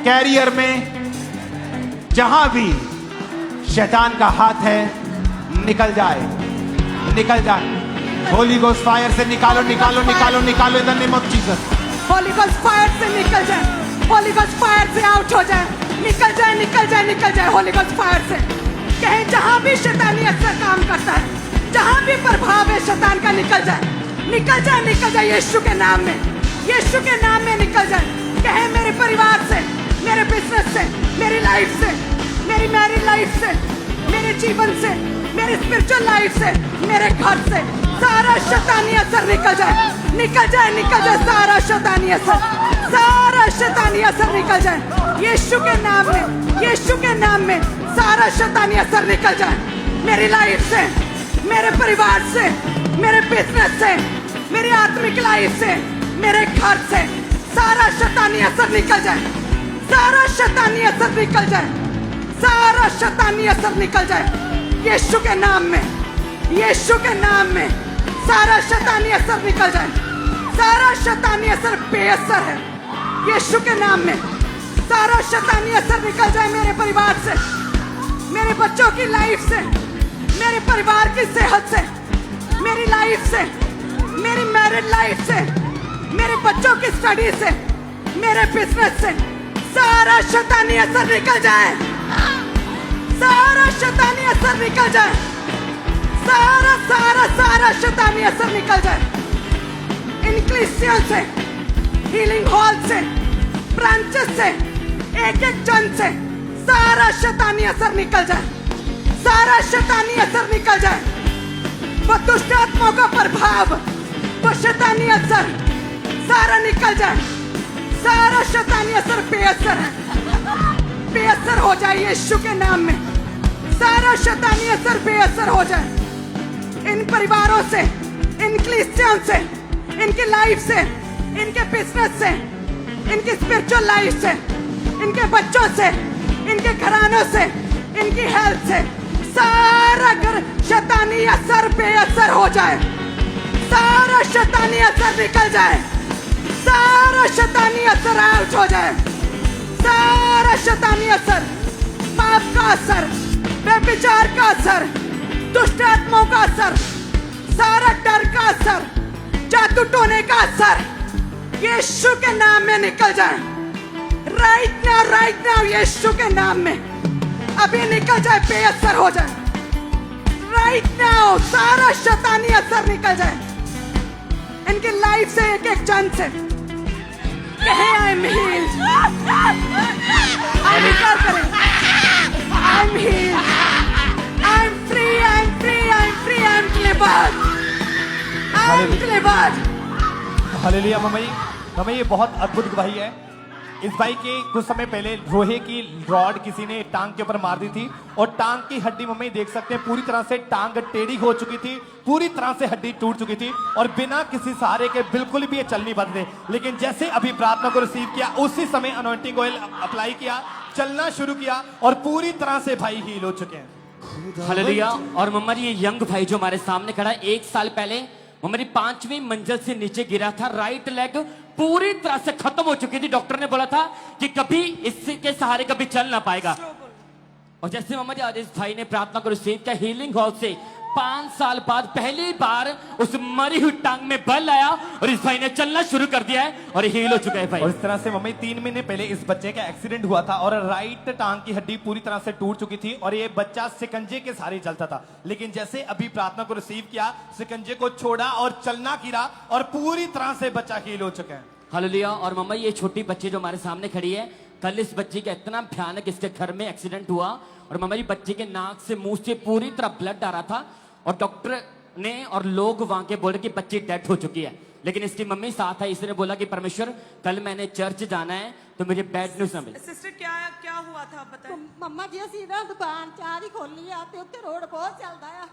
कैरियर में, जहां भी शैतान का हाथ है, निकल जाए, निकल जाए। होली गोस्ट फायर से निकालो, निकालो, निकालो, निकालो in the name of Jesus. Holi ghost fire से निकल जाए। होली गोस्ट फायर से आउट हो जाए। निकल जाए, निकल जाए, निकल जाए होली गोस्ट फायर से। कहीं जहां भी शैतानी असर काम करता है, जहां भी प्रभाव है शैतान का, निकल जाए, निकल जाए, निकल जाए यीशु के नाम में। यीशु के नाम में निकल जाए। कहे मेरे परिवार से, मेरे बिजनेस से, मेरी लाइफ से, मेरी मैरिड लाइफ से, मेरे जीवन से, मेरे स्पिरिचुअल लाइफ से, मेरे घर से सारा शैतानी असर निकल जाए, निकल जाए, निकल जाए। सारा शैतानी असर, सारा शैतानी असर निकल जाए यीशु के नाम में। यीशु के नाम में सारा शैतानी असर निकल जाए। मेरी लाइफ से, मेरे परिवार से, मेरे बिजनेस से, मेरी आत्मिक लाइफ से, मेरे घर से सारा शैतानी असर निकल जाए। सारा शैतानी असर निकल जाए। सारा शैतानी असर निकल जाए यीशु के नाम में। यीशु के नाम में सारा शैतानी असर निकल जाए। सारा शैतानी असर बेअसर है यीशु के नाम में। सारा शैतानी असर निकल जाए मेरे परिवार से, मेरे बच्चों की लाइफ से, मेरे परिवार की सेहत से, मेरी लाइफ से, मेरी मैरिड लाइफ से, मेरे बच्चों की स्टडी से, मेरे बिजनेस से सारा शैतानी असर निकल जाए। सारा शैतानी असर निकल जाए। सारा सारा सारा शैतानी असर निकल जाए। इनक्लिसियन से, हीलिंग हॉल से, ब्रांचेस से, एक एक जन से सारा शैतानी असर निकल जाए। सारा शैतानी असर निकल जाए। वो दुष्ट आत्माओं का प्रभाव, वो शैतानी असर सारा निकल जाए। सारा शैतानी असर बेअसर है, बेअसर हो जाए यीशु के नाम में। सारा शैतानी असर बेअसर हो जाए इन परिवारों से, इन क्रिश्चियन से, इनकी लाइफ से, इनके बिजनेस से, इनकी स्पिरिचुअल लाइफ से, इनके बच्चों से, इनके घरानों से, इनकी हेल्थ से सारा शैतानी असर बेअसर हो जाए। सारा शैतानी असर निकल जाए। सारा शैतानी असर आउट हो जाए। सारा शैतानी असर, पाप का असर, व्यभिचार का असर, दुष्ट आत्माओं का असर, सारा डर का असर, जादू टोने का असर यीशु के नाम में निकल जाए। राइट नाउ यीशु के नाम में अभी निकल जाए, बेअसर हो जाए। राइट नाउ सारा शैतानी असर निकल जाए इनकी लाइफ से, एक एक जन से। कहे आई एम हील्ड, अंगीकार करें, I am heeled, I am free, I am free, I am free, I am delivered, I am delivered. Hallelujah. Mummy ये बहुत अद्भुत गवाही है। इस भाई के कुछ समय पहले लोहे की रॉड किसी ने टांग के ऊपर मार दी थी और टांग की हड्डी मम्मी देख सकते हैं पूरी तरह से टांग टेढ़ी हो चुकी थी, पूरी तरह से हड्डी टूट चुकी थी और बिना किसी सहारे के बिल्कुल भी ये चल नहीं पाते थे। लेकिन जैसे अभी प्रार्थना को रिसीव किया उसी समय अनॉइंटिंग ऑयल अप्लाई किया, चलना शुरू किया और पूरी तरह से भाई हील हो चुके हैं। हालेलुया। और मम्मा जी ये यंग भाई जो हमारे सामने खड़ा है, 1 साल पहले मम्मा जी 5वीं मंजिल से नीचे गिरा था, राइट लेग पूरी तरह से खत्म हो चुकी थी। डॉक्टर ने बोला था कि कभी इसके सहारे कभी चल ना पाएगा। और जैसे मम्मा जी आज इस भाई ने प्रार्थना को रिसीव किया, हीलिंग हॉल से 5 साल बाद पहली बार उस मरी हुई टांग में बल आया और इस भाई ने चलना शुरू कर दिया है और हील हो चुका है भाई। और इस तरह से मम्मी 3 महीने पहले इस बच्चे का एक्सीडेंट हुआ था और राइट टांग की हड्डी पूरी तरह से टूट चुकी थी और ये बच्चा शिकंजे के सहारे चलता था। लेकिन जैसे अभी प्रार्थना को रिसीव किया, शिकंजे को छोड़ा और चलना गिरा और पूरी तरह से बच्चा हील हो चुका है। हालेलुया। और मम्मा ये छोटी बच्ची जो हमारे सामने खड़ी है, कल इस बच्ची का इतना भयानक इसके घर में एक्सीडेंट हुआ और मम्मा जी बच्ची के नाक से मुंह से पूरी तरह ब्लड आ रहा था और डॉक्टर ने और लोग वहां के बोले कि बच्ची डेथ हो चुकी है। लेकिन इसकी मम्मी साथ है, इसने बोला कि परमेश्वर कल मैंने चर्च जाना है तो मुझे बैड न्यूज़ ना मिले। सिस्टर क्या हुआ था बताएं। ਮੰਮਾ ਜੀ ਅਸੀਂ ਨਾ ਦੁਕਾਨ ਚਾਹ ਦੀ ਖੋਲੀ ਆ ਤੇ ਉੱਥੇ ਰੋਡ ਬਹੁਤ ਚੱਲਦਾ ਆ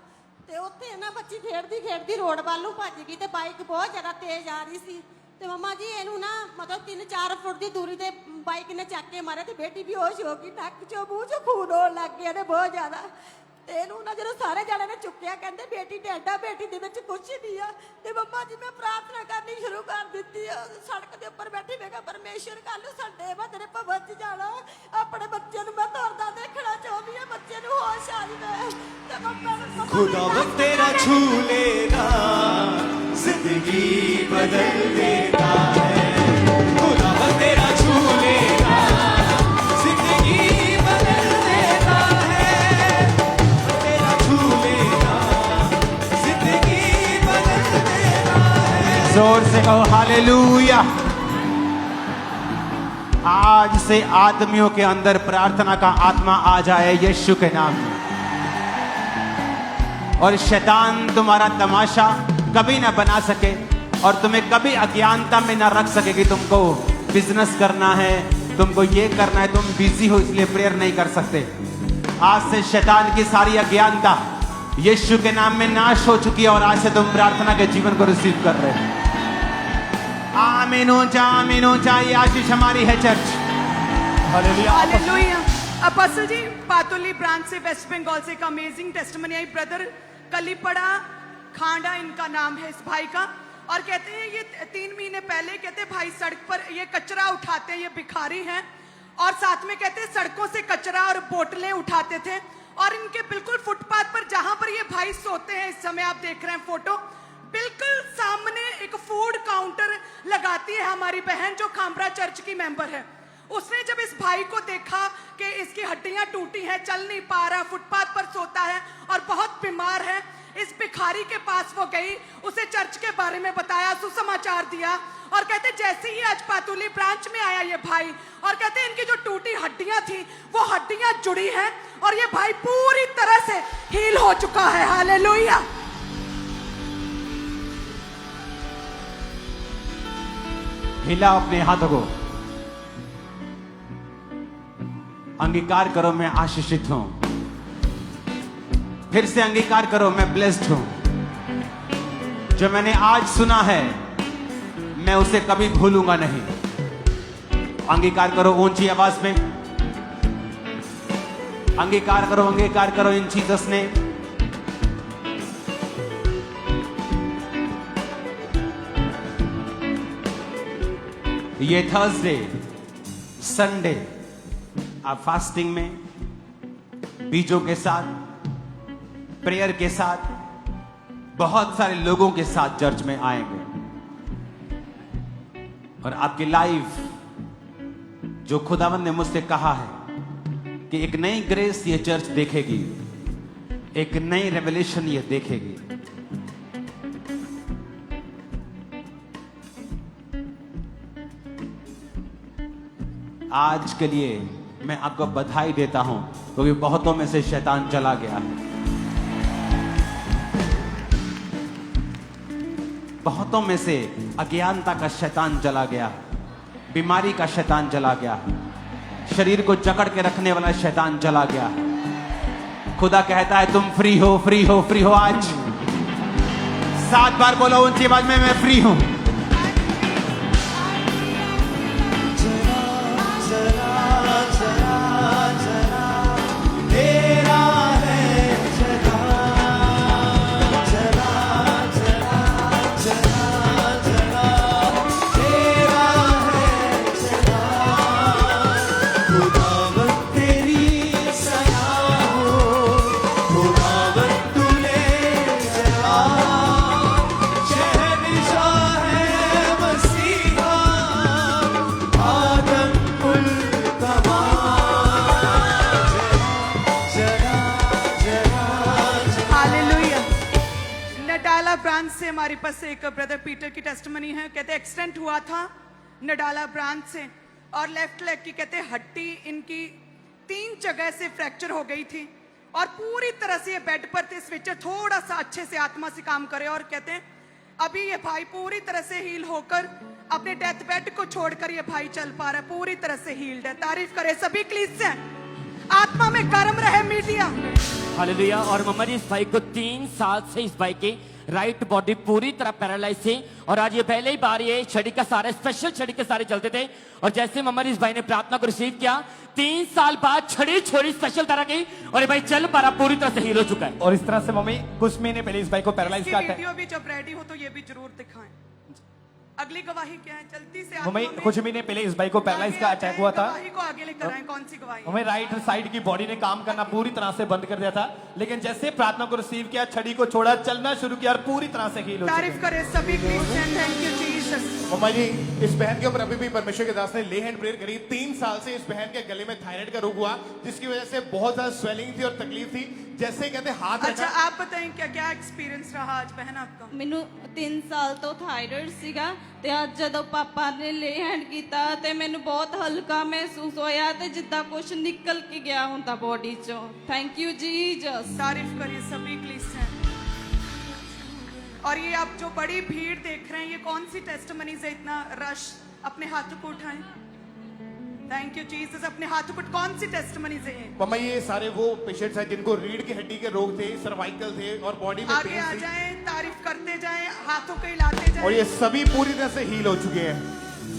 ਤੇ ਉੱਥੇ ਨਾ ਬੱਚੀ ਖੇਡਦੀ ਰੋਡ ਵੱਲ ਨੂੰ ਭੱਜ ਗਈ ਤੇ ਬਾਈਕ ਬਹੁਤ ਜ਼ਿਆਦਾ ਤੇਜ਼ ਆ ਰਹੀ ਸੀ ਤੇ ਮੰਮਾ ਜੀ ਇਹਨੂੰ ਨਾ ਮਤਲਬ 3-4 ਫੁੱਟ ਦੀ ਦੂਰੀ ਤੇ ਬਾਈਕ ਨੇ ਚੱਕ ਕੇ ਮਾਰਿਆ ਤੇ ਬੇਟੀ ਬੇਹੋਸ਼ ਹੋ ਗਈ, ਨੱਕ ਚੋਂ ਮੂੰਹ ਚੋਂ ਖੂਨ ਹੋਣ ਲੱਗ ਗਿਆ ਨੇ ਬਹੁਤ ਜ਼ਿਆਦਾ। ਤੇ ਇਹਨੂੰ ਨਾ ਜਦੋਂ ਸਾਰੇ ਜਣੇ ਨੇ ਚੁੱਕਿਆ ਕਹਿੰਦੇ ਬੇਟੀ ਢੈਡਾ, ਬੇਟੀ ਦੇ ਵਿੱਚ ਕੁਛ ਨਹੀਂ ਆ। ਤੇ ਮੰਮਾ ਜੀ ਮੈਂ ਪ੍ਰਾਰਥਨਾ ਕਰਨੀ ਸ਼ੁਰੂ ਕਰ ਦਿੱਤੀ ਆ, ਸੜਕ ਦੇ ਉੱਪਰ ਬੈਠੀ ਮੈਂ ਕਿਹਾ ਪਰਮੇਸ਼ਰ ਕੱਲ ਨੂੰ ਸੰਡੇ ਮੈਂ ਤੇਰੇ ਭਵਨ 'ਚ ਜਾਣਾ, ਆਪਣੇ ਬੱਚੇ ਨੂੰ ਮੈਂ ਤੁਰਦਾ ਦੇਖਣਾ ਚਾਹੁੰਦੀ ਆ, ਬੱਚੇ ਨੂੰ ਹੋਸ਼ ਆ ਜਾਵੇ। ਤੇ ਮੰਮਾ खुदावंद तेरा छू लेना जिंदगी बदल देता है। खुदावंद तेरा छू लेना जिंदगी बदल देता है। तेरा छू लेना जिंदगी बदल देता है। जोर से कहो हालेलुया। आज से आदमियों के अंदर प्रार्थना का आत्मा आ जाए यीशु के नाम में और शैतान तुम्हारा तमाशा कभी ना बना सके और तुम्हें कभी अज्ञानता में ना रख सके कि तुमको बिजनेस करना है, तुमको ये करना है, तुम बिजी हो इसलिए प्रेयर नहीं कर सकते। आज से शैतान की सारी अज्ञानता यीशु के नाम में नाश हो चुकी है और आज से तुम प्रार्थना के जीवन को रिसीव कर रहे हो। आमीन हो जा, ये आशीष हमारी है चर्च। हालेलुया। अपोस्टल जी पातोली ब्रांच से वेस्ट बंगाल से एक अमेजिंग टेस्टिमनी आई। ब्रदर कलीपड़ा खांडा इनका नाम है इस भाई का और कहते हैं ये 3 महीने पहले कहते हैं भाई सड़क पर ये कचरा उठाते हैं, ये भिखारी हैं और साथ में कहते हैं सड़कों से कचरा और बोतलें उठाते थे और इनके बिल्कुल फुटपाथ पर जहां पर ये भाई सोते हैं, इस समय आप देख रहे हैं फोटो, बिल्कुल सामने एक फूड काउंटर लगाती है हमारी बहन जो खामरा चर्च की मेंबर है। उसने जब इस भाई को देखा कि इसकी हड्डियां टूटी हैं, चल नहीं पा रहा, फुटपाथ पर सोता है और बहुत बीमार है, इस भिखारी के पास वो गई, उसे चर्च के बारे में बताया, सुसमाचार दिया और कहते जैसे ही आज पातुली ब्रांच में आया ये भाई और कहते इनकी जो टूटी हड्डियां थी वो हड्डियां जुड़ी हैं और ये भाई पूरी तरह से हील हो चुका है। हालेलुया। हिला अपने हाथों को, अंगीकार करो मैं आशीषित हूं। फिर से अंगीकार करो मैं ब्लेस्ड हूं। जो मैंने आज सुना है मैं उसे कभी भूलूंगा नहीं। अंगीकार करो ऊंची आवाज में, अंगीकार करो इन जीसस ने। ये थर्सडे संडे आप फास्टिंग में बीजों के साथ, प्रेयर के साथ, बहुत सारे लोगों के साथ चर्च में आएंगे। और आपकी लाइफ जो खुदावंद ने मुझसे कहा है कि एक नई ग्रेस ये चर्च देखेगी, एक नई रेवलेशन ये देखेगी। आज के लिए मैं आपको बधाई देता हूं, क्योंकि बहुतों में से शैतान चला गया है, बहुतों में से अज्ञानता का शैतान चला गया, बीमारी का शैतान चला गया, शरीर को जकड़ के रखने वाला शैतान चला गया। खुदा कहता है तुम फ्री हो, फ्री हो, फ्री हो। आज 7 बार बोलो ऊंची आवाज में, मैं फ्री हूं। ब्रांच से हमारे पास एक ब्रदर पीटर की टेस्टिमनी है। कहते एक्सीडेंट हुआ था नडाला ब्रांच से और लेफ्ट लेग की कहते हड्डी इनकी 3 जगह से फ्रैक्चर हो गई थी और पूरी तरह से ये बेड पर थे। स्विचर थोड़ा सा अच्छे से आत्मा से काम करे और कहते हैं अभी ये भाई पूरी तरह से हील होकर अपने डेथ बेड को छोड़कर ये भाई चल पा रहा है, पूरी तरह से हील्ड है। तारीफ करे सभी क्लीसिया, आत्मा में गर्म रहे मीडिया। हालेलुया। और मम्मा जी इस भाई को 3 साल से इस भाई की राइट बॉडी पूरी तरह पैरालाइज थी और आज ये पहले ही बार ये छड़ी का सारे स्पेशल छड़ी के सारे चलते थे और जैसे मम्मा जी इस भाई ने प्रार्थना को रिसीव किया 3 साल बाद छड़ी छोड़ी स्पेशल तरह की और ये भाई चल पा रहा, पूरी तरह से हील हो चुका है। और इस तरह से मम्मी कुछ महीने पहले इस भाई को पैरालाइज का वीडियो भी जब रेडी हो तो ये भी जरूर दिखाएं। अगली गवाही क्या है? जल्दी से मम्मी कुछ महीने पहले इस भाई को पैरालाइज का अटैक हुआ था। गवाही को आगे लेकर आएं। कौन सी गवाही? हमें राइट साइड की बॉडी ने काम करना पूरी तरह से बंद कर दिया था, लेकिन जैसे प्रार्थना को रिसीव किया, छड़ी को छोड़ा, चलना शुरू किया और पूरी तरह से हील हो चुके। तारीफ करें सभी क्रिश्चियन। Thank you Jesus. मम्मा जी इस बहन के ऊपर अभी भी परमेश्वर के दास ने ले हैंड प्रेयर करी। 3 साल से इस बहन के गले में थायराइड का रोग हुआ जिसकी वजह से बहुत ज्यादा स्वेलिंग थी और तकलीफ थी। जैसे कहते हाथ अच्छा आप बताएं क्या क्या एक्सपीरियंस रहा आज बहन आपका? ਮੈਨੂੰ 3 ਸਾਲ ਤੋਂ ਥਾਇਰਾਇਡ ਸੀਗਾ ਤੇ ਅੱਜ ਜਦੋਂ ਪਾਪਾ ਨੇ ਲੇ ਹੈਂਡ ਕੀਤਾ ਤੇ ਮੈਨੂੰ ਬਹੁਤ ਹਲਕਾ ਮਹਿਸੂਸ ਹੋਇਆ ਤੇ ਜਿੱਦਾਂ ਕੁਝ ਨਿਕਲ ਕੇ ਗਿਆ ਹੁੰਦਾ ਬੋਡੀ ਚੋਂ। Thank you Jesus. तारीफ करिए सभी क्रिश्चियन। और ये आप जो बड़ी भीड़ देख रहे हैं ये कौन सी टेस्टिमनीज है? इतना रश, अपने हाथों को उठाएं। Thank you Jesus. अपने हाथों पर कौन सी टेस्टिमनीज है? मम्मा ये सारे वो पेशेंट्स हैं जिनको रीढ़ की हड्डी के रोग थे, सर्वाइकल थे और बॉडी में आगे आ जाएं, तारीफ करते जाएं, हाथों को हिलाते जाएं। और ये सभी पूरी तरह से हील हो चुके हैं।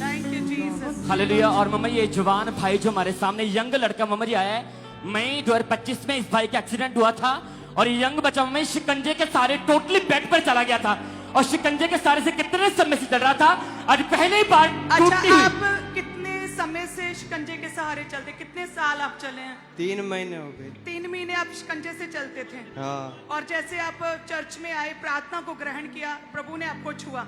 Thank you Jesus. हालेलुया। और मम्मा ये जवान भाई जो हमारे सामने यंग लड़का मम्मा जी आया है, मई 2025 में इस भाई का एक्सीडेंट हुआ था और ये यंग बच्चा मम्मा शिकंजे के सारे टोटली बेड पर चला गया था और शिकंजे के सारे से कितने समय से चल रहा था, आज पहली बार अच्छा आप कितने समय से शिकंजे के सहारे चलते? कितने साल आप चले हैं? 3 महीने हो गए। 3 महीने आप शिकंजे से चलते थे। हाँ। और जैसे आप चर्च में आए, प्रार्थना को ग्रहण किया, प्रभु ने आपको छुआ,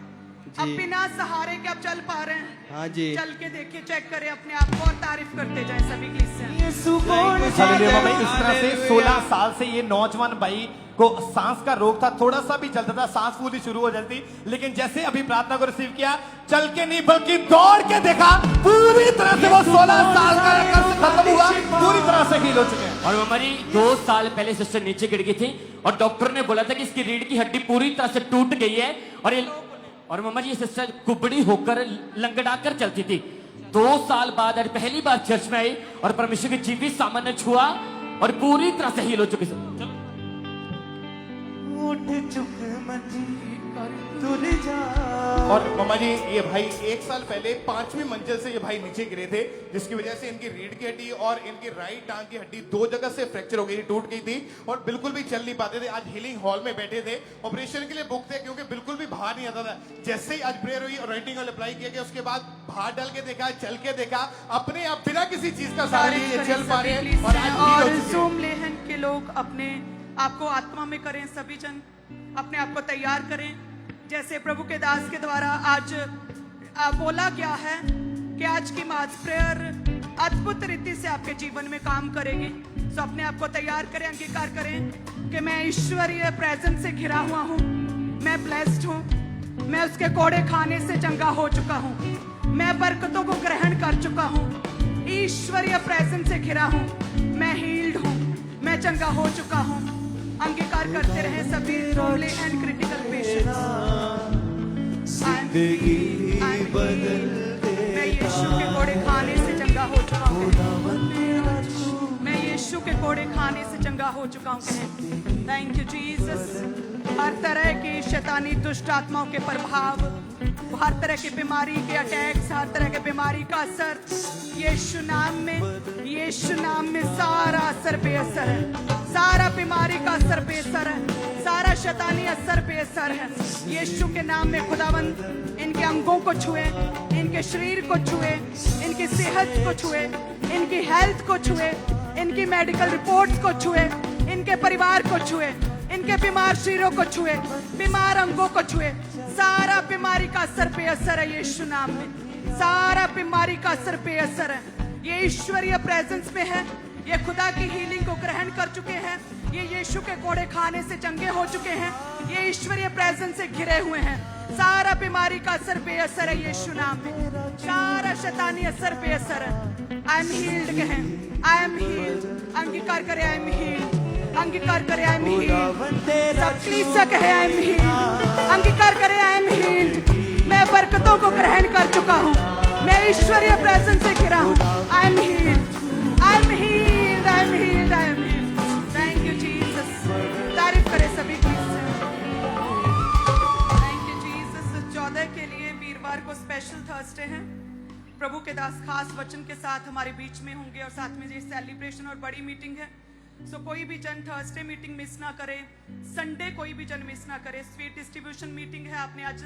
अब बिना सहारे के आप चल पा रहे हैं। हाँ जी। चल के देखिए, चेक करें अपने आप को और तारीफ करते जाएं सभी क्रिश्चियन। हालेलुया। मम्मी इस तरह से 16 साल से ये नौजवान भाई को सांस का रोग था, थोड़ा सा भी चलता था सांस फूलनी शुरू हो जाती, लेकिन जैसे अभी प्रार्थना को रिसीव किया, चल के नहीं बल्कि दौड़ के देखा, पूरी तरह से वो 16 साल का कर्ज खत्म हुआ, पूरी तरह से हील हो चुके हैं। और हमारी 2 साल पहले सिस्टर नीचे गिर गई थी और डॉक्टर ने बोला था कि इसकी रीढ़ की हड्डी पूरी तरह से टूट गई है और मम्मा जी सिस्टर कुबड़ी होकर लंगड़ा कर चलती थी। 2 साल बाद आज पहली बार चर्च में आई और परमेश्वर के जीवित सामने छुआ और पूरी तरह से हील हो चुकी। और मम्मा जी ये भाई 1 साल पहले 5वीं मंजिल से ये भाई नीचे गिरे थे जिसकी वजह से इनकी रीढ़ की हड्डी और इनकी राइट टांग की हड्डी 2 जगह से फ्रैक्चर हो गई थी, टूट गई थी और बिल्कुल भी चल नहीं पाते थे। आज हीलिंग हॉल में बैठे थे, ऑपरेशन के लिए बुक थे क्योंकि बिल्कुल भी बाहर नहीं आता था। जैसे ही आज प्रेयर हुई और राइटिंग ऑयल अप्लाई किया गया उसके बाद बाहर डाल के देखा, चल के देखा, अपने आप बिना किसी चीज का सहारा लिए चल पा रहे हैं और आज हील हो चुके हैं। ज़ूम लेहन के लोग अपने आपको आत्मा में करें, सभी जन अपने आप को तैयार करें। जैसे प्रभु के दास के द्वारा आज बोला गया है कि आज की मास प्रेयर अद्भुत रीति से आपके जीवन में काम करेगी। तो अपने आप को तैयार करें, अंगीकार करें कि मैं ईश्वरीय प्रेजेंस से घिरा हुआ हूँ, मैं ब्लेस्ड हूँ, मैं उसके कोड़े खाने से चंगा हो चुका हूँ, मैं बरकतों को ग्रहण कर चुका हूँ, ईश्वरीय प्रेजेंस से घिरा हूँ, मैं हील्ड हूँ, मैं चंगा हो चुका हूँ। अंगीकार करते रहे सभी रोले एंड क्रिटिकल पेशेंट्स। मैं यीशु के कोड़े खाने से चंगा हो चुका हूँ, मैं यीशु के कोड़े खाने से चंगा हो चुका हूँ। Thank you Jesus. हर तरह की शैतानी दुष्ट आत्माओं के प्रभाव, हर तरह की बीमारी के अटैक्स, हर तरह के बीमारी का असर यीशु नाम में सारा असर बेअसर है, सारा बीमारी का असर बेअसर है, सारा शैतानी असर बेअसर है। यीशु के नाम में खुदावंद इनके अंगों को छुए, इनके शरीर को छुए, इनकी सेहत को छुए, इनकी हेल्थ को छुए, इनकी मेडिकल रिपोर्ट्स को छुए, इनके परिवार को छुए, इनके बीमार शरीरों को छुए, बीमार अंगों को छुए। सारा बीमारी का असर बेअसर है यीशु नाम में, सारा बीमारी का असर बेअसर है। ये ईश्वरीय प्रेजेंस में है, ये खुदा की हीलिंग को ग्रहण कर चुके हैं, ये यीशु के कोड़े खाने से चंगे हो चुके हैं, ये ईश्वरीय प्रेजेंस से घिरे हुए हैं। सारा बीमारी का असर बेअसर है यीशु नाम में, सारा शैतानी असर बेअसर है। आई एम हील्ड कहें, आई एम हील्ड। अंगीकार करें आई एम हील्ड, अंगीकार करें आई एम हील्ड। सब कलीसिया कहे आई एम हील्ड, अंगीकार करें आई एम हील्ड। मैं बरकतों को ग्रहण कर चुका हूँ, मैं ईश्वरीय प्रेजेंस से घिरा हूँ। I am heeled, I am heeled, I am heeled, I am heeled. Thank you Jesus. तारीफ करें सभी कलीसिया। Thank you Jesus. 14 के लिए वीरवार को स्पेशल थर्सडे है। प्रभु के दास खास वचन के साथ हमारे बीच में होंगे और साथ में ये सेलिब्रेशन और बड़ी मीटिंग है। सो कोई भी जन थर्सडे मीटिंग मिस ना करे, संडे कोई भी जन मिस ना करे। स्वीट डिस्ट्रीब्यूशन मीटिंग है। आपने आज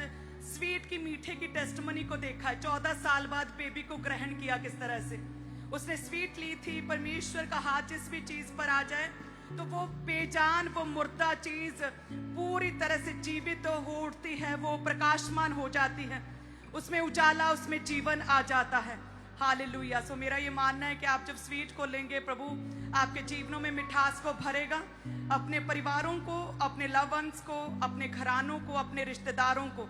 स्वीट की मीठे की टेस्टमनी को देखा है। 14 साल बाद बेबी को ग्रहण किया किस तरह से उसने स्वीट ली थी। परमेश्वर का हाथ जिस भी चीज पर आ जाए तो वो बेजान, वो मुर्दा चीज पूरी तरह से जीवित हो उठती है, वो प्रकाशमान हो जाती है, उसमें उजाला, उसमें जीवन आ जाता है। हालेलुया। सो मेरा ये मानना है कि आप जब स्वीट को लेंगे, प्रभु आपके जीवनों में मिठास को भरेगा, अपने परिवारों को, अपने लव वंस को, अपने घरानों को, अपने रिश्तेदारों को,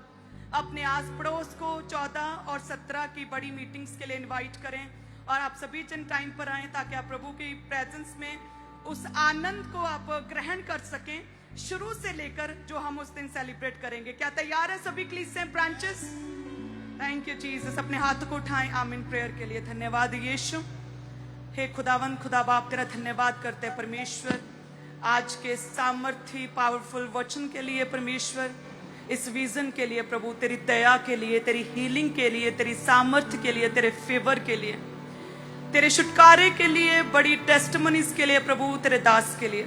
अपने आस पड़ोस को 14 और 17 की बड़ी मीटिंग्स के लिए इनवाइट करें और आप सभी जन टाइम पर आएं ताकि आप प्रभु की प्रेजेंस में उस आनंद को आप ग्रहण कर सकें, शुरू से लेकर जो हम उस दिन सेलिब्रेट करेंगे। क्या तैयार है सभी कलीसिया ब्रांचेस? Thank you Jesus. अपने हाथों को उठाएं आमीन प्रेयर के लिए। धन्यवाद यीशु। हे खुदावंद, खुदा बाप तेरा धन्यवाद करते हैं परमेश्वर, आज के सामर्थी पावरफुल वचन के लिए परमेश्वर, इस विजन के लिए प्रभु, तेरी दया के लिए, तेरी हीलिंग के लिए, तेरी सामर्थ्य के लिए, तेरे फेवर के लिए, तेरे छुटकारे के लिए, बड़ी टेस्टमनीज के लिए प्रभु, तेरे दास के लिए।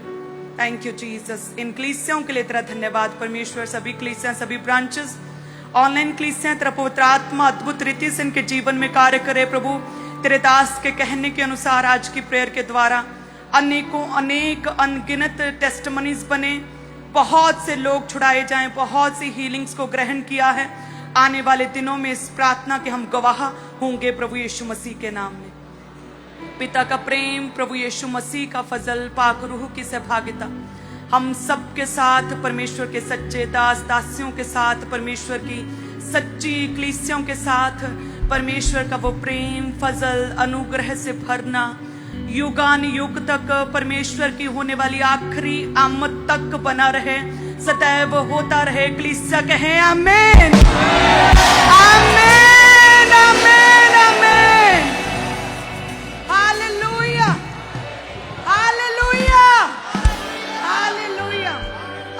Thank you Jesus. इन कलीसियाओं के लिए तेरा धन्यवाद परमेश्वर। सभी कलीसिया, सभी ब्रांचेस, ऑनलाइन कलीसिया, तेरा पवित्र आत्मा अद्भुत रीति से इनके जीवन में कार्य करे प्रभु। तेरे दास के कहने के अनुसार आज की प्रेयर के द्वारा अनेक अनगिनत टेस्टमनीज बने, बहुत से लोग छुड़ाए जाएं, बहुत सी हीलिंग्स को ग्रहण किया है। आने वाले दिनों में इस प्रार्थना के हम गवाह होंगे प्रभु यीशु मसीह के नाम में। पिता का प्रेम, प्रभु यीशु मसीह का फजल, पाक रूह की सहभागिता हम सब के साथ, परमेश्वर के सच्चे दास दासियों के साथ, परमेश्वर की सच्ची कलीसियाओं के साथ, परमेश्वर का वो प्रेम, फजल, अनुग्रह से भरना युगान युग तक, परमेश्वर की होने वाली आखिरी आमद तक बना रहे, सदैव होता रहे। कलीसिया कहें आमीन, आमीन, आमीन, आमीन। Hallelujah, hallelujah, hallelujah.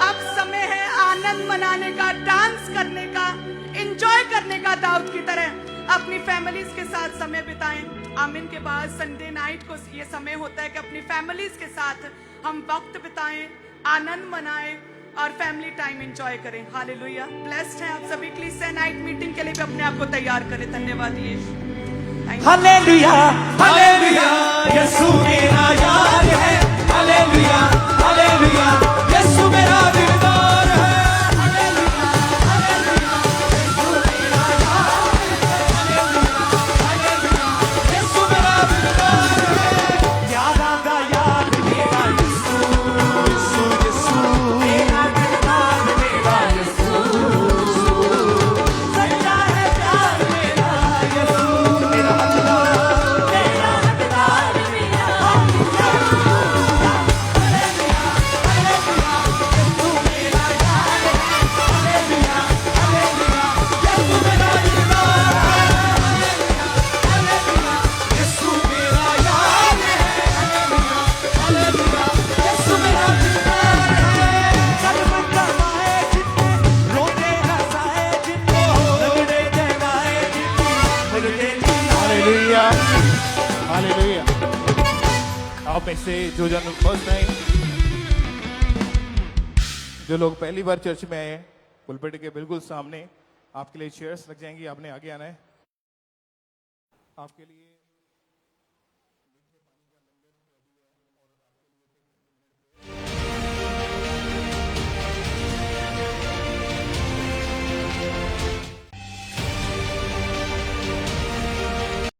अब समय है आनंद मनाने का, डांस करने का, एंजॉय करने का। दाऊद की तरह अपनी फैमिलीज के साथ समय बिताएं। आमीन के बाद संडे नाइट को ये समय होता है कि अपनी फैमिलीज के साथ हम वक्त बिताएं, आनंद मनाएं और फैमिली टाइम एंजॉय करें। हालेलुया। ब्लेस्ड हैं आप सभी। कलीसिया नाइट मीटिंग के लिए भी अपने आप को तैयार करें। धन्यवाद यीशु। हालेलुया, हालेलुया, यीशु मेरा यार है। हालेलुया, हालेलुया, यीशु मेरा दिलदार है। हालेलुया, हालेलुया, यीशु मेरा यार है। अब ऐसे जो जन फर्स्ट टाइम, जो लोग पहली बार चर्च में आए हैं, पुलपिट के बिल्कुल सामने आपके लिए चेयर्स लग जाएंगी, आपने आगे आना है। आपके लिए